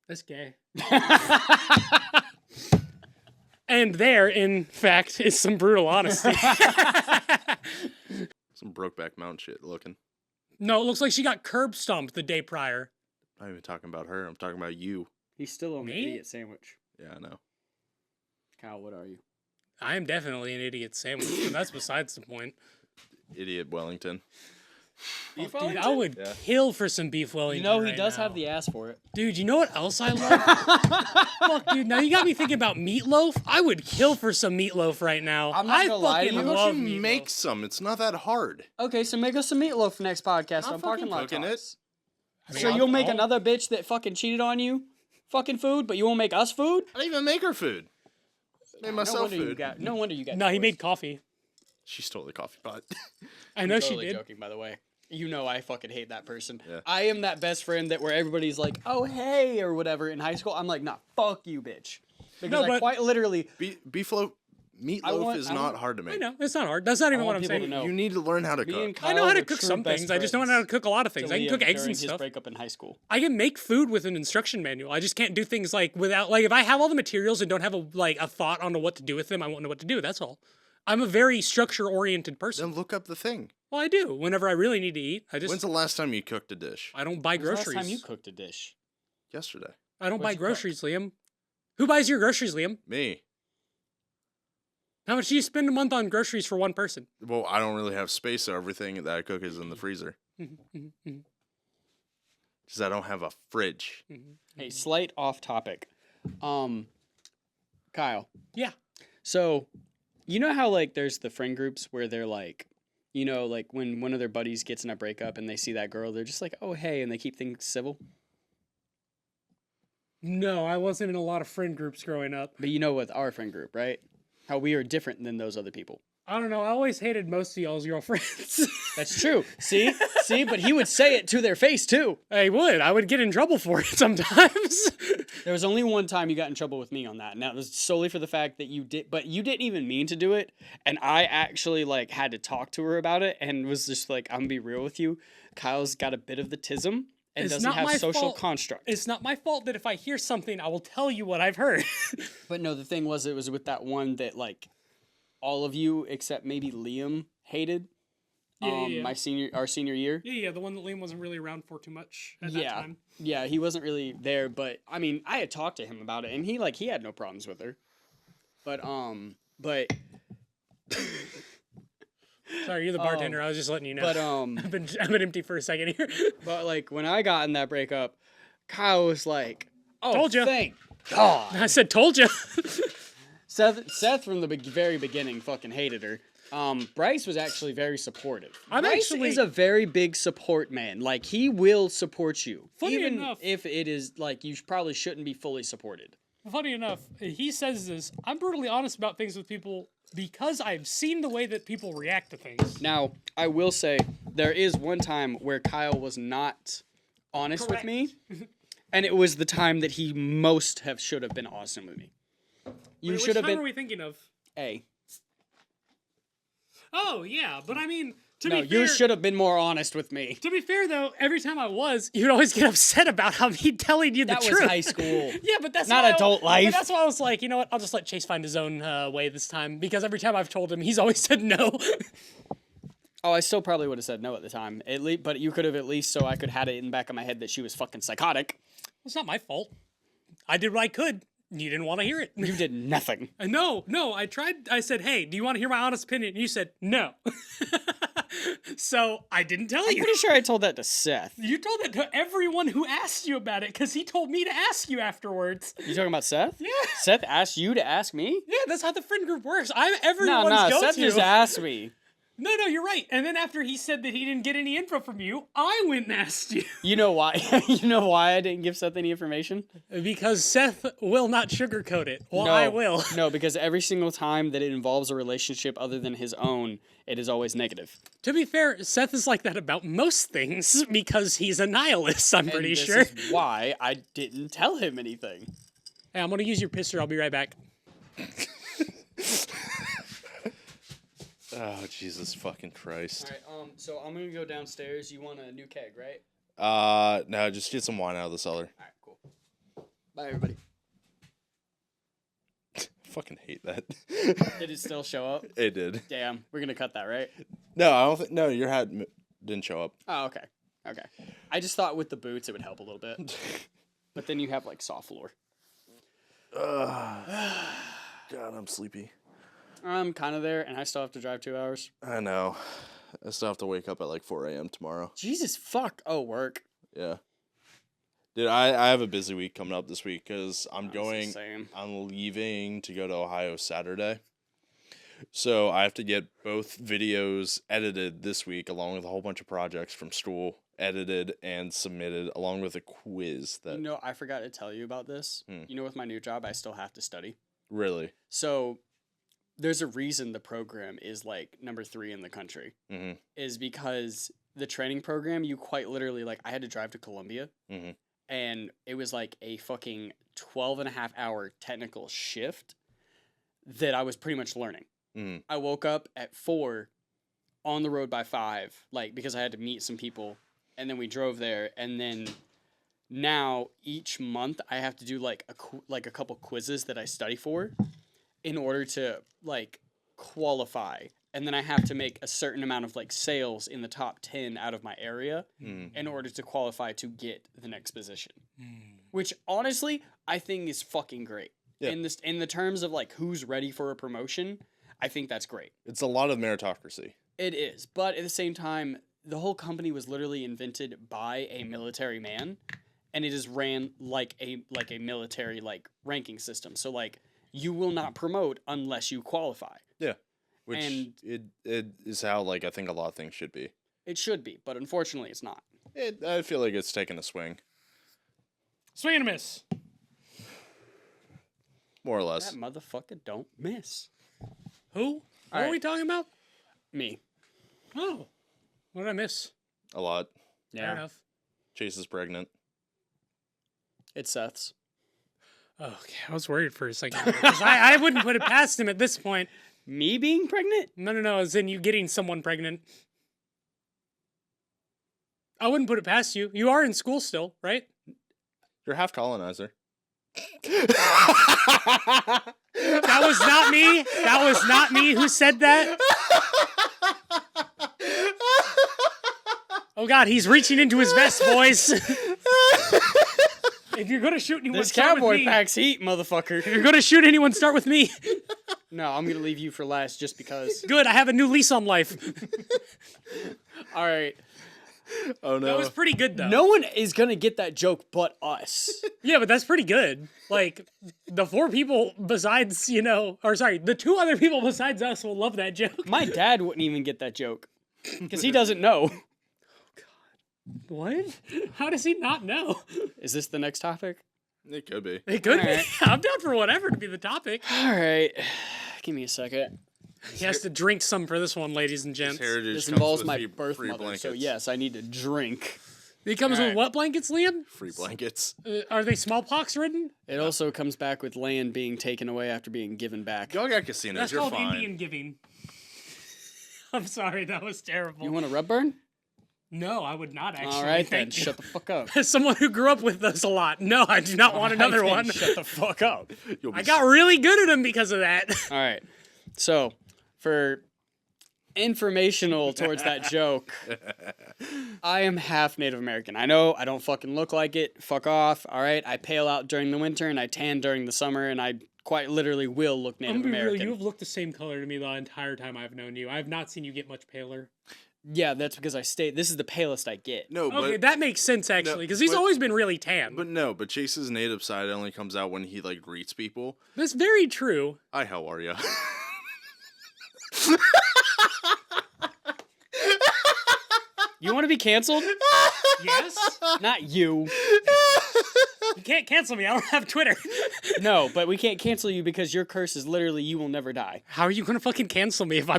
That's gay. And there, in fact, is some brutal honesty. Some Brokeback Mountain shit looking. No, it looks like she got curb stomped the day prior. I'm not even talking about her. I'm talking about you. He's still on the Me? idiot sandwich. Yeah, I know. Kyle, what are you? I am definitely an idiot sandwich, but that's besides the point. Idiot Wellington. Beef Dude, I would Yeah. kill for some beef Wellington. You know he right does now. have the ass for it. Dude, you know what else I love? Fuck, dude. Now you got me thinking about meatloaf. I would kill for some meatloaf right now. I'm not I gonna lie to fucking you. Why love don't you meatloaf. make some? It's not that hard. Okay, so make us some meatloaf for next podcast Not on Parking fucking Lot cooking Talks. mean, So I'll- you'll make I'll- another bitch that fucking cheated on you, fucking food, but you won't make us food? I didn't even make her food. Made myself You food. got. No wonder you got. No, he divorced. made coffee. She stole the coffee pot. I know Totally she did. joking, by the way. You know I fucking hate that person. Yeah. I am that best friend that where everybody's like, "Oh hey" or whatever in high school. I'm like, "Nah, fuck you, bitch." Because No, I but- quite literally. Meatloaf is I not want- hard to I make. know it's not hard. That's not even I what want I'm people to saying. know. You need to learn how to Me and cook. I know how Kyle to were cook true some best things. I just don't know how to cook a lot of things. to I can Liam cook eggs during and his stuff. breakup in high school. I can make food with an instruction manual. I just can't do things like without like if I have all the materials and don't have a thought on what to do with them, I won't know what to do. That's all. I'm a very structure oriented person. Then look up the thing. Well, I do. Whenever I really need to eat, When's the last time you cooked a dish? I don't buy When's the groceries. last time you cooked a dish? Yesterday. I don't What'd buy you cook? groceries, Liam. Who buys your groceries, Liam? Me. How much do you spend a month on groceries for one person? Well, I don't really have space, so everything that I cook is in the freezer. Mm-hmm, Because I don't have a fridge. Hey, slight off topic. Kyle. Yeah. So, you know how like there's the friend groups where they're like, you know, like when one of their buddies gets in a breakup and they see that girl, they're just like, "Oh, hey," and they keep things civil. No, I wasn't in a lot of friend groups growing up. But you know with our friend group, right? How we are different than those other people. I don't know. I always hated most of y'all's girlfriends. That's true. See? See, but he would say it to their face too. I would. I would get in trouble for it sometimes. There was only one time you got in trouble with me on that, and that was solely for the fact that you did, but you didn't even mean to do it, and I actually like had to talk to her about it, and was just like, "I'm gonna be real with you, Kyle's got a bit of the tism and It's doesn't not have my social fault. construct." It's not my fault that if I hear something, I will tell you what I've heard. But no, the thing was, it was with that one that like all of you except maybe Liam hated. Yeah. our senior year. Yeah, the one that Liam wasn't really around for too much at that time. Yeah, he wasn't really there, but I mean, I had talked to him about it, and he had no problems with her. But Sorry, you're the bartender. I was just letting you know. But I've been empty for a second here. but like when I got in that breakup, Kyle was like, "Oh, Told ya." thank God." I said, told you. Seth from the very beginning fucking hated her. Bryce was actually very supportive. Bryce is a very big support man. Like, he will support you. Even enough, if it is, like, you probably shouldn't be fully supported. funny enough, he says this, I'm brutally honest about things with people because I've seen the way that people react to things. Now, I will say, there is one time where Kyle was not honest with me, and it was the time that he should have been honest with me. You should have Which time been are we thinking of? A. Oh, yeah, but I mean, to No, be fair... you should have been more honest with me. To be fair, though, every time I was, you'd always get upset about me telling you the That truth. was high school. Yeah, but that's Not why adult life. But that's why I was like, you know what? I'll just let Chase find his own way this time because every time I've told him, he's always said no. Oh, I still probably would have said no at the time. But you could have at least, so I could have had it in the back of my head that she was fucking psychotic. It's not my fault. I did what I could. You didn't want to hear it. You did nothing. No, I tried. I said, hey, do you want to hear my honest opinion? And you said no. So I didn't tell I'm you. pretty sure I told that to Seth. You told that to everyone who asked you about it because he told me to ask you afterwards. You talking about Seth? Yeah. Seth asked you to ask me? Yeah, that's how the friend group works. I'm everyone's No, go-to. Seth just asked me. No, you're right. And then after he said that he didn't get any info from you, I went and asked you. You know why? You know why I didn't give Seth any information? Because Seth will not sugarcoat it. Well, No, I will. No, because every single time that it involves a relationship other than his own, it is always negative. To be fair, Seth is like that about most things because he's a nihilist, I'm pretty This sure. is why I didn't tell him anything. Hey, I'm going to use your pisser. I'll be right back. Oh, Jesus fucking Christ. All right, so I'm gonna go downstairs. You want a new keg, right? No, just get some wine out of the cellar. All right, cool. Bye, everybody. Fucking hate that. Did it still show up? It did. Damn, we're gonna cut that, right? No, I don't think. No, your hat didn't show up. Oh, okay. I just thought with the boots it would help a little bit, but then you have like soft floor. God, I'm sleepy. I'm kind of there, and I still have to drive 2 hours. I know. I still have to wake up at like 4 a.m. tomorrow. Jesus fuck. Oh, work. Yeah. Dude, I have a busy week coming up this week because I'm leaving to go to Ohio Saturday. So I have to get both videos edited this week along with a whole bunch of projects from school edited and submitted along with a quiz that... You know, I forgot to tell you about this. You know, with my new job, I still have to study. Really? So... There's a reason the program is like number 3 in the country. Mm-hmm. Is because the training program, you quite literally, like, I had to drive to Columbia, and it was like a fucking 12.5-hour technical shift that I was pretty much learning. Mm-hmm. I woke up at 4, on the road by 5, like, because I had to meet some people, and then we drove there, and then now each month I have to do like a couple quizzes that I study for in order to like qualify, and then I have to make a certain amount of like sales in the top 10 out of my area in order to qualify to get the next position, which honestly I think is fucking great. Yeah. In the terms of like who's ready for a promotion, I think that's great. It's a lot of meritocracy. It is, but at the same time, the whole company was literally invented by a military man, and it is ran like a military like ranking system. So like, you will not promote unless you qualify. Yeah. Which it is how like I think a lot of things should be. It should be, but unfortunately it's not. I feel like it's taking a swing. Swing and a miss. More or less. That motherfucker don't miss. Who? What are we talking about? Me. Oh. What did I miss? A lot. Fair enough. Chase is pregnant. It's Seth's. Okay, I was worried for a second. 'Cause I wouldn't put it past him at this point. Me being pregnant? No, as in you getting someone pregnant. I wouldn't put it past you. You are in school still, right? You're half colonizer. That was not me. That was not me who said that. Oh God, he's reaching into his vest, boys. If you're gonna shoot anyone, This start with cowboy me. packs heat, motherfucker. If you're gonna shoot anyone, start with me. No, I'm gonna leave you for last just because. Good, I have a new lease on life. All right. Oh no. That was pretty good though. No one is gonna get that joke but us. Yeah, but that's pretty good. Like, the 4 people besides, the 2 other people besides us will love that joke. My dad wouldn't even get that joke because he doesn't know. What? How does he not know? Is this the next topic? It could be. It could be. Alright. I'm down for whatever to be the topic. All right. Give me a second. He has to drink some for this one, ladies and gents. Heritage This comes involves with my free- birth free mother, so blankets. yes, I need to drink. He comes with Alright. what blankets, Liam? Free blankets. Are they smallpox ridden? It also comes back with land being taken away after being given back. Y'all got casinos. That's You're called fine. Indian giving. I'm sorry, that was terrible. You want a rub burn? No, I would not actually. All right then, Thank you. shut the fuck up. As someone who grew up with those a lot, no, I do not want another All right, then, one. Shut the fuck up. You'll be I got really good at them because of that. All right. So, for informational towards that joke, I am half Native American. I know I don't fucking look like it. Fuck off. All right. I pale out during the winter and I tan during the summer, and I quite literally will look Native I'm gonna be real, American. you have looked the same color to me the entire time I've known you. I have not seen you get much paler. Yeah, that's because I stay. This is the palest I get. No, Okay, but that makes sense actually, because he's but- always been really tan. but Chase's native side only comes out when he like greets people. That's very true. Hi, how are ya? You want to be canceled? Yes? Not you. You can't cancel me. I don't have Twitter. No, but we can't cancel you because your curse is literally you will never die. How are you gonna fucking cancel me if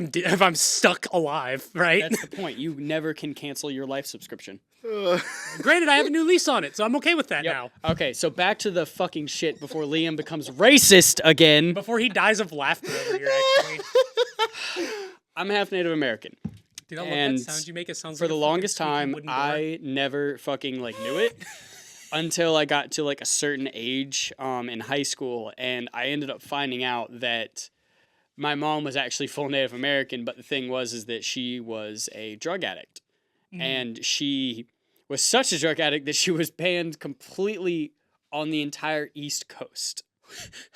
I'm stuck alive, right? That's the point. You never can cancel your life subscription. Granted, I have a new lease on it, so I'm okay with that now. Okay, so back to the fucking shit before Liam becomes racist again. Before he dies of laughter over here, actually. I'm half Native American. Dude, I love And that sound. You make it sound For like the a fucking longest squeaky time, wooden door. I never fucking like knew it until I got to like a certain age in high school, and I ended up finding out that my mom was actually full Native American, but the thing is that she was a drug addict. And she was such a drug addict that she was banned completely on the entire East Coast.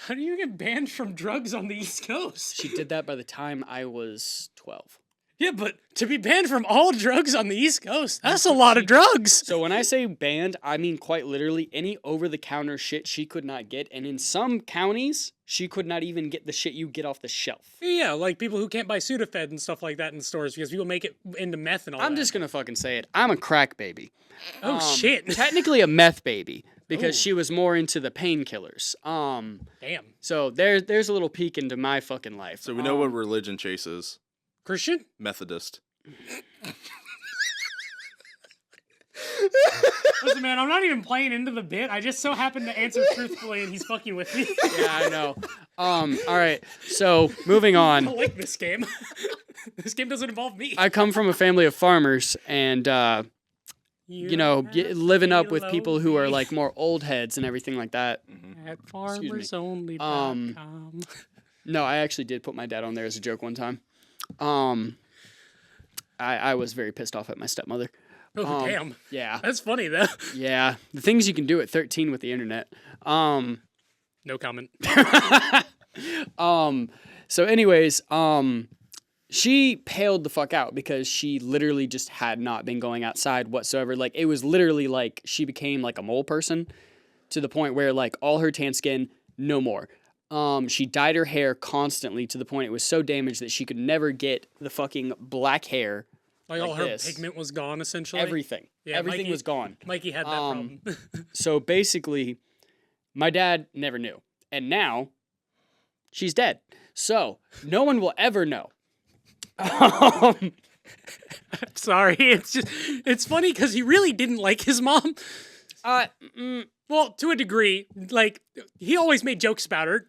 How do you get banned from drugs on the East Coast? She did that by the time I was 12. Yeah, but to be banned from all drugs on the East Coast, that's a lot of drugs. So when I say banned, I mean quite literally any over-the-counter shit she could not get. And in some counties, she could not even get the shit you get off the shelf. Yeah, like people who can't buy Sudafed and stuff like that in stores because people make it into meth and all that. I'm just going to fucking say it. I'm a crack baby. Oh, shit. Technically a meth baby because she was more into the painkillers. Damn. So there's a little peek into my fucking life. So we know what religion Chase is. Christian? Methodist. Listen, man, I'm not even playing into the bit. I just so happened to answer truthfully and he's fucking with me. Yeah, I know. All right. So moving on. I like this game. This game doesn't involve me. I come from a family of farmers, and living up with people who are like more old heads and everything like that. At farmersonly.com. No, I actually did put my dad on there as a joke one time. I was very pissed off at my stepmother. Oh, damn. Yeah. That's funny, though. Yeah. The things you can do at 13 with the internet. No comment. So anyways, she paled the fuck out because she literally just had not been going outside whatsoever. Like, it was literally like she became like a mole person to the point where like all her tan skin, no more. She dyed her hair constantly to the point it was so damaged that she could never get the fucking black hair. Like all her this. pigment was gone, essentially. Everything. Yeah, Everything Mikey- was gone. Mikey had that problem. So basically, my dad never knew. And now, she's dead. So, no one will ever know. Sorry, it's funny because he really didn't like his mom. Well, to a degree, like he always made jokes about her.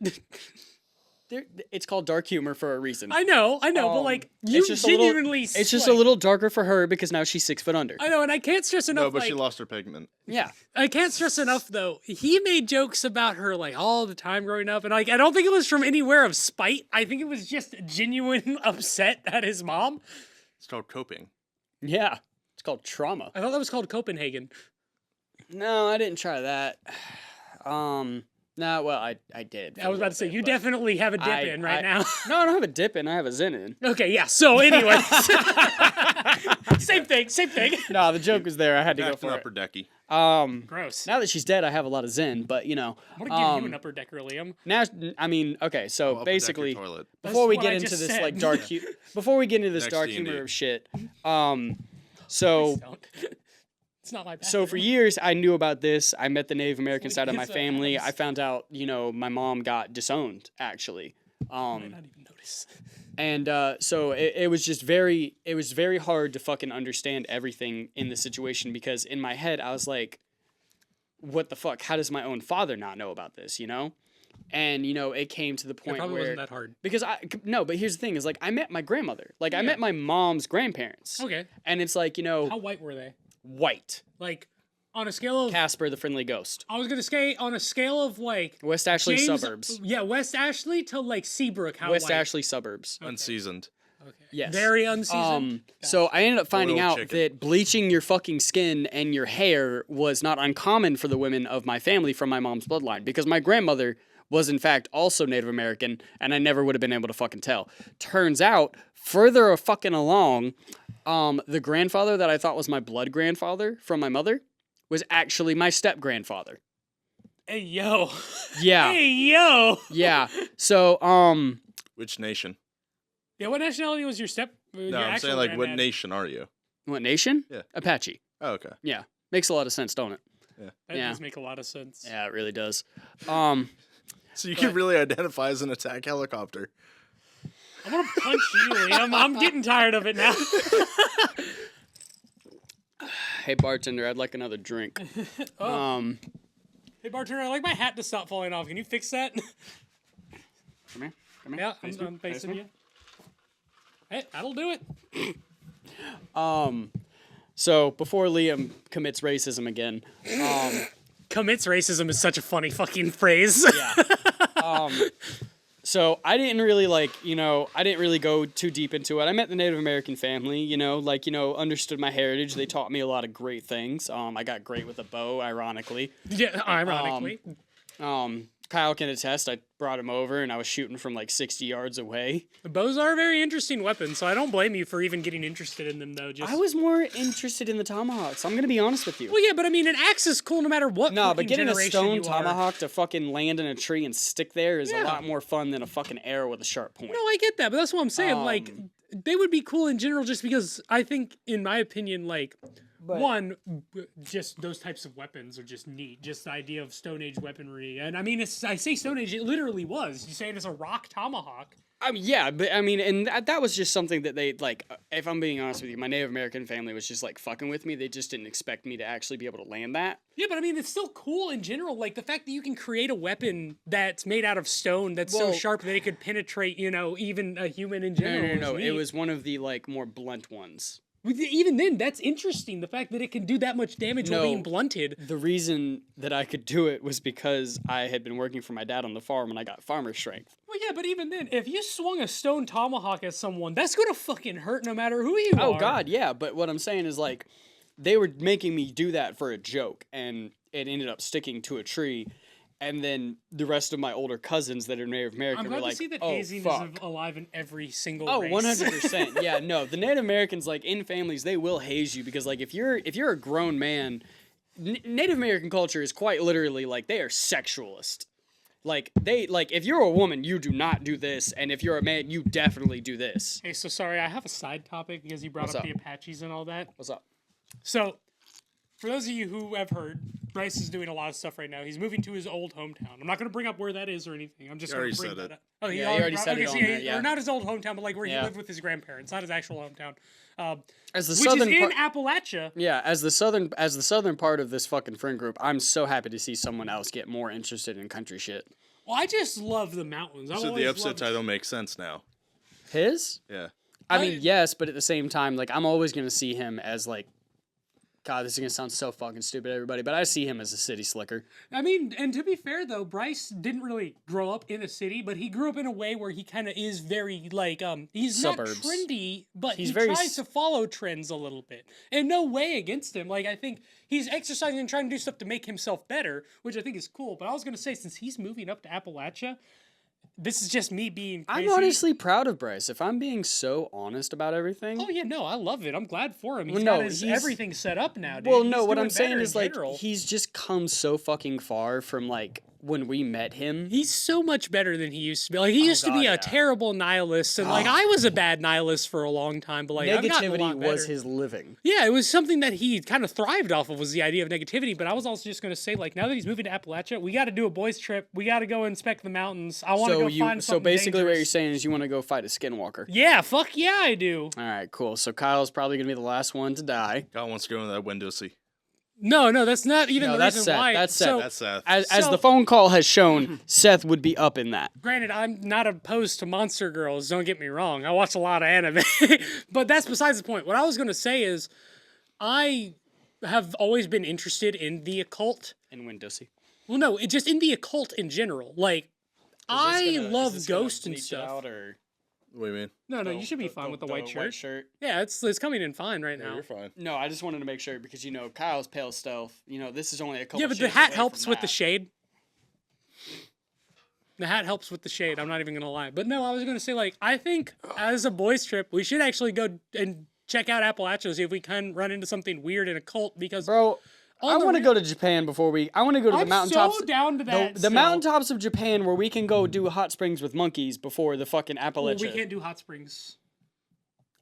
It's called dark humor for a reason. I know, but like you It's just a little- genuinely. It's just a little darker for her because now she's 6 foot under. I know, and I can't stress enough. No, but like, she lost her pigment. Yeah. I can't stress enough though. He made jokes about her like all the time growing up, and like I don't think it was from anywhere of spite. I think it was just genuine upset at his mom. It's called coping. Yeah. It's called trauma. I thought that was called Copenhagen. No, I didn't try that. No, well, I did. I was about to say, you definitely have a dip in right now. No, I don't have a dip in. I have a zen in. Okay, yeah. So, anyway. Same thing. No, the joke was there. I had to go Back to for upper it. decky. Gross. Now that she's dead, I have a lot of zen, but, you know. I'm going to give you an upper decker, Liam. Now, I mean, okay, so Upper basically, decker toilet. before we That's get what I into just this, said. like, dark before we get into this Next dark D&D. humor of shit, so... Don't. It's not my bad. So for years, I knew about this. I met the Native American side of my It's, family. Adams. I found out, you know, my mom got disowned, actually. I did not even notice. And so it was just very hard to fucking understand everything in the situation because in my head, I was like, what the fuck? How does my own father not know about this, you know? And, you know, it came to the It point probably where... wasn't that hard. Because but here's the thing is, like, I met my grandmother. Like, I met my mom's grandparents. Okay. And it's like, you know... How white were they? White. Like, on a scale of... Casper the Friendly Ghost. I was going to say, on a scale of, like... West Ashley James- suburbs. Yeah, West Ashley to, like, Seabrook. How West white? Ashley suburbs. Unseasoned. Yes. Very unseasoned. So I ended up finding Oiled out chicken. that bleaching your fucking skin and your hair was not uncommon for the women of my family from my mom's bloodline because my grandmother was in fact also Native American and I never would have been able to fucking tell. Turns out, further fucking along, the grandfather that I thought was my blood grandfather from my mother was actually my step grandfather. Hey, yo. Yeah. Hey, yo. Yeah. So, Which nation? Yeah, what nationality was your step? No, I'm saying, like, what nation are you? what nation? Yeah. Apache. Oh, okay. Yeah. Makes a lot of sense, don't it? That Yeah. does make a lot of sense. Yeah, it really does. So you can really identify as an attack helicopter. I'm going to punch you, Liam. I'm getting tired of it now. Hey bartender, I'd like another drink. Hey, bartender, I'd like my hat to stop falling off. Can you fix that? Come here. Yeah, I'm facing you. Hey, that'll do it. So before Liam commits racism again, Commits racism is such a funny fucking phrase. so I didn't really I didn't really go too deep into it. I met the Native American family, understood my heritage. They taught me a lot of great things. I got great with a bow, ironically. Yeah, ironically. Kyle can attest. I brought him over and I was shooting from like 60 yards away. Bows are a very interesting weapon, so I don't blame you for even getting interested in them, though. Just I was more interested in the tomahawks. I'm gonna be honest with you. Well, yeah, but I mean, an axe is cool no matter what. No, but fucking getting a generation stone you are. tomahawk to fucking land in a tree and stick there is a Yeah. lot more fun than a fucking arrow with a sharp point. No, I get that, but that's what I'm saying. Like, they would be cool in general, just because I think, in my opinion, like. Just those types of weapons are just neat. Just the idea of Stone Age weaponry. And I mean, I say Stone Age, it literally was. You say it as a rock tomahawk. I mean, yeah, but I mean, and that was just something that they, like, if I'm being honest with you, my Native American family was just, like, fucking with me. They just didn't expect me to actually be able to land that. Yeah, but I mean, it's still cool in general. Like, the fact that you can create a weapon that's made out of stone that's so Well- sharp that it could penetrate, even a human in general. No, is it neat. was one of the, like, more blunt ones. Even then, that's interesting. The fact that it can do that much damage while No. being blunted. The reason that I could do it was because I had been working for my dad on the farm and I got farmer strength. Well, yeah, but even then, if you swung a stone tomahawk at someone, that's gonna fucking hurt no matter who you are. Oh, God, yeah, but what I'm saying is, like, they were making me do that for a joke, and it ended up sticking to a tree. And then the rest of my older cousins that are Native American I'm were glad like, to see that oh, hazing fuck. is alive in every single Oh, race. 100%. Yeah, no. The Native Americans, like, in families, they will haze you because, like, if you're a grown man, Native American culture is quite literally, like, they are sexualist. Like, if you're a woman, you do not do this, and if you're a man, you definitely do this. Hey, so sorry, I have a side topic because you brought What's up up? the Apaches and all that. What's up? So, for those of you who have heard, Bryce is doing a lot of stuff right now. He's moving to his old hometown. I'm not going to bring up where that is or anything. I'm just You going to already bring said that it. up. Oh, Yeah, he already said it on there, yeah. Or not his old hometown, but like where he Yeah. lived with his grandparents, not his actual hometown. As the Which southern is in part, Appalachia. yeah, as the southern part of this fucking friend group, I'm so happy to see someone else get more interested in country shit. Well, I just love the mountains. I've So the always episode loved- title makes sense now. His? Yeah. I mean, yes, but at the same time, like, I'm always gonna see him as like God, this is gonna sound so fucking stupid, everybody, but I see him as a city slicker. I mean, and to be fair though, Bryce didn't really grow up in a city, but he grew up in a way where he kind of is very like he's Suburbs. not trendy, but He's he very tries to follow trends a little bit. And no way against him. Like I think he's exercising and trying to do stuff to make himself better, which I think is cool. But I was gonna say, since he's moving up to Appalachia, this is just me being crazy. I'm honestly proud of Bryce. If I'm being so honest about everything. Oh yeah, no, I love it. I'm glad for him. He's Well, got no, his he's- everything set up now, dude. Well, He's no, what doing I'm saying better is in like general. he's just come so fucking far from like when we met him. He's so much better than he used to be. Like he used to God, be a yeah. terrible nihilist, and like I was a bad nihilist for a long time. But like I've gotten a Negativity lot was better. his living. Yeah, it was something that he kind of thrived off of, was the idea of negativity. But I was also just going to say, like, now that he's moving to Appalachia, we got to do a boys trip. We got to go inspect the mountains. I want to go find So something basically, what you're dangerous. saying is you want to go fight a skinwalker. Yeah, fuck yeah, I do. All right, cool. So Kyle's probably gonna be the last one to die. God wants to go in that window seat. No, that's not even No, the that's reason Seth. why. That's Seth. So, That's Seth. As So- the phone call has shown, Seth would be up in that. granted, I'm not opposed to monster girls. Don't get me wrong. I watch a lot of anime, but that's besides the point. What I was going to say is, I have always been interested in the occult. In Windowsy. Well, no, just in the occult in general. Like, I love ghosts and stuff. What do you mean? No, you should be fine with the white shirt. Yeah, it's coming in fine right Yeah, now. you're fine. No, I just wanted to make sure because Kyle's pale stealth. This is only a couple. Yeah, but the shades hat away helps from with the that. shade. The hat helps with the shade. I'm not even gonna lie. But no, I was gonna say, like, I think as a boys trip, we should actually go and check out Appalachia, see if we can run into something weird in a cult. Because Bro, on I the want to re- go to Japan before we. I want to go to the I'm mountaintops. so down to that. The still. mountaintops of Japan where we can go do hot springs with monkeys before the fucking Well, Appalachia. we can't do hot springs.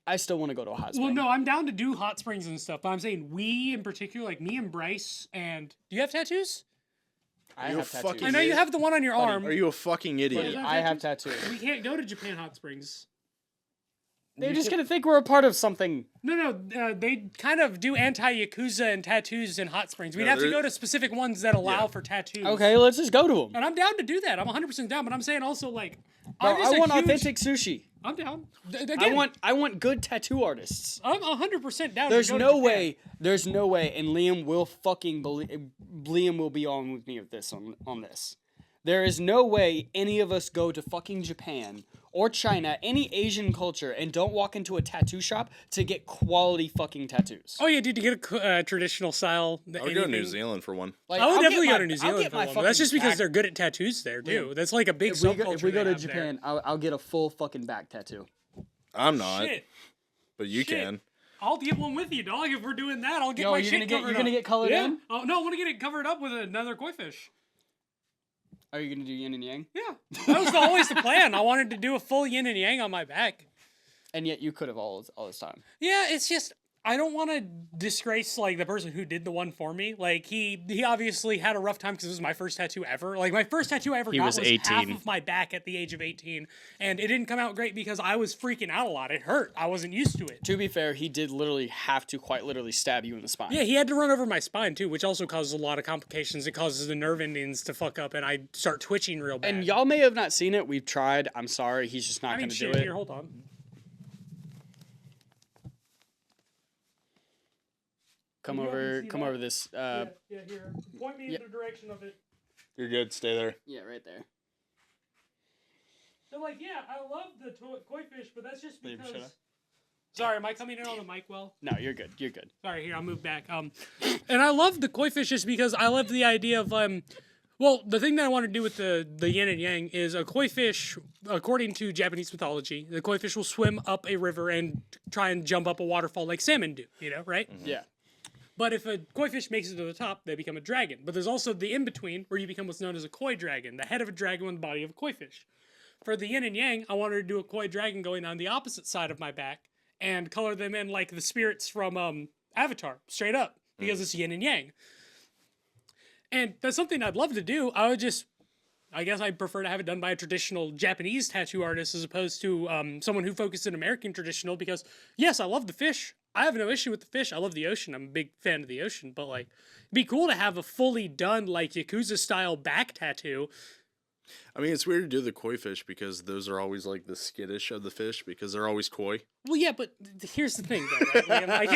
I still want to go to a hot spring. Well, no, I'm down to do hot springs and stuff. But I'm saying we in particular, like me and Bryce, and do you have tattoos? I You're have tattoos. fucking I know you have the one on your arm. Are you a fucking idiot? Buddy, I have tattoos. We can't go to Japan hot springs. They're just gonna think we're a part of something. No, they kind of do anti-Yakuza and tattoos in hot springs. We'd have to there- go to specific ones that allow for tattoos. Okay, let's just go to them. And I'm down to do that. I'm 100% down, but I'm saying also, like, Bro, I'm just I a want huge- authentic sushi. I'm down. I want good tattoo artists. I'm 100% down. There's to go to no Japan. way. There's no way. And Liam will fucking believe. Liam will be on with me with this on this. There is no way any of us go to fucking Japan or China, any Asian culture, and don't walk into a tattoo shop to get quality fucking tattoos. Oh yeah, dude, to get a traditional style. I would go to New Zealand for one. Like, I would I'll definitely get go my- to New I'll Zealand get for my one. But that's fucking just because back- they're good at tattoos there too. That's like a big If we subculture. go they to have Japan, I'll get a full fucking back tattoo. I'm there. not, Shit, but you Shit. can. I'll get one with you, dog. If we're doing that, I'll get Yo, my you're shit gonna get- covered you're gonna up. get colored yeah. in? Oh no, I want to get it covered up with another koi fish. Are you gonna do yin and yang? Yeah, that was always the plan. I wanted to do a full yin and yang on my back. And yet you could have all this time. Yeah, it's just I don't want to disgrace like the person who did the one for me. Like he obviously had a rough time because it was my first tattoo ever. Like my first tattoo I ever got was was 18. half of my back at the age of 18, and it didn't come out great because I was freaking out a lot. It hurt. I wasn't used to it. To be fair, he did literally have to quite literally stab you in the spine. Yeah, he had to run over my spine too, which also causes a lot of complications. It causes the nerve endings to fuck up, and I start twitching real bad. And y'all may have not seen it. We've tried. I'm sorry. He's just not I mean, going to do shit. it. Here, hold on. Come You over. see Come that? over this. Yeah, here. Point me yeah. in the direction of it. You're good. Stay there. Yeah, right there. So, like, yeah, I love the koi fish, but that's just Leave, because. shut up. Sorry, am I coming in on the mic well? No, you're good. You're good. Sorry, here I'll move back. And I love the koi fish just because I love the idea of well, the thing that I want to do with the yin and yang is a koi fish, according to Japanese mythology, the koi fish will swim up a river and try and jump up a waterfall like salmon do, right? Yeah. But if a koi fish makes it to the top, they become a dragon. But there's also the in-between where you become what's known as a koi dragon, the head of a dragon with the body of a koi fish. For the yin and yang, I wanted to do a koi dragon going on the opposite side of my back and color them in like the spirits from Avatar, straight up, because it's yin and yang. And that's something I'd love to do. I guess I'd prefer to have it done by a traditional Japanese tattoo artist as opposed to someone who focuses in American traditional because, yes, I love the fish. I have no issue with the fish. I love the ocean. I'm a big fan of the ocean. But, like, it'd be cool to have a fully done, like, Yakuza-style back tattoo I mean, it's weird to do the koi fish because those are always like the skittish of the fish because they're always koi. Well, yeah, but here's the thing, though. Right, Liam? I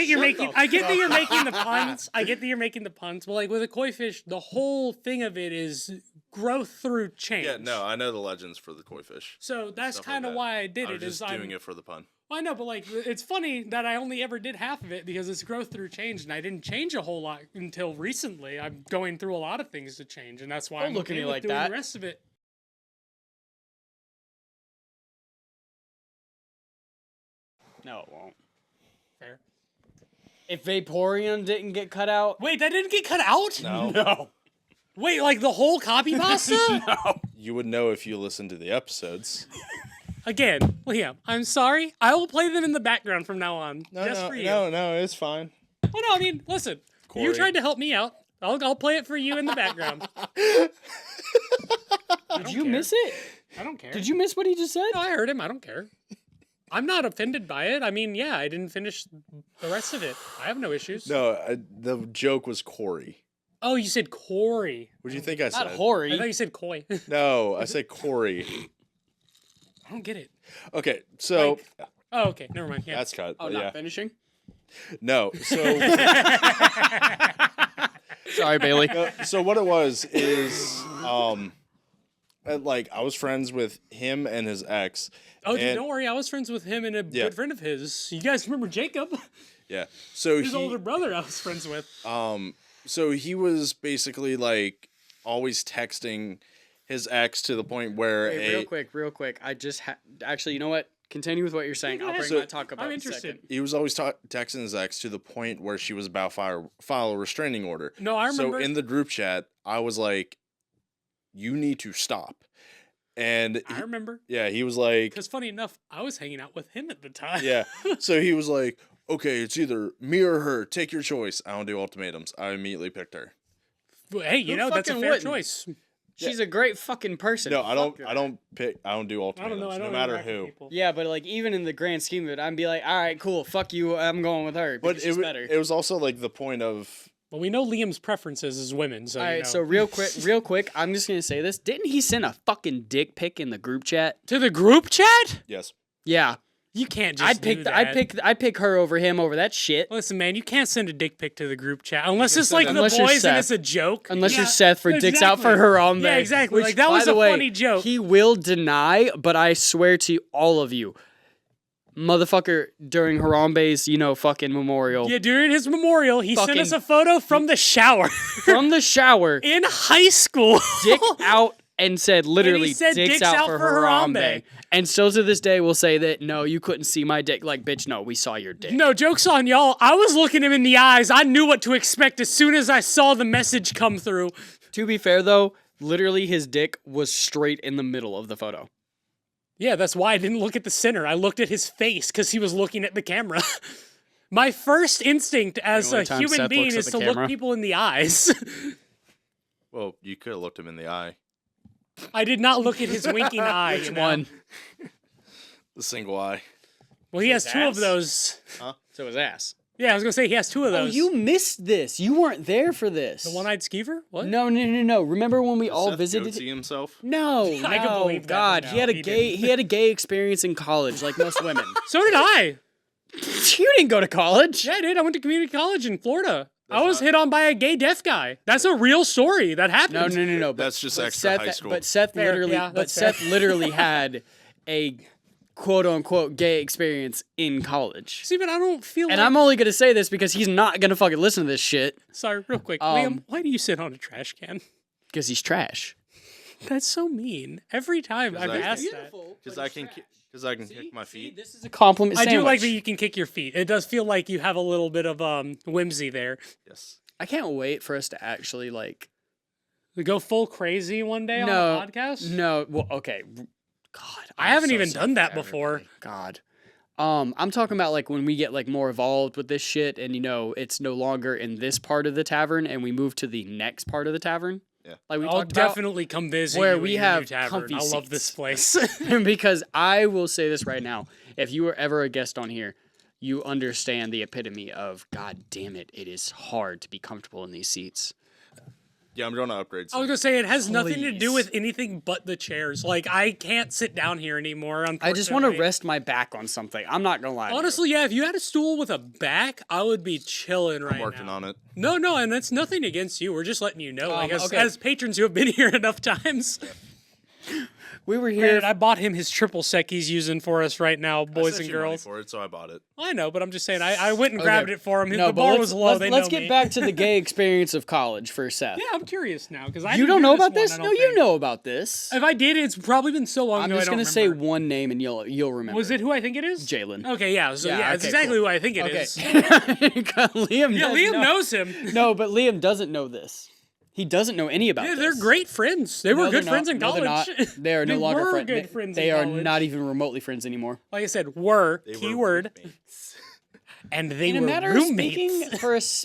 get that you're making the puns. I get that you're making the puns. But like with a koi fish, the whole thing of it is growth through change. Yeah, no, I know the legends for the koi fish. So that's Stuff kind of like that. why I did I it. was just doing it for the pun. Well, I know, but like it's funny that I only ever did half of it because it's growth through change, and I didn't change a whole lot until recently. I'm going through a lot of things to change, and that's why Don't I'm look at okay me with like doing that. the rest of it. No, it won't. Fair. If Vaporeon didn't get cut out, Wait, that didn't get cut out? No. no. Wait, like the whole copy pasta? You would know if you listened to the episodes. Again, Liam, I'm sorry. I will play them in the background from now on, just for you. No, it's fine. Well, no, I mean, listen. You Corey. tried to help me out. I'll play it for you in the background. Did you miss it? I don't care. Did you miss what he just said? No, I heard him. I don't care. I'm not offended by it. I mean, yeah, I didn't finish the rest of it. I have no issues. No, the joke was Corey. Oh, you said Corey. What do you think I said? Not Hori. I thought you said Coy. No, I said Corey. I don't get it. Okay, so Oh, okay. Never mind. Yeah. that's cut. Oh, but not yeah. finishing? No, so Sorry, Bailey. so what it was is like I was friends with him and his ex. Oh, dude, and- don't worry. I was friends with him and a good friend of his. You guys remember Jacob? Yeah. So His older brother I was friends with. so he was basically like always texting his ex to the point where Hey, real quick. I just actually, you know what? Continue with what you're saying. I'll bring my talk about I'm in a interested. second. he was always texting his ex to the point where she was about to file a restraining order. No, I remember. So in the group chat, I was like, "You need to stop." And I remember. yeah, he was like, Because funny enough, I was hanging out with him at the time. yeah. So he was like, "Okay, it's either me or her. Take your choice." I don't do ultimatums. I immediately picked her. Well, hey, you Who know, that's a fucking fair wouldn't? choice. She's a great fucking person. No, I don't. Fuck her. I don't pick. I don't do ultimatums. I don't know. I don't no matter interact with who. people. Yeah, but like even in the grand scheme of it, I'd be like, all right, cool, fuck you, I'm going with her. But Because she's better. it was also like the point of Well, we know Liam's preferences as women, so All you right, know. so real quick, I'm just gonna say this. Didn't he send a fucking dick pic in the group chat? To the group chat? yes. Yeah, You can't just I'd do that. I'd pick her over him over that shit. Listen, man, you can't send a dick pic to the group chat unless it's send like it- the Unless you're boys and Seth. it's a joke. Unless Yeah, you're Seth for dicks out for exactly. Harambe. Yeah, exactly. Which, Like, that by was the a way, funny joke. He will deny, but I swear to all of you, motherfucker, during Harambe's, fucking memorial, Yeah, during his memorial, he sent Fucking- us a photo from the shower from the shower, in high school. dick out, and said literally said, dicks out for Harambe. And still to this day will say that, no, you couldn't see my dick. Like, bitch, no, we saw your dick. No, joke's on y'all. I was looking him in the eyes. I knew what to expect as soon as I saw the message come through. To be fair, though, literally his dick was straight in the middle of the photo. Yeah, that's why I didn't look at the center. I looked at his face because he was looking at the camera. My first instinct as only a time human Seth being looks at is the to look camera. people in the eyes. Well, you could have looked him in the eye. I did not look at his winking eye. Which you know? one? The single eye. Well, he has His two of ass? those. So his ass. Yeah, I was gonna say he has two of Oh, those. you missed this. You weren't there for this. The one-eyed skeever? What? No. Remember when we all Seth visited? goatee himself. No, I could believe that, God, but he no, had a he gay. didn't. He had a gay experience in college, like most women. So did I. You didn't go to college. Yeah, I did. I went to community college in Florida. I was hit on by a gay deaf guy. That's a real story that happened. No. That's just but extra Seth, high school. But Seth Fair, literally, yeah, but that's fair. Seth literally had a quote unquote gay experience in college. See, but I don't feel And like... I'm only gonna say this because he's not gonna fucking listen to this shit Sorry, real quick. Liam, why do you sit on a trash can? because he's trash. That's so mean. Every time I've I- asked that. Because I can kick my feet. This is a compliment. I do like sandwich. that you can kick your feet. It does feel like you have a little bit of whimsy there. Yes. I can't wait for us to actually like. We go full crazy one day on No, the podcast? no. Well, okay. God, I I'm haven't so even sad done for that before. everybody. God. I'm talking about like when we get like more evolved with this shit, and it's no longer in this part of the tavern, and we move to the next part of the tavern. Yeah. Like we I'll talked about. definitely come visit where you we in your new have tavern. comfy I love this seats. place. Because I will say this right now: if you were ever a guest on here, you understand the epitome of God damn it, it is hard to be comfortable in these seats. Yeah, I'm going to upgrade. I was gonna say it has nothing to do Please. with anything but the chairs. Like I can't sit down here anymore. I just want to unfortunately. rest my back on something. I'm not gonna lie. Honestly, yeah, if you had a stool with a back, I would be chilling right I'm working now. on it. No, and that's nothing against you. We're just letting you know, like okay. as patrons who have been here enough times. we were here. Granted, I bought him his triple sec he's using for us right now, I boys sent and you money girls. for it, so I bought it. I know, but I'm just saying, I went and Okay. grabbed it for him. No, The but bar let's, was low. let's, They let's know get me. back to the gay experience of college for Seth. Yeah, I'm curious now because I You didn't don't hear know about one, this? I No, don't you think. know about this. If I did, it's probably been so long I'm ago. just I don't gonna say remember. one name and you'll remember. Was it who I think it is? Jalen? Okay, yeah. So Yeah, yeah, it's okay, exactly cool. who I think it Okay. is. Liam. Yeah, does Liam know. knows him. No, but Liam doesn't know this. He doesn't know any about Yeah, this. they're great friends. They were No, they're good friends not. in No, college. they're not. They are no They longer were friends. good friends They in are college. not even remotely friends anymore. Like I said, were They were keyword, roommates. and they In a were matter roommates. of speaking,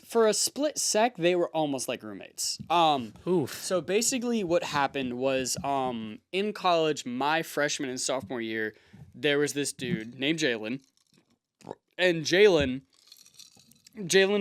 for a split sec, they were almost like roommates. Oof. So basically, what happened was, in college, my freshman and sophomore year, there was this dude named Jalen, and Jalen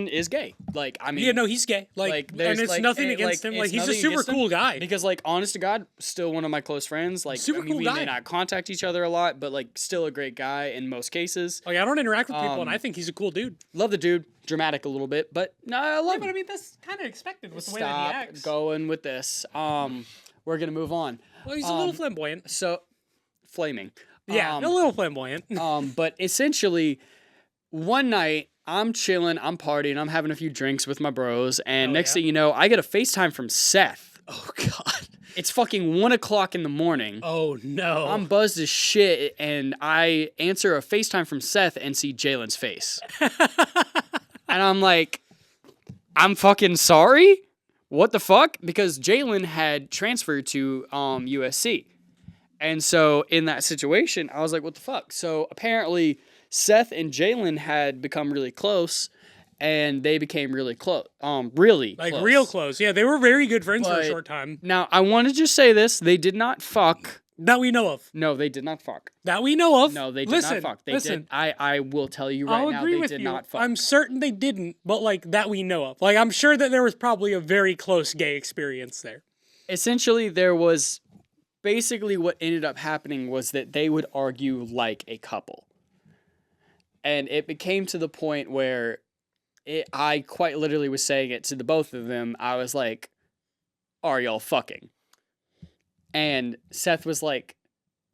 is gay. Like, I mean, Yeah, no, he's gay. Like, there's, and it's like, nothing eh, against him. it's Like, he's a nothing super against him, cool guy. Because, like, honest to God, still one of my close friends. Like, Super I mean, cool we guy. may not contact each other a lot, but like, still a great guy in most cases. Like, I don't interact with people, and I think he's a cool dude. Love the dude, dramatic a little bit, but no, I love Yeah, him. but I mean, that's kind of expected with the way that Stop he acts. going with this. We're gonna move on. Well, he's a little flamboyant. So, flaming. Yeah, a little flamboyant. But essentially, one night I'm chilling, I'm partying, I'm having a few drinks with my bros, and next thing you know, I get a FaceTime from Seth. Oh God. It's fucking 1 o'clock in the morning. Oh no. I'm buzzed as shit, and I answer a FaceTime from Seth and see Jalen's face. And I'm like, I'm fucking sorry? What the fuck? Because Jalen had transferred to USC. And so in that situation, I was like, what the fuck? So apparently Seth and Jalen had become really close, and they became really close. Really like close. real close. Yeah, they were very good friends for a But- short time. Now, I want to just say this. They did not fuck. That we know of. No, they did not fuck. That we know of. No, they did listen, not fuck. They listen. did. I will tell you right I'll now, agree they with did you. not fuck. I'm certain they didn't, but like that we know of. Like I'm sure that there was probably a very close gay experience there. Essentially, there was basically what ended up happening was that they would argue like a couple. And it became to the point where I quite literally was saying it to the both of them. I was like, are y'all fucking? And Seth was like,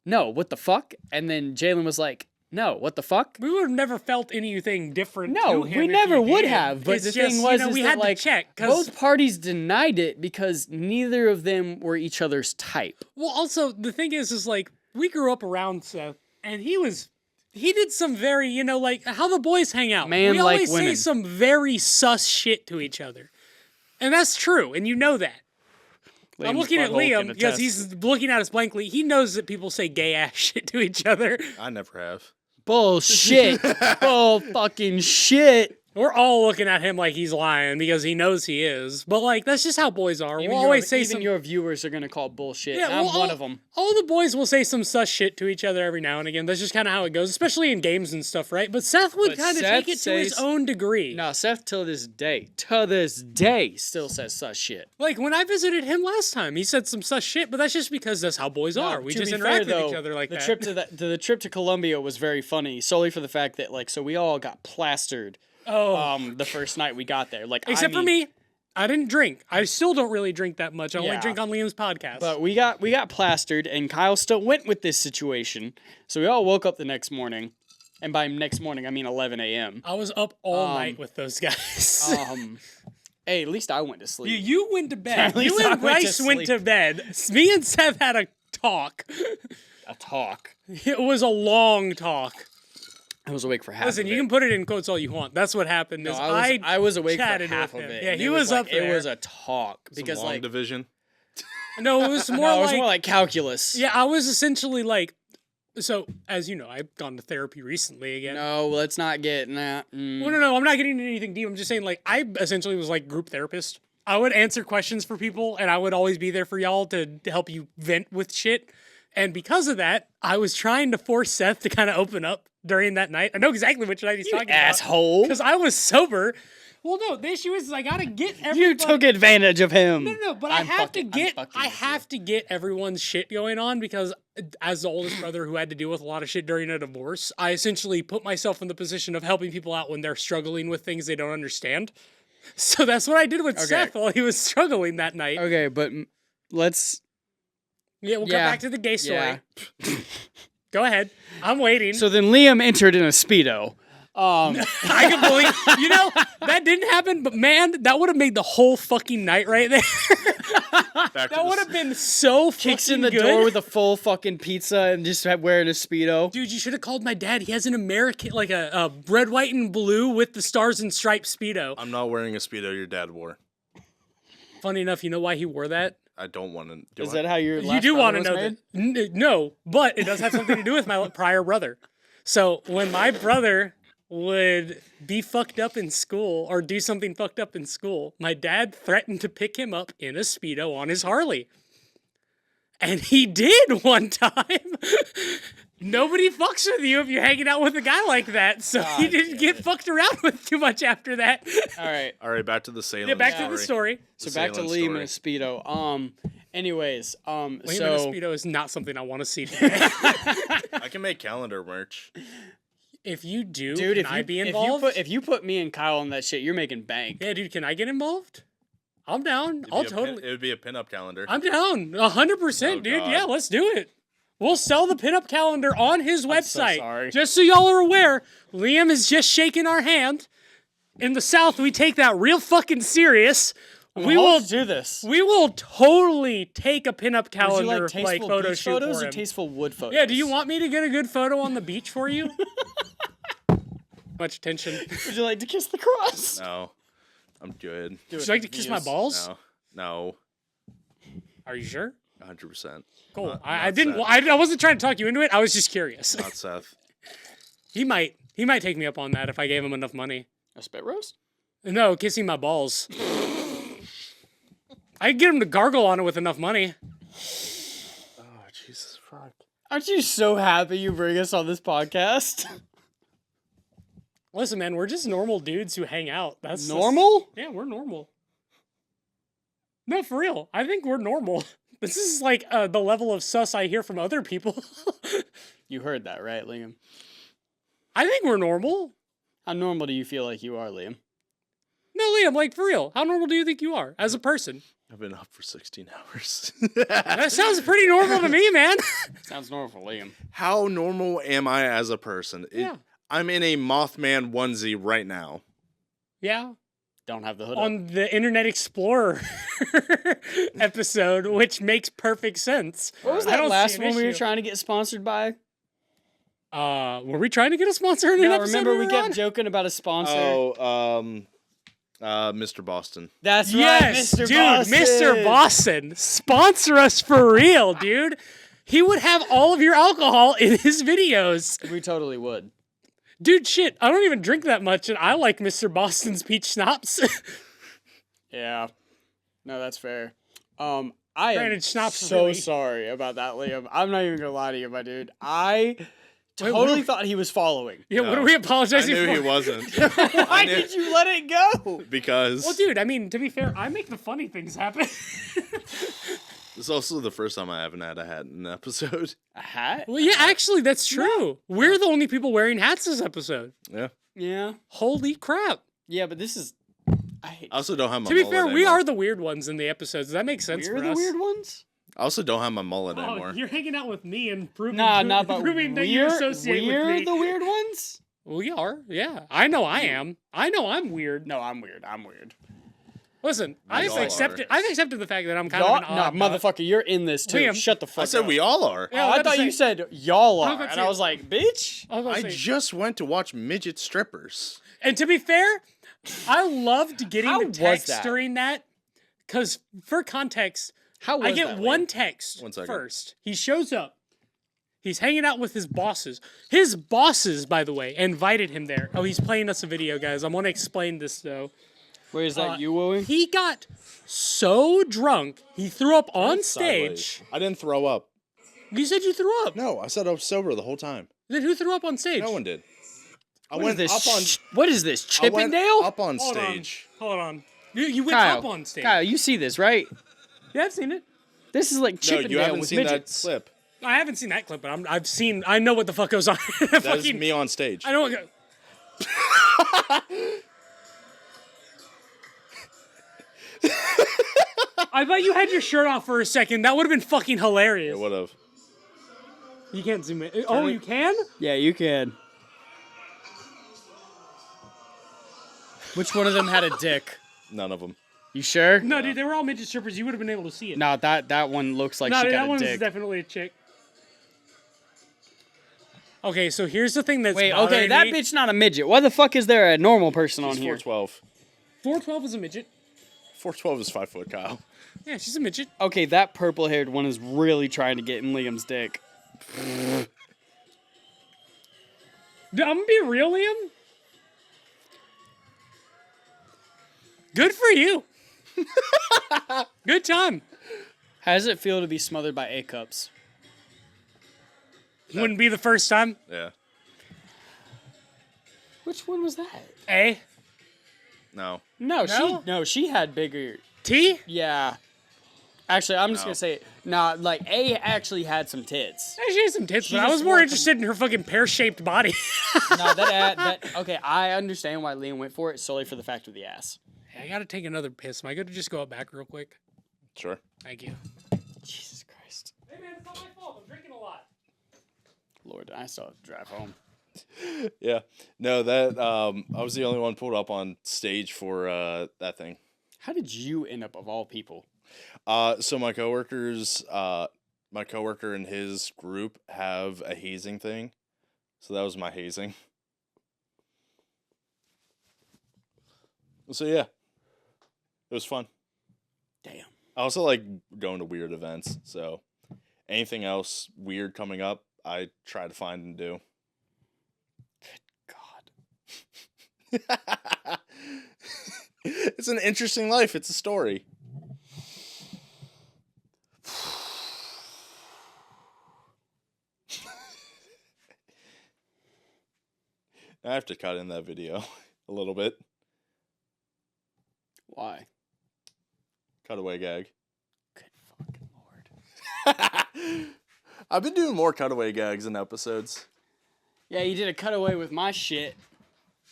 no, what the fuck? And then Jalen was like, no, what the fuck? We would have never felt anything different. No, to him we if never he would did. have. But It's the just, thing was, we is that, had like, to check because both parties denied it because neither of them were each other's type. well, also the thing is like we grew up around Seth, and he did some very like how the boys hang out. Man we like always say women. some very sus shit to each other, and that's true, and you know that. I'm Liam's looking at butthole Liam can because attest. he's looking at us blankly. He knows that people say gay ass shit to each other. I never have. Bullshit. Bull fucking shit. We're all looking at him like he's lying because he knows he is. But like that's just how boys are. Even We'll always say even some. your viewers are gonna call bullshit. Yeah, and I'm well, one of them. All the boys will say some sus shit to each other every now and again. That's just kind of how it goes, especially in games and stuff, right? But Seth would But kind of Seth take it to his says- own degree. No, Seth to this day, still says sus shit. Like when I visited him last time, he said some sus shit, but that's just because that's how boys are. We To just be interact fair, with though, each other like the that. Trip to the trip to Colombia was very funny, solely for the fact that like so we all got plastered. The first night we got there, like Except for me, I didn't drink. I still don't really drink that much. I only Yeah. drink on Liam's podcast. But we got plastered, and Kyle still went with this situation. So we all woke up the next morning, and by next morning I mean 11 a.m. I was up all night with those guys. Hey, at least I went to sleep. You went to bed. At least You I and went to Bryce went sleep. to bed. Me and Seth had a talk. A talk. It was a long talk. I was awake for half. Listen, of you it. can put it in quotes all you want. That's what happened. No, Is I was awake for chatted half with of him. it. Yeah, and he it was like, up there. It was a talk Some because long like division. No, it was more no, it was like more like calculus. yeah. I was essentially like, so as you know, I've gone to therapy recently again. No, let's not get nah. Well, no, I'm not getting into anything deep. I'm just saying, like, I essentially was like group therapist. I would answer questions for people, and I would always be there for y'all to help you vent with shit. And because of that, I was trying to force Seth to kind of open up during that night. I know exactly which night he's talking asshole. about. Because I was sober, Well, no, the issue is I gotta get everybody. You took advantage of him. No, but I have to get everyone's shit going on because as the oldest brother who had to deal with a lot of shit during a divorce, I essentially put myself in the position of helping people out when they're struggling with things they don't understand. So that's what I did with Seth while he was struggling that night. Okay, but let's... Yeah, we'll come back to the gay story. Yeah. Go ahead. I'm waiting. So then Liam entered in a Speedo. I can believe, that didn't happen, but man, that would have made the whole fucking night right there. That would have been so fucking Kicks in the good. door with a full fucking pizza and just wearing a Speedo. Dude, you should have called my dad. He has an American, like a red, white, and blue with the stars and stripes Speedo. I'm not wearing a Speedo your dad wore. Funny enough, you know why he wore that? I don't want to. Is that how your last You do want to know that? No, but it does have something to do with my prior brother. So when my brother would be fucked up in school or do something fucked up in school, my dad threatened to pick him up in a Speedo on his Harley. And he did one time. Nobody fucks with you if you're hanging out with a guy like that. So he didn't get fucked around with too much after that. All right, back to the Salem. Yeah, back to the story. So back to Liam in a Speedo. Anyways, Liam in a so Speedo is not something I want to see today. I can make calendar merch. If you do, dude, can I be involved? if you put me and Kyle on that shit, you're making bank. Yeah, dude, can I get involved? I'm down. I'll totally. It would be a pinup calendar. I'm down. 100%, dude. God. Yeah, let's do it. We'll sell the pinup calendar on his website. sorry. Just so y'all are aware, Liam is just shaking our hand. In the South, we take that real fucking serious. We will do this. We will totally take a pinup Would calendar you like tasteful photo beach shoot photos for or him. tasteful wood photos? Yeah, do you want me to get a good photo on the beach for you? Much attention. Would you like to kiss the cross? No, I'm good. Would you like to kiss my balls? No, Are you sure? 100%. Cool. Not Seth. Seth. I wasn't trying to talk you into it. I was just curious. Not Seth. He might take me up on that if I gave him enough money. A spit roast? No, kissing my balls. I could get him to gargle on it with enough money. Oh, Jesus fuck. Aren't you so happy you bring us on this podcast? Listen, man, we're just normal dudes who hang out. That's Normal? Yeah, we're normal. No, for real. I think we're normal. This is like the level of sus I hear from other people. You heard that, right, Liam? I think we're normal. How normal do you feel like you are, Liam? No, Liam, like for real. How normal do you think you are as a person? I've been up for 16 hours. That sounds pretty normal to me, man. Sounds normal for Liam. How normal am I as a person? Yeah. I'm in a Mothman onesie right now. Yeah. Don't have the hood On the Internet Explorer episode, which makes perfect sense. What was I that don't see last an one we were issue. trying to get sponsored by? Were we trying to get a sponsor in an No, episode? remember we were kept on? joking about a sponsor? Mr. Boston. That's Yes, right, Mr. dude, Boston. Mr. Boston, sponsor us for real, dude. He would have all of your alcohol in his videos. We totally would. Dude, shit, I don't even drink that much, and I like Mr. Boston's peach schnapps. Yeah. No, that's fair. I am Granted, schnapps so really- sorry about that, Liam. I'm not even gonna lie to you, my dude. I what totally are- thought he was following. Yeah, what are we I apologizing knew for? he wasn't. Why did you let it go? Because Well, dude, I mean, to be fair, I make the funny things happen. this is also the first time I haven't had a hat in an episode. A hat? Well, yeah, actually, that's true. We're the only people wearing hats this episode. Yeah. Yeah. Holy crap. Yeah, but this is. I I also don't have my To be mullet fair, we anymore. are the weird ones in the episodes. Does that make sense We're for the us? weird ones? I also don't have my mullet Oh, anymore. you're hanging out with me and proving, Nah, but proving that you we're associate with me. the weird ones? We are, yeah. I know I am. I know I'm weird. No, I'm weird. I'm weird. Listen, I've all accepted. are. I've accepted the fact that I'm kind Y'all, of an odd. no, motherfucker, you're in this too. Liam, Shut the fuck I said up. we all are. Yeah, Oh, I I was about thought to you say- said y'all I was are, about to and say- I was like, bitch. I was about I to say- just went to watch midget strippers. And to be fair, I loved getting How the was text that? during that. Because for context, How was I get that, one Liam? text 1 second. first. He shows up. He's hanging out with his bosses. His bosses, by the way, invited him there. Oh, he's playing us a video, guys. I want to explain this though. Wait, is that you, Wooey? He got so drunk, he threw up on Sideways. stage. I didn't throw up. You said you threw up. No, I said I was sober the whole time. Then who threw up on stage? No one did. What is this? up on. What is this? I went Chippendale? up on Hold stage. Hold on. You went Kyle, up on stage. Kyle, you see this, right? Yeah, I've seen it. This is like No, Chippendale you haven't with seen midgets. that clip. I haven't seen that clip, but I know what the fuck goes on. That is me on stage. I know what I thought you had your shirt off for a second. That would have been fucking hilarious. It would have. You can't zoom in. Oh, you can? Yeah, you can. Which one of them had a dick? None of them. You sure? No, dude, they were all midget strippers. You would have been able to see it. No, that one looks like No, she dude, got that a one's dick. definitely a chick. Okay, so here's the thing that's Wait, okay, bothering that me. bitch not a midget. Why the fuck is there a normal person on She's here? 412. 412 is a midget. 412 is 5 foot, Kyle. Yeah, she's a midget. Okay, that purple-haired one is really trying to get in Liam's dick. Dude, I'm gonna be real, Liam. Good for you. Good time. How does it feel to be smothered by A-cups? Wouldn't be the first time. Yeah. Which one was that? A. No. No, she had bigger. T? Yeah. Actually, I'm just No. gonna say it. Nah, like A actually had some tits. Yeah, she has some tits, She but I just was more wore interested in her fucking pear-shaped body. No, that okay. I understand why Liam went for it solely for the fact of the ass. Hey, I gotta take another piss. Am I good to just go out back real quick? Sure. Thank you. Jesus Christ, Hey man, it's not my fault. I'm drinking a lot. Lord, I still have to drive home. Yeah. No, that I was the only one pulled up on stage for that thing. How did you end up of all people? So my coworker and his group have a hazing thing. So that was my hazing. So yeah. It was fun. Damn. I also like going to weird events, so anything else weird coming up, I try to find and do. God. It's an interesting life. It's a story. I have to cut in that video a little bit. Why? Cutaway gag. Good fucking Lord. I've been doing more cutaway gags in episodes. Yeah, you did a cutaway with my shit.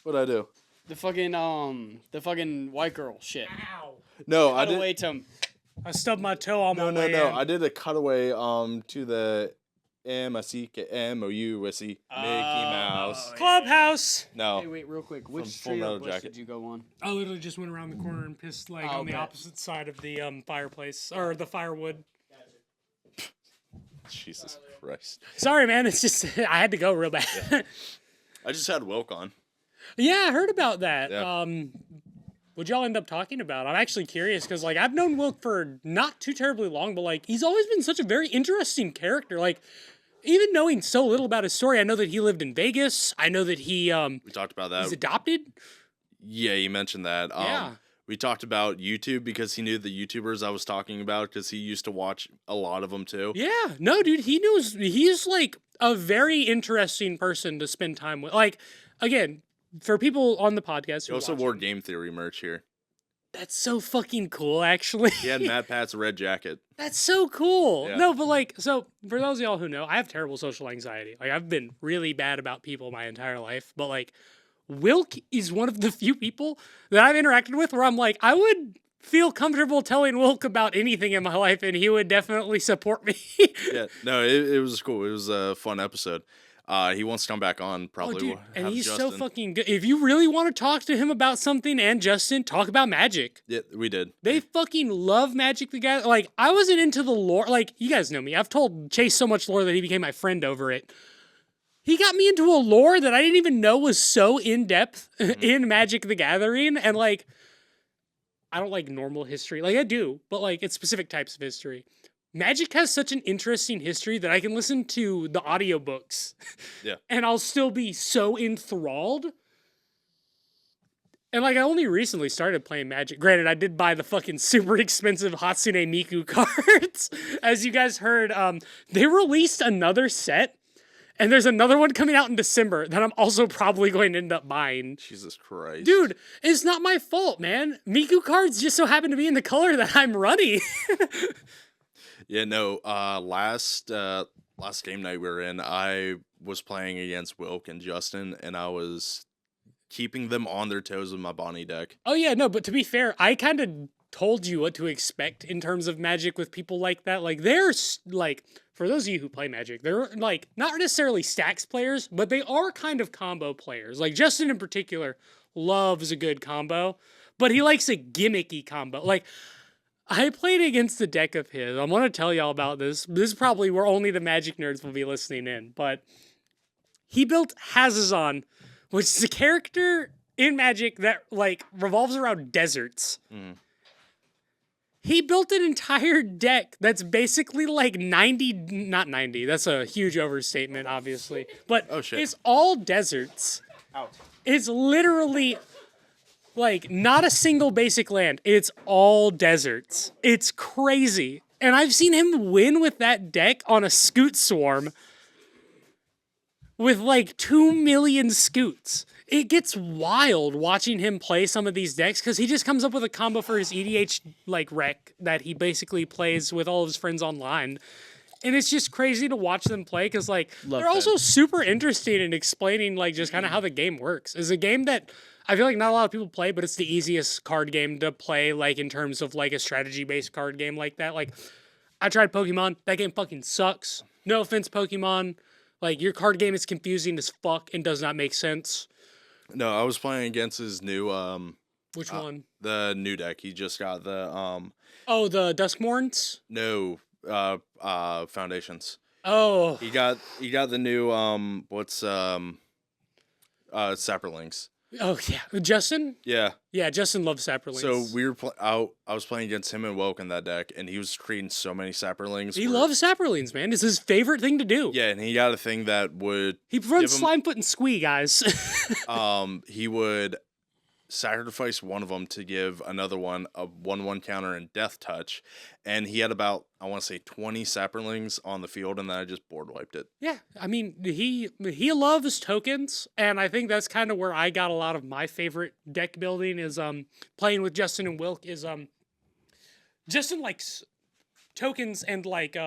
What'd I do? The fucking white girl shit. Ow. No, I Cutaway did. to I stubbed my toe on my way No. in. I did a cutaway to the MICKMOUSE Mickey Mouse. Clubhouse. No. Hey, wait, real quick. From Which Full straight Metal up bush Jacket. did you go on? I literally just went around the corner and pissed like Oh, on the bet. opposite side of the fireplace or the firewood. Jesus Christ. Sorry, man. It's just I had to go real bad. Yeah, I just had Wilk on. I heard about that. Yeah. What'd y'all end up talking about? I'm actually curious because like I've known Wilk for not too terribly long, but like he's always been such a very interesting character. Like even knowing so little about his story, I know that he lived in Vegas. I know that he We talked about that. he's adopted. Yeah, you mentioned that. Yeah. We talked about YouTube because he knew the YouTubers I was talking about because he used to watch a lot of them too. Yeah, no, dude, he's like a very interesting person to spend time with. Like, again, for people on the podcast He who also watch wore it, Game Theory merch here. that's so fucking cool, actually. He had Matt Pat's red jacket. That's so cool. Yeah. No, but like, so for those of y'all who know, I have terrible social anxiety. Like, I've been really bad about people my entire life, but like, Wilk is one of the few people that I've interacted with where I'm like, I would feel comfortable telling Wilk about anything in my life and he would definitely support me. Yeah, no, it was cool. It was a fun episode. He wants to come back on probably. Oh, dude, We'll and have he's so Justin. fucking good. If you really want to talk to him about something and Justin, talk about Magic. Yeah, we did. They fucking love Magic the Gathering. Like, I wasn't into the lore. Like, you guys know me. I've told Chase so much lore that he became my friend over it. He got me into a lore that I didn't even know was so in-depth in Magic the Gathering. And, like, I don't like normal history. Like, I do, but, like, it's specific types of history. Magic has such an interesting history that I can listen to the audiobooks. Yeah. And I'll still be so enthralled. And like I only recently started playing Magic. Granted, I did buy the fucking super expensive Hatsune Miku cards. As you guys heard, they released another set. And there's another one coming out in December that I'm also probably going to end up buying. Jesus Christ. Dude, it's not my fault, man. Miku cards just so happen to be in the color that I'm running. Yeah, no, last game night we were in, I was playing against Wilk and Justin, and I was keeping them on their toes with my Bonnie deck. Oh, yeah, no, but to be fair, I kind of told you what to expect in terms of Magic with people like that. Like, they're, like, for those of you who play Magic, they're, like, not necessarily stacks players, but they are kind of combo players. Like, Justin in particular loves a good combo, but he likes a gimmicky combo. Like, I played against a deck of his. I want to tell y'all about this. This is probably where only the Magic nerds will be listening in, but he built Hazazon, which is a character in Magic that, like, revolves around deserts. He built an entire deck that's basically like 90, not 90, that's a huge overstatement, obviously, but it's all deserts. It's literally, like, not a single basic land. It's all deserts. It's crazy. And I've seen him win with that deck on a Scoot Swarm with like 2 million Scoots. It gets wild watching him play some of these decks because he just comes up with a combo for his EDH like rec that he basically plays with all of his friends online. And it's just crazy to watch them play because, like, they're also super interesting in explaining, like, just kind of how the game works. It's a game that I feel like not a lot of people play, but it's the easiest card game to play, like, in terms of, like, a strategy-based card game like that. Like, I tried Pokemon. That game fucking sucks. No offense, Pokemon. Like, your card game is confusing as fuck and does not make sense. No, I was playing against his new Which one? The new deck. He just got the Oh, the Duskmorns? no foundations. Oh. He got the new Saprolings. Oh yeah. Justin? Yeah. Yeah, Justin loves Saprolings. So we were I was playing against him and Woke in that deck, and he was creating so many Saprolings. He loves Saprolings, man. It's his favorite thing to do. Yeah, and he got a thing that would He runs Slime Foot and Squee, guys. he would sacrifice one of them to give another one a 1/1 counter and Death Touch, and he had about, I want to say, 20 Saprolings on the field, and then I just board wiped it. Yeah, I mean, he loves tokens, and I think that's kind of where I got a lot of my favorite deck building is playing with Justin and Wilk is Justin likes tokens and like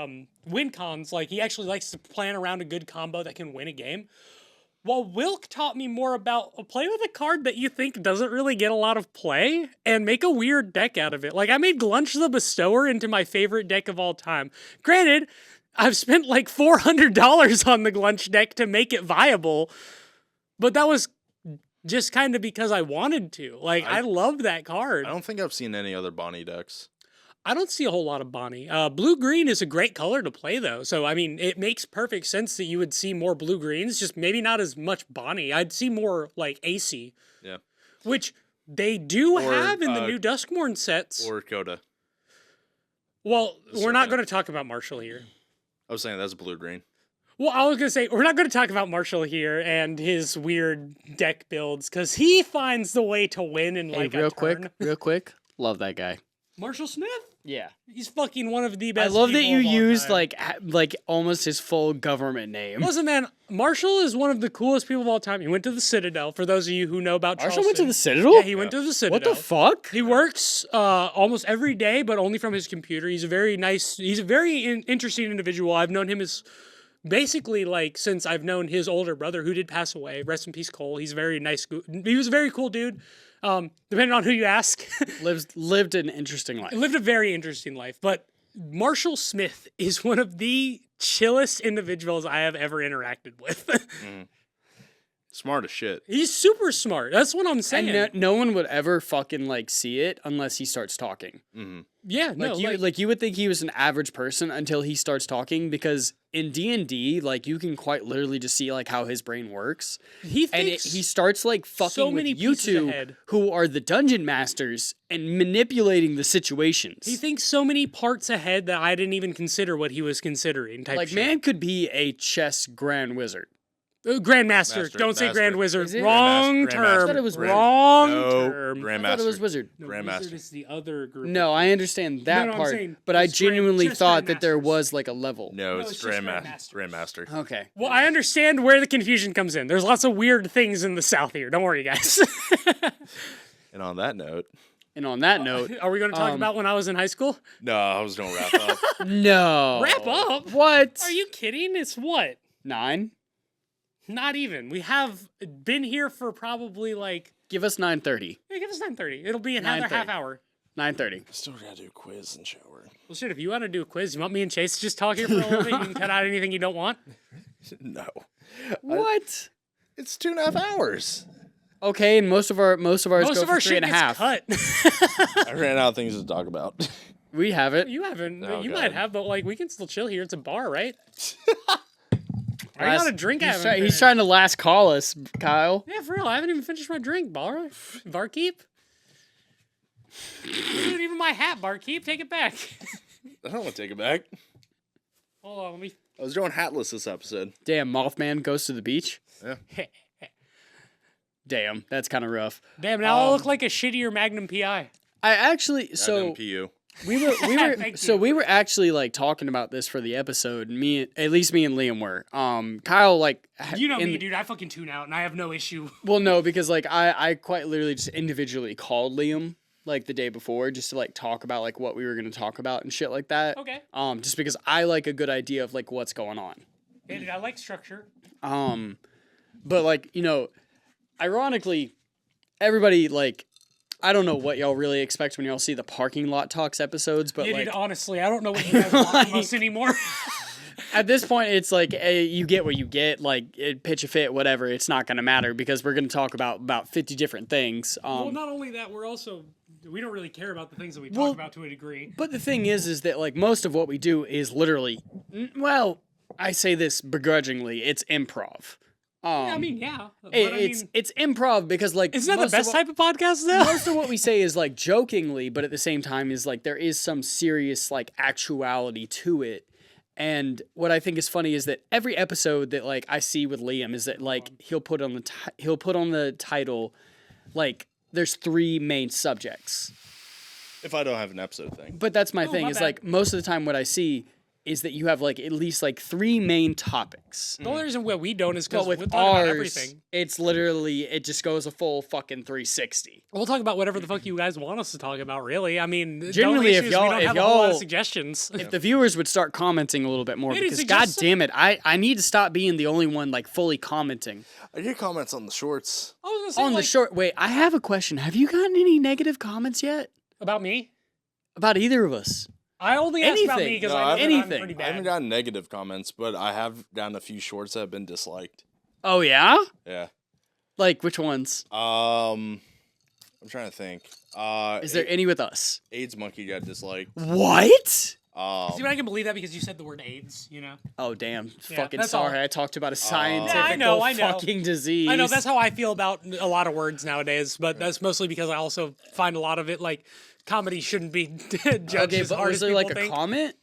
win cons. Like, he actually likes to plan around a good combo that can win a game. While Wilk taught me more about play with a card that you think doesn't really get a lot of play and make a weird deck out of it. Like, I made Glunch the Bestower into my favorite deck of all time. Granted, I've spent like $400 on the Glunch deck to make it viable, but that was just kind of because I wanted to. Like, I love that card. I don't think I've seen any other Bonnie decks. I don't see a whole lot of Bonnie. Blue-green is a great color to play, though. So, I mean, it makes perfect sense that you would see more blue-greens, just maybe not as much Bonnie. I'd see more, like, AC. Yeah. Which they do have in the new Duskmorn sets. Or Coda. Well, we're not going to talk about Marshall here. I was saying that's blue-green. Well, I was going to say, we're not going to talk about Marshall here and his weird deck builds, because he finds the way to win in, like, a turn. Real quick. Love that guy. Marshall Smith? Yeah. He's fucking one of the best. I love that people you of all used time. like almost his full government name. Listen, man, Marshall is one of the coolest people of all time. He went to the Citadel. For those of you who know about Marshall Charleston. went to the Citadel? Yeah, he went to the Citadel. What the fuck? He works almost every day, but only from his computer. He's a very interesting individual. I've known him as basically like since I've known his older brother who did pass away. Rest in peace, Cole. He's a very nice. He was a very cool dude. Depending on who you ask. lived an interesting life. Lived a very interesting life. But Marshall Smith is one of the chillest individuals I have ever interacted with. Smart as shit. He's super smart. That's what I'm saying. And no one would ever fucking like see it unless he starts talking. Mm-hmm. Yeah, no. You would think he was an average person until he starts talking, because in D&D, like, you can quite literally just see like how his brain works. He thinks he starts like fucking so with many you pieces two ahead. who are the dungeon masters and manipulating the situations. He thinks so many parts ahead that I didn't even consider what he was considering. Type like, shit. man could be a chess grand wizard. Grandmaster. Master, Don't say master. Grand Wizard. Is it? Wrong Grandmaster. term. I thought it was wrong No, term. I Grandmaster. thought it was wizard. No, Grandmaster. Wizard is the other group. No, I understand that no, I'm part, saying but I it's genuinely just thought that there Grandmasters. was like a level. No, it's it's just Grandmaster. Okay. Well, I understand where the confusion comes in. There's lots of weird things in the South here. Don't worry, guys. And on that note, And on that note, Are we going to talk about when I was in high school? no, I was gonna wrap up. no. Wrap up? What? Are you kidding? It's what? 9? Not even. We have been here for probably like. Give us 9:30. Yeah, give us 9:30. It'll be another 9:30. half hour. 9:30. Still gotta do a quiz and shower. Well, shit. If you want to do a quiz, you want me and Chase to just talk here for a little bit? You can cut out anything you don't want. No, What? it's 2.5 hours. Okay, and most of ours Most go of for our three shit and a half. gets cut. I ran out of things to talk about. We have it. You haven't. Oh, you God. might have, but like we can still chill here. It's a bar, right? I Last- got a drink. I He's, haven't try- he's finished. trying to last call us, Kyle. Yeah, for real. I haven't even finished my drink, Barkeep. Dude, even my hat, Barkeep. Take it back. I don't want to take it back. Hold on, let me. I was doing hatless this episode. Damn, Mothman goes to the beach. Yeah. Damn, that's kind of rough. Damn, now I look like a shittier Magnum PI. I actually so PU. we were Thank so you. we were actually like talking about this for the episode. At least me and Liam were. Kyle like You know in- me, dude. I fucking tune out, and I have no issue. Well, no, because like I quite literally just individually called Liam like the day before just to like talk about like what we were gonna talk about and shit like that. Okay. Just because I like a good idea of like what's going on. Hey, dude, I like structure. But like, you know, ironically, everybody like I don't know what y'all really expect when y'all see the parking lot talks episodes, but Yeah, like dude, honestly, I don't know what you guys want from us anymore. at this point it's like you get what you get, like pitch a fit, whatever, it's not gonna matter because we're gonna talk about 50 different things. Well, not only that, we don't really care about the things that we talk Well, about to a degree. But the thing is that like most of what we do is literally, well, I say this begrudgingly, it's improv. I mean, yeah. But It's improv because like isn't that the most of best what- type of podcast, though? Most of what we say is like jokingly, but at the same time is like there is some serious like actuality to it. And what I think is funny is that every episode that like I see with Liam is that like he'll put on the title like there's 3 main subjects. If I don't have an episode thing. But that's my thing my is bad. like most of the time what I see is that you have like at least like 3 main topics. The only reason why we don't is because But we'll with talk about ours, everything. it's literally it just goes a full fucking 360. We'll talk about whatever the fuck you guys want us to talk about, really. I mean, Generally, the only if issue is y'all- we don't if have a whole lot of y'all- suggestions. If the viewers would start commenting a little bit more, Maybe because suggest god damn it, I need to stop being the only one like fully commenting I get comments on the shorts. I was gonna say, on the like, short. Wait, I have a question. Have you gotten any negative comments yet about me. about either of us? I only asked about me Anything. because No, I know that I'm anything. pretty I bad. haven't gotten negative comments, but I have gotten a few shorts that have been disliked. Oh yeah, Yeah. like which ones? I'm trying to think. Is there any with us? AIDS Monkey got disliked. What? See, but I can believe that because you said the word AIDS, you know? Oh damn! Yeah, Fucking that's sorry, all. I talked about a scientific Yeah, I know. fucking disease. I know, that's how I feel about a lot of words nowadays, but that's mostly because I also find a lot of it, like, comedy shouldn't be judged okay, as but hard was as there people like a think. comment?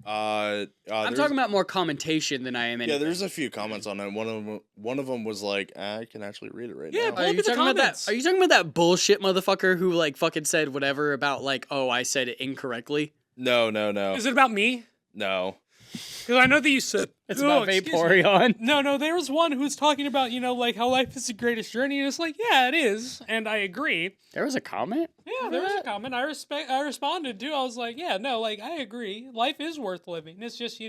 I'm there's- talking about more commentation than I am anything. Yeah, there's a few comments on it. One of them was like, I can actually read it right Yeah, now. but- Are Look you at the talking about that? comments. Are you talking about that bullshit motherfucker who like fucking said whatever about like, oh, I said it incorrectly? No. Is it about me? No. Because I know that you said... It's Oh, about excuse me. Vaporeon. No, there was one who was talking about, like, how life is the greatest journey, and it's like, yeah, it is, and I agree. There was a comment. Yeah, there was a comment. I responded to. I was like, yeah, no, like, I agree. Life is worth living. It's just,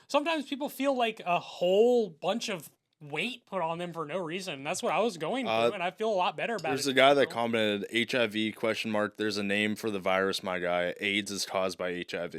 sometimes people feel like a whole bunch of weight put on them for no reason. That's what I was going through, and I feel a lot better about There's it. a guy that commented HIV ? There's a name for the virus, my guy. AIDS is caused by HIV.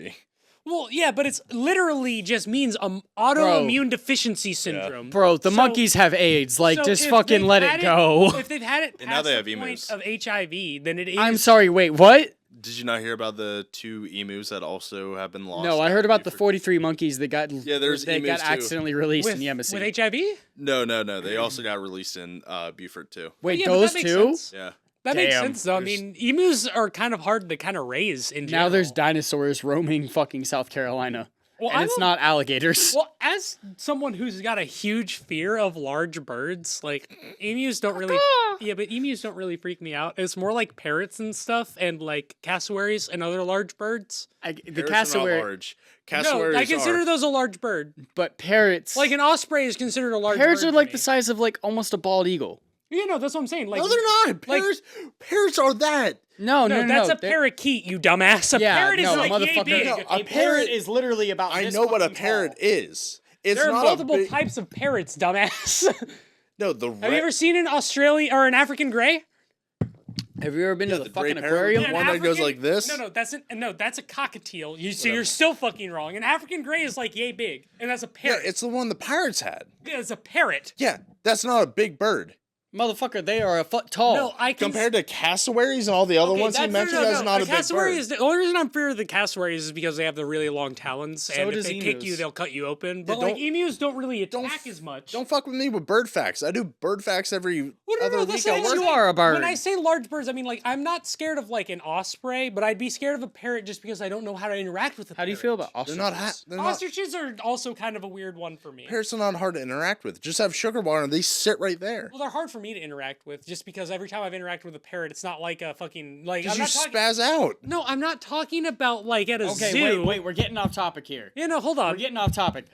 Well, yeah, but it's literally just means autoimmune deficiency syndrome. Bro, the So- monkeys have AIDS. Like, so just if fucking they've let had it go. If they've had it And now past they have the point emus. of HIV, then it is. I'm sorry, wait, what? Did you not hear about the 2 emus that also have been lost? No, I heard about the for 43 monkeys that got there's that got emus too. accidentally released in with, the embassy. with HIV. No. They also got released in Beaufort too. Wait, Yeah, but those that makes two? sense. Yeah. That makes Damn. sense, though. I mean, emus are kind of hard to kind of raise in general. Now there's dinosaurs roaming fucking South Carolina. and it's not alligators. Well, as someone who's got a huge fear of large birds, like emus don't really. Yeah, but emus don't really freak me out. It's more like parrots and stuff, and like cassowaries and other large birds. The Parrots are not cassowary, large. No, Cassowaries I consider are. those a large bird. but parrots. Like an osprey is considered a large bird. parrots are to like me. the size of like almost a bald eagle. Yeah, no, that's what I'm saying. Like, No, they're not. Parrots are that. No, that's a they're- parakeet, you dumbass. A parrot is like yay motherfucker. big. No, A parrot is literally about. I this know what a fucking parrot tall. is. It's There are not multiple a big, types of parrots, dumbass. No, the Have you ever seen an Australian or an African gray? Have you ever been to the the gray fucking parrot aquarium? one that goes like this? No, that's a cockatiel. You're still fucking wrong. An African gray is like yay big, and that's a Yeah, parrot. it's the one the pirates had. Yeah, it's a parrot. Yeah, that's not a big bird. Motherfucker, they are a foot tall. No, I can Compared to cassowaries and all the other ones you mentioned, that's not a big cassowary bird. is the only reason I'm fear of the cassowaries is because they have the really long talons, So and if does they kick you, emus. they'll cut you open. But Yeah, like don't- emus don't really don't attack f- as much. Don't fuck with me with bird facts. I do bird facts every Well, no, other that's week not at what work. I'm You saying. are a bird. When I say large birds, I mean like I'm not scared of like an osprey, but I'd be scared of a parrot just because I don't know how to interact with a How do you parrot. feel about They're ostriches? not. Ostriches are also kind of a weird one for me. Parrots are not hard to interact with. Just have sugar water and they sit right there. Well, they're hard for me to interact with just because every time I've interacted with a parrot, it's not like a fucking like. Because I'm you not talking, spaz out. No, I'm not talking about like at a Okay, zoo. wait, we're getting off topic here. You know, hold We're on. getting off topic.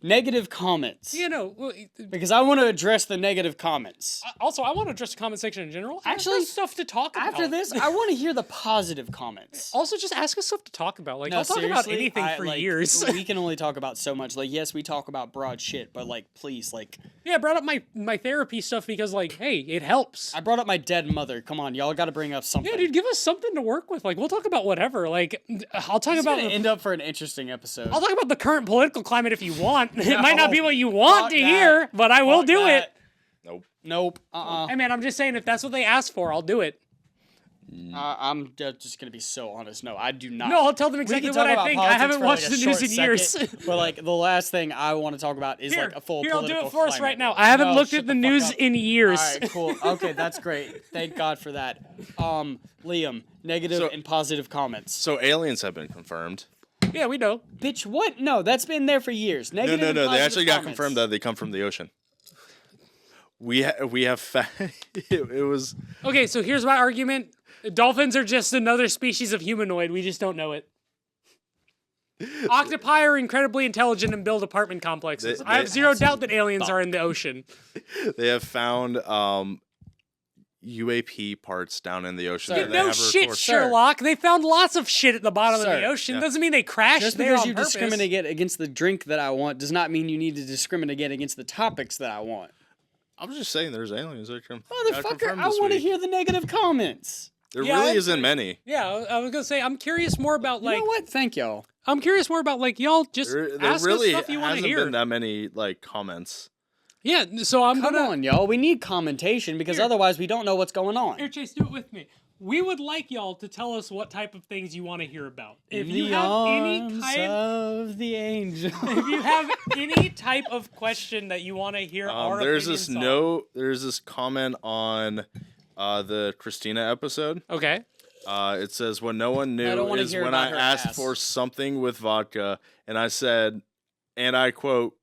Negative comments. You know, Because I want to address the negative comments. also I want to address the comment section in general. Ask Actually, us stuff to talk about. After this, I want to hear the positive comments. also just ask us stuff to talk about. Like No, I'll talk about seriously, anything I, for like, years. We can only talk about so much. Like, yes, we talk about broad shit, but like, please, like, Yeah, I brought up my therapy stuff because like, hey, it helps. I brought up my dead mother. Come on, y'all got to bring up something. Yeah, dude, give us something to work with. Like, we'll talk about whatever. Like, I'll talk It's about. gonna end up for an interesting episode. I'll talk about the current political climate if you want. It might not be what you want Fuck to that. hear, but I will Fuck do that. it. Nope. Hey, man, I'm just saying if that's what they ask for, I'll do it. I'm just gonna be so honest. No, I do not. No, I'll tell them We exactly can what talk I about think. I politics haven't for, watched like, the a news short in years. second, but like the last thing I want to talk about is Here, like a full here, I'll political do it for us climate. right now. I haven't No, looked shut at the fuck news up. in years. All right, cool. Okay, that's great. Thank God for that. Liam, negative So- and positive comments. So aliens have been confirmed. Yeah, we know. Bitch, what? No, that's been there for years. Negative No. and They positive actually got comments. confirmed that they come from the ocean. We have it was Okay, so here's my argument. Dolphins are just another species of humanoid. We just don't know it. Octopi are incredibly intelligent and build apartment complexes. I have zero doubt that aliens are in the ocean. they have found UAP parts down in the ocean. Sir. that they No have shit, recorded. Sherlock. They found lots of shit at the bottom of Sir. the ocean. Yeah. Doesn't mean they crashed Just there because on you purpose. discriminate against the drink that I want does not mean you need to discriminate against the topics that I want. I'm just saying there's aliens that got Motherfucker, confirmed I this want to week. hear the negative comments. There Yeah, really I- isn't many. Yeah, I was gonna say I'm curious more about You like know what? Thank y'all. I'm curious more about like y'all just There ask really us stuff you want hasn't to hear. been that many like comments. Yeah, so I'm Come gonna on, y'all. We need commentation because Here. otherwise we don't know what's going Here, on. Chase, do it with me. We would like y'all to tell us what type of things you want to hear about. If In you the have any arms type, of the angel. if you have any type of question that you want to hear our There's opinions this on. there's this comment on the Christina episode. Okay. It says what no one I don't knew wanna is hear when about I her asked ass. for something with vodka and I said, and I quote,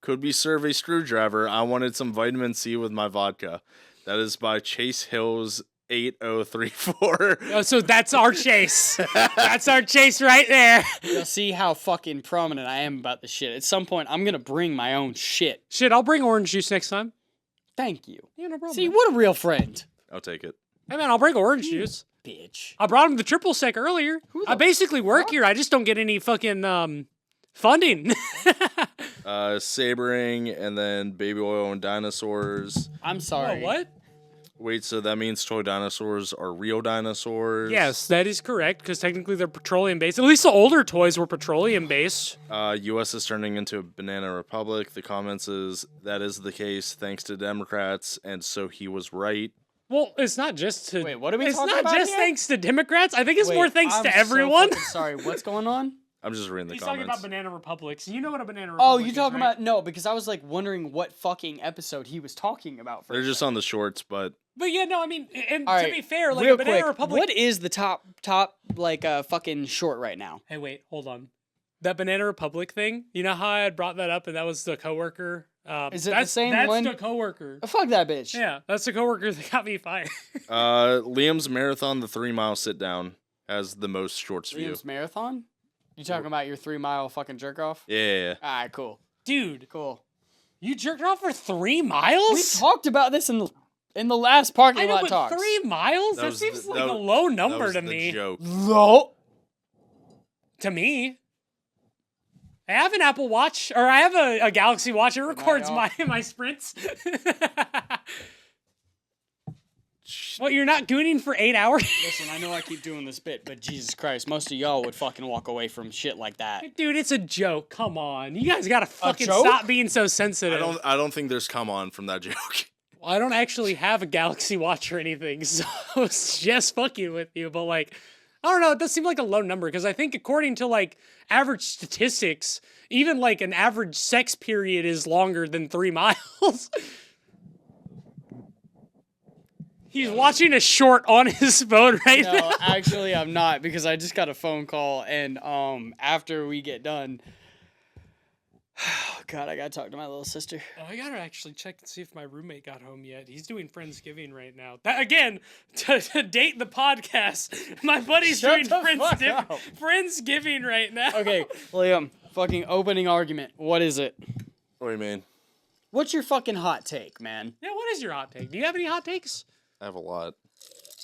could we serve a screwdriver? I wanted some vitamin C with my vodka. That is by Chase Hills 8034. Oh, so that's our chase. That's our chase right there. You'll see how fucking prominent I am about this shit. At some point, I'm gonna bring my own shit. Shit, I'll bring orange juice next time. Thank you. Yeah, no problem. See, what a real friend. I'll take it. Hey man, I'll bring orange juice. Bitch. I brought him the triple sec earlier. I basically work here. I just don't get any fucking funding. Sabering and then baby oil and dinosaurs. I'm Oh, sorry. what? Wait, so that means toy dinosaurs are real dinosaurs? Yes, that is correct, because technically they're petroleum based. At least the older toys were petroleum based. U.S. is turning into a banana republic. The comments is that is the case thanks to Democrats, and so he was right. Well, it's not just to. Wait, what are we It's talking not about just here? thanks to Democrats. I think it's Wait, more thanks I'm to so everyone. fucking sorry, what's going on? I'm just reading the He's talking comments. about banana republics. You know what a banana Oh, republic you is, talking right? about no? Because I was like wondering what fucking episode he was talking about. For They're a just second. on the shorts, but But yeah, no, I mean, and All to right, be fair, like real a banana quick, republic. what is the top like fucking short right now? Hey, wait, hold on. that Banana Republic thing. You know how I had brought that up, and that was the coworker. Is it the same one? That's the coworker. Oh, fuck that bitch. Yeah, that's the coworker that got me fired. Liam's marathon, the 3 mile sit down, has the most shorts view. Liam's marathon? You talking about your 3 mile fucking jerk off? Yeah. All right, cool. Dude, Cool. you jerked off for 3 miles? We talked about this in the last parking I know, lot but talks. 3 miles? That That was seems the- like that a was- low That number was to the me. joke. No. To me. I have an Apple Watch, or I have a Galaxy Watch. It records y'all. my sprints. What, you're not gooning for 8 hours? Listen, I know I keep doing this bit, but Jesus Christ, most of y'all would fucking walk away from shit like that. Dude, it's a joke. Come on. You guys gotta fucking joke? stop being so sensitive. I don't think there's come on from that joke. Well, I don't actually have a Galaxy Watch or anything, so it's just fucking with you. But, like, I don't know. It does seem like a low number because I think according to, like, average statistics, even, like, an average sex period is longer than 3 miles. He's watching a short on his phone right now. No, actually, I'm not because I just got a phone call, and after we get done, oh God, I gotta talk to my little sister. Oh, I gotta actually check and see if my roommate got home yet. He's doing Friendsgiving right now. That again, to date the podcast, my buddy's Shut doing the fuck up. Friendsgiving right now. Okay, Liam, fucking opening argument. What is it? What do you mean? What's your fucking hot take, man? Yeah, what is your hot take? Do you have any hot takes? I have a lot.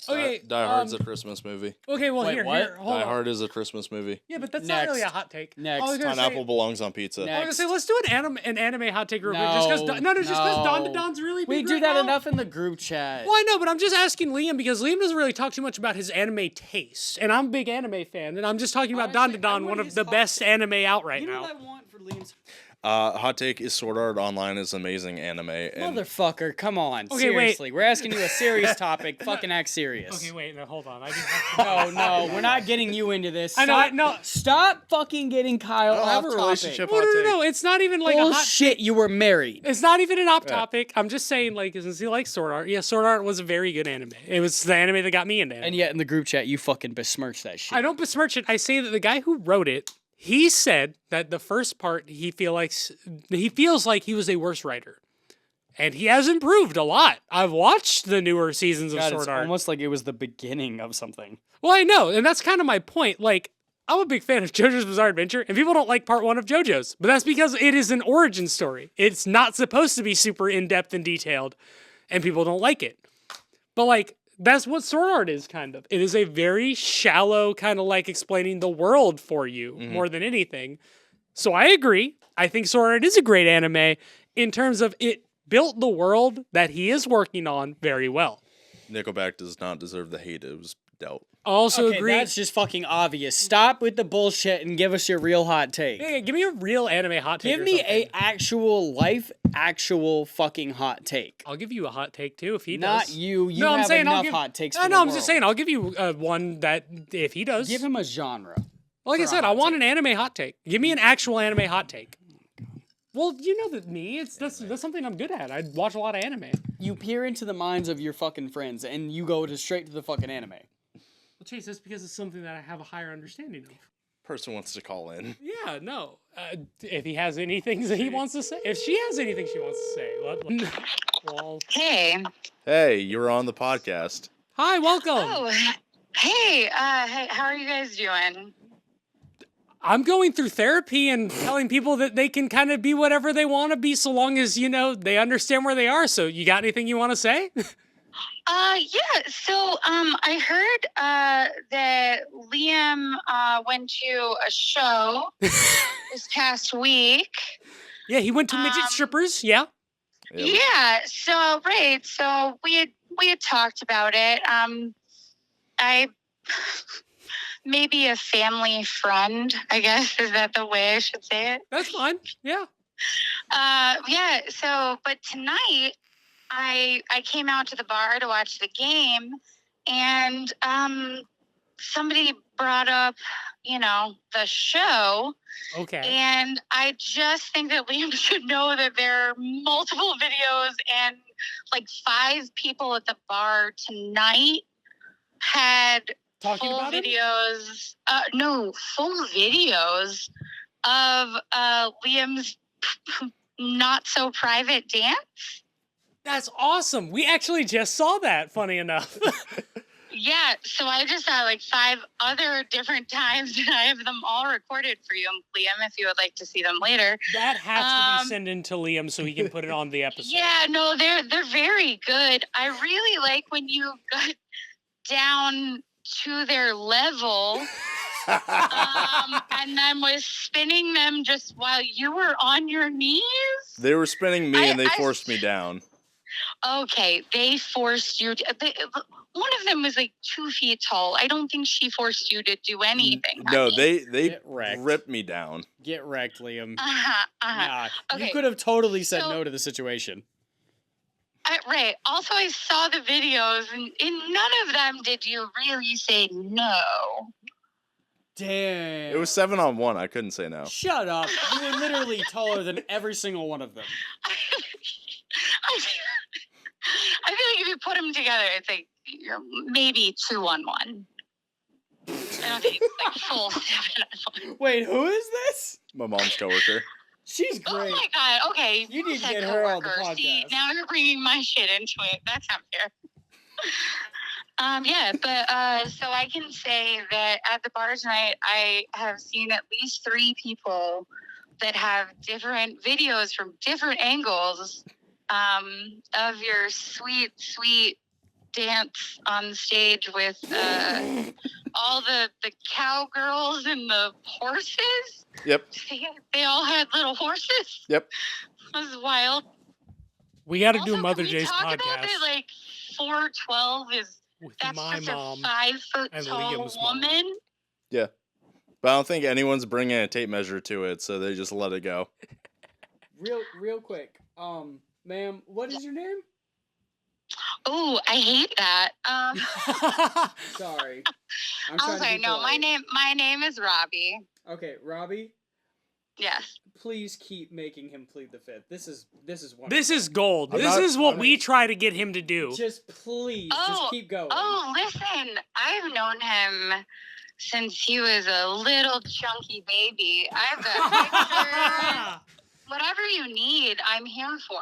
Okay, Die Hard's a Christmas movie. Okay, well Wait, here, what? hold Die on. Hard is a Christmas movie. Yeah, but that's not really a Next. hot take. Next. I was gonna Pineapple say, belongs on pizza. Next. I was gonna say let's do an anime hot take real quick. Just because just because Don to Don's really We big do right that now. enough in the group chat. Well, I know, but I'm just asking Liam because Liam doesn't really talk too much about his anime taste, and I'm a big anime fan, and I'm just talking about Don to Honestly, I Don, want one of his the hot best take. anime out right You know now. what I want for Liam's? Hot take is Sword Art Online is amazing anime. And Motherfucker, come on. Okay, wait. Seriously, we're asking you a serious topic. Fucking act serious. Okay, wait, no, hold on. I just have to... No, we're not getting you into this. I know, Stop, no. Stop fucking getting Kyle I don't off have a topic. relationship No, hot take. no, it's not even like a hot... Bullshit, you were married. It's not even an off topic. I'm just saying, like, since he likes Sword Art, yeah, Sword Art was a very good anime. It was the anime that got me into anime. And yet in the group chat, you fucking besmirch that shit. I don't besmirch it. I say that the guy who wrote it, he said that the first part he feels like he was a worse writer. And he has improved a lot. I've watched the newer seasons of God, Sword it's Art. almost like it was the beginning of something. Well, I know, and that's kind of my point. Like, I'm a big fan of JoJo's Bizarre Adventure, and people don't like part 1 of JoJo's, but that's because it is an origin story. It's not supposed to be super in-depth and detailed, and people don't like it. But, like, that's what Sword Art is, kind of. It is a very shallow, kind of like explaining the world for you more than anything. So I agree. I think Sword Art is a great anime in terms of it built the world that he is working on very well. Nickelback does not deserve the hate it was dealt. Also Okay, agree. that's just fucking obvious. Stop with the bullshit and give us your real hot take. Hey, give me a real anime hot take. Give or me something. actual fucking hot take. I'll give you a hot take too if he Not does. you. You No, I'm have saying I'll enough give- hot takes. No, for no, the I'm just world. saying I'll give you one that if he does. Give him a genre. Like I for a said, I hot want take. an anime hot take. Give me an actual anime hot take. Well, you know that me. That's something I'm good at. I watch a lot of anime. You peer into the minds of your fucking friends and you go straight to the fucking anime. Well, Chase, that's because it's something that I have a higher understanding of. Person wants to call in. Yeah, no. If he has anything that he wants to say, if she has anything she wants to say, well, Hey. Hey, you're on the podcast. hi, welcome. Oh, hey. Hey, how are you guys doing? I'm going through therapy and telling people that they can kind of be whatever they want to be so long as, you know, they understand where they are. So you got anything you want to say? Yeah. So, I heard, that Liam, went to a show this past week. Yeah, he went to midget strippers. Yeah. Yeah. So, right. So we had talked about it. I maybe a family friend, I guess. Is that the way I should say it? That's fine. Yeah. Yeah. So, but tonight I came out to the bar to watch the game, and somebody brought up, you know, the show. Okay. And I just think that Liam should know that there are multiple videos, and like 5 people at the bar tonight had Talking full about it? videos. No, full videos of Liam's not so private dance. That's awesome. We actually just saw that, funny enough. Yeah, so I just had like 5 other different times, and I have them all recorded for you, Liam, if you would like to see them later. That has to be sent in to Liam so he can put it on the episode. Yeah, no, they're very good. I really like when you got down to their level and then was spinning them just while you were on your knees. They were spinning me and they forced me down. Okay, they forced you to... one of them was like 2 feet tall. I don't think she forced you to do anything. No, honey. they ripped me down. Get wrecked, Liam. Nah, okay. You could have totally said no to the situation. Right. Also, I saw the videos, and in none of them did you really say no. Damn. It was 7-on-1. I couldn't say no. Shut up. You were literally taller than every single one of them. I feel like if you put them together, it's like maybe 2-on-1. I don't think it's like full 7-on-1. Wait, who is this? My mom's coworker. She's great. Oh my god, okay. You need to get her on the podcast. See, now you're bringing my shit into it. That's not fair. So I can say that at the bar tonight, I have seen at least 3 people that have different videos from different angles of your sweet, sweet dance on stage with all the cowgirls and the horses. Yep. They all had little horses. Yep. That was wild. We got to do Also, Mother can we Jay's talk podcast. about that, like 4'12" is With that's my just mom a 5 foot and tall Liam's mom. woman. Yeah. But I don't think anyone's bringing a tape measure to it, so they just let it go. Real quick. Ma'am, what is your name? Oh, I hate that. Sorry. I'm I'm trying to sorry. be No, polite. my name is Robbie. Okay, Robbie, Yes. please keep making him plead the fifth. This is wonderful. This is gold. I'm This not- is what I'm- we try to get him to do. Just please, Oh, just keep going. Oh, listen. I've known him since he was a little chunky baby. I've got pictures. Whatever you need, I'm here for.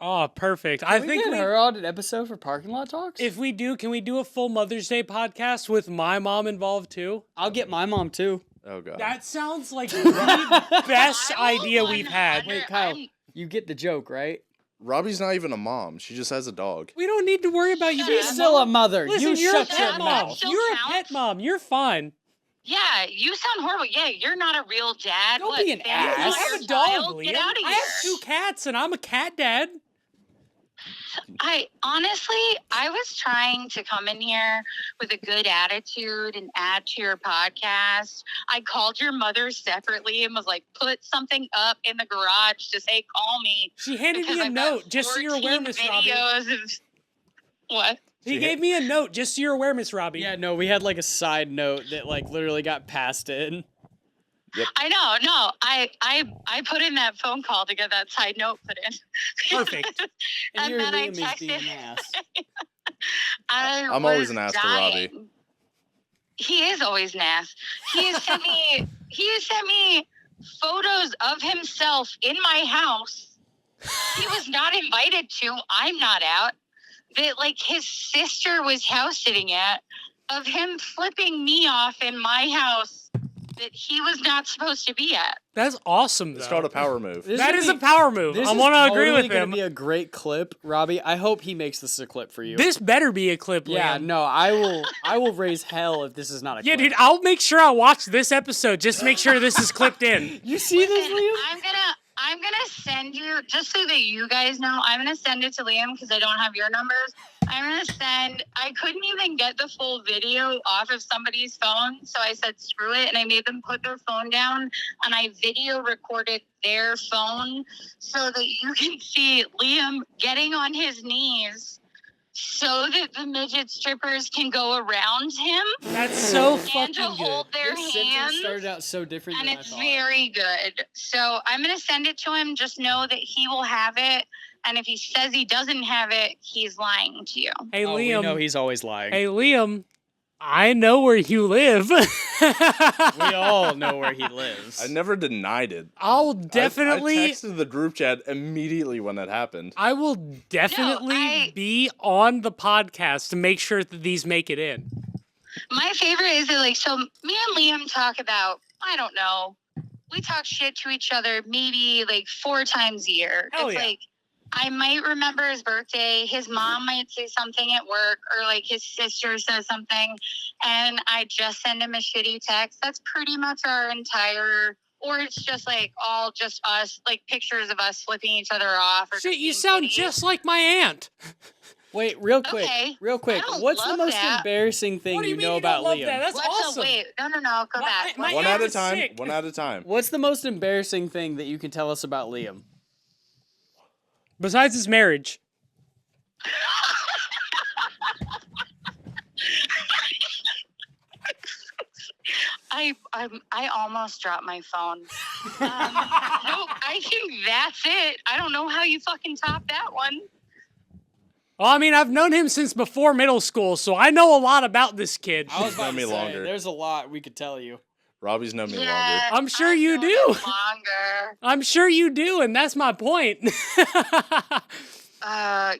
Oh, perfect. Can I we think get her on an episode for Parking Lot Talks? if we do, can we do a full Mother's Day podcast with my mom involved too? I'll get my mom too. Oh, God. That sounds like the best I will idea we've had. 100 Wait, Kyle, I'm- you get the joke, right? Robbie's not even a mom. She just has a dog. We don't need to worry about you Shut being She's up. still a mother. Listen, you you're a shut your pet mom. mom. mouth. Still You're a counts. pet mom. You're fine. Yeah, you sound horrible. Yeah, you're not a real dad. Don't What, be an family ass. I your have a dog, child? Liam. Get out of I here. have 2 cats, and I'm a cat dad. I honestly, I was trying to come in here with a good attitude and add to your podcast. I called your mother separately and was like, put something up in the garage to say, call me. She handed Because me a I've got note just so you're aware, 14 Miss Robbie. videos of what? He gave me a note just so you're aware, Miss Robbie. Yeah, no, we had like a side note that like literally got passed in. I know, no, I put in that phone call to get that side note put in. Perfect. And, And here then I Liam is being texted- an ass. I'm always an ass to Robbie. dying. He is always an ass. He has sent me photos of himself in my house. He was not invited to. I'm not out. That like his sister was house sitting at, of him flipping me off in my house that he was not supposed to be at. That's awesome, though. It's called a power move. That is a power move. I want to agree with Gonna him. be a great clip, Robbie. I hope he makes this a clip for you. This better be a clip, yeah, Liam. no, I will raise hell if this is not a Yeah, clip. dude, I'll make sure I watch this episode just to make sure this is clipped in. You see this, Listen, Liam? I'm gonna send you, just so that you guys know, I'm gonna send it to Liam because I don't have your numbers. I couldn't even get the full video off of somebody's phone, so I said screw it, and I made them put their phone down, and I video recorded their phone so that you can see Liam getting on his knees so that the midget strippers can go around him That's so and fucking to good. hold their This sentence hands. started out so different And than I it's thought. very good. So I'm going to send it to him. Just know that he will have it. And if he says he doesn't have it, he's lying to you. Hey, Oh, we know Liam. he's always lying. Hey, Liam. I know where you live. We all know where he lives. I never denied it. I'll definitely. I texted the group chat immediately when it happened. I will definitely be on the podcast to make sure that these make it in. My favorite is that, like, so me and Liam talk about, I don't know, we talk shit to each other maybe like 4 times a year. Hell it's yeah. like, I might remember his birthday. His mom might say something at work, or like his sister says something, and I just send him a shitty text. That's pretty much our entire, or it's just like all just us, like pictures of us flipping each other off. Or Shit, you being sound shitty. just like my aunt. Wait, real quick. Okay. What's the love most that. embarrassing thing What do you you know mean you don't about love Liam? that? That's awesome. Wait, no, go back. my One aunt at a is time. sick. One at a time. What's the most embarrassing thing that you can tell us about Liam? Besides his marriage. I almost dropped my phone. No, I think that's it. I don't know how you fucking top that one. Well, I mean, I've known him since before middle school, so I know a lot about this kid. I was about Known to me say, longer. there's a lot we could tell you. Robbie's known me longer. I'm sure I've you known do. him longer. I'm sure you do, and that's my point.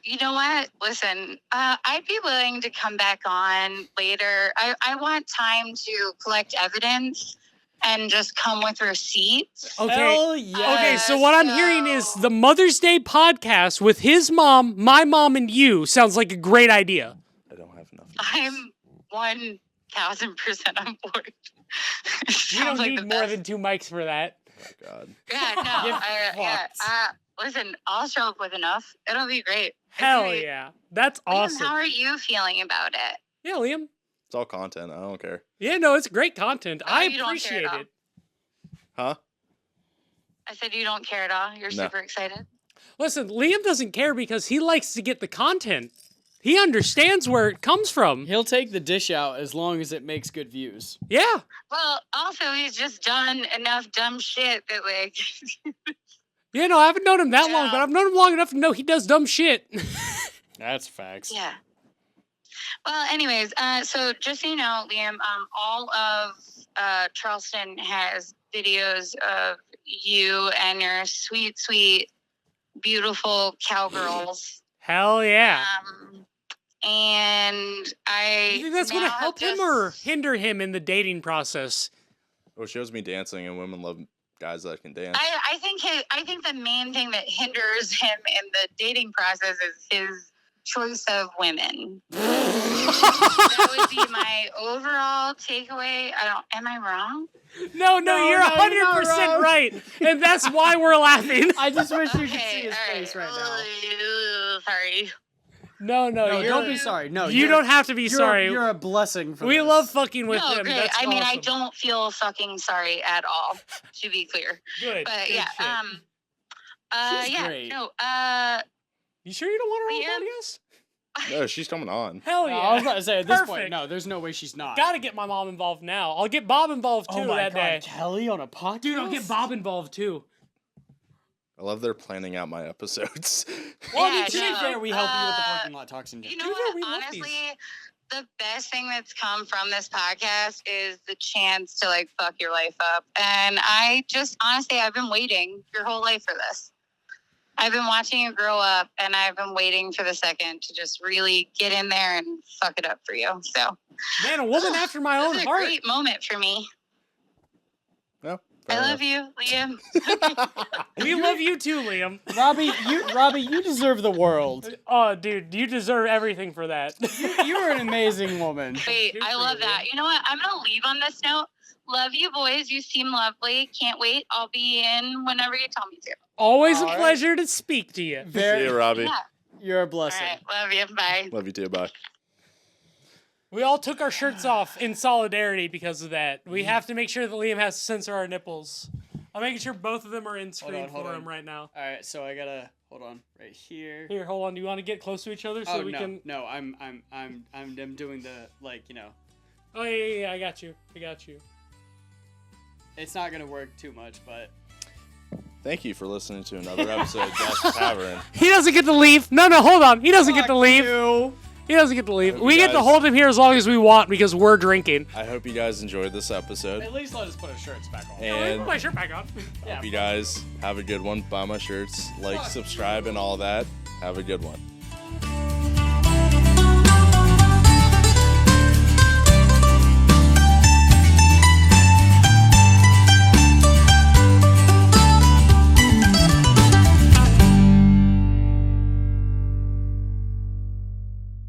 You know what? Listen, I'd be willing to come back on later. I want time to collect evidence and just come with receipts. Okay. Hell yeah. Okay, so what I'm hearing is the Mother's Day podcast with his mom, my mom, and you sounds like a great idea. I don't have enough. I'm 1,000% on board. We Sounds don't like need the more best. than 2 mics for that. Oh, God. Yeah, no. Get fucked. Listen, I'll show up with enough. It'll be great. Hell Great. yeah. That's Liam, awesome. how are you feeling about it? Yeah, Liam. It's all content. I don't care. Yeah, no, it's great content. Oh, I you don't care appreciate at all? it. Huh? I said you don't care at all. You're No. super excited. Listen, Liam doesn't care because he likes to get the content. He understands where it comes from. He'll take the dish out as long as it makes good views. Yeah. Well, also he's just done enough dumb shit that like Yeah, no, I haven't known him that long, Yeah. but I've known him long enough to know he does dumb shit. That's facts. yeah. Well, anyways, so just so you know, Liam, all of Charleston has videos of you and your sweet, sweet, beautiful cowgirls. Hell yeah. And I You think that's going to now help him just- or hinder him in the dating process? Oh, it shows me dancing, and women love guys that can dance. I think the main thing that hinders him in the dating process is his choice of women. That would be my overall takeaway. Am I wrong? No, No, you're no, 100% you're not wrong. right. And that's why we're laughing. I just wish you could Okay, see his all face right now. Sorry. No, No, you're, don't be sorry. No, You you're- don't have to be you're, sorry. You're a blessing for We this. love fucking with No, him. great. That's I mean, I awesome. don't feel fucking sorry at all, to be clear. Good. But good yeah, shit. She's yeah, great. no, You sure you don't want her on Liam? the podcast? No, she's coming on. Hell No, yeah. I was about to say, at this point, Perfect. no, there's no way she's not. Gotta get my mom involved now. I'll get Bob involved too Oh my that God, day. Kelly on a podcast? Dude, I'll get Bob involved too. I love they're planning out my episodes. Well, I mean, Yeah, to be no, fair, we help you with the parking lot talks and you shit. know Dude, what? we love Honestly, these. the best thing that's come from this podcast is the chance to like fuck your life up. And I just honestly, I've been waiting your whole life for this. I've been watching you grow up, and I've been waiting for the second to just really get in there and fuck it up for you. So, Man, a woman after my own this is a heart. great moment for me. No, I love you, Liam. We love you too, Liam. Robbie, you deserve the world. Oh, dude, you deserve everything for that. You are an amazing woman. Wait, Good I for love you, that. You know what? I'm gonna leave on this note. Love you, boys. You seem lovely. Can't wait. I'll be in whenever you tell me to. Always a All right. pleasure to speak to you. See Very, you, Robbie. Yeah. you're a All blessing. right. Love you. Bye. Love you too. Bye. We all took our shirts off in solidarity because of that. We have to make sure that Liam has to censor our nipples. I'm making sure both of them are in screen hold for on. him right now. All right, so I gotta hold on right here. Here, hold on. Do you want to get close to each other so Oh we no, can? no, I'm doing the like Oh yeah. I got you. it's not gonna work too much, but Thank you for listening to another episode of Duff Tavern. He doesn't get to leave. No, hold on. He doesn't get to Fuck leave. you. He doesn't get to leave. Hope We you get to guys- hold him here as long as we want because we're drinking. I hope you guys enjoyed this episode. At least let us put our shirts back on. Let me put my And shirt back on. hope you guys have a good one. Buy my shirts, like, subscribe, and all that. Have a good one.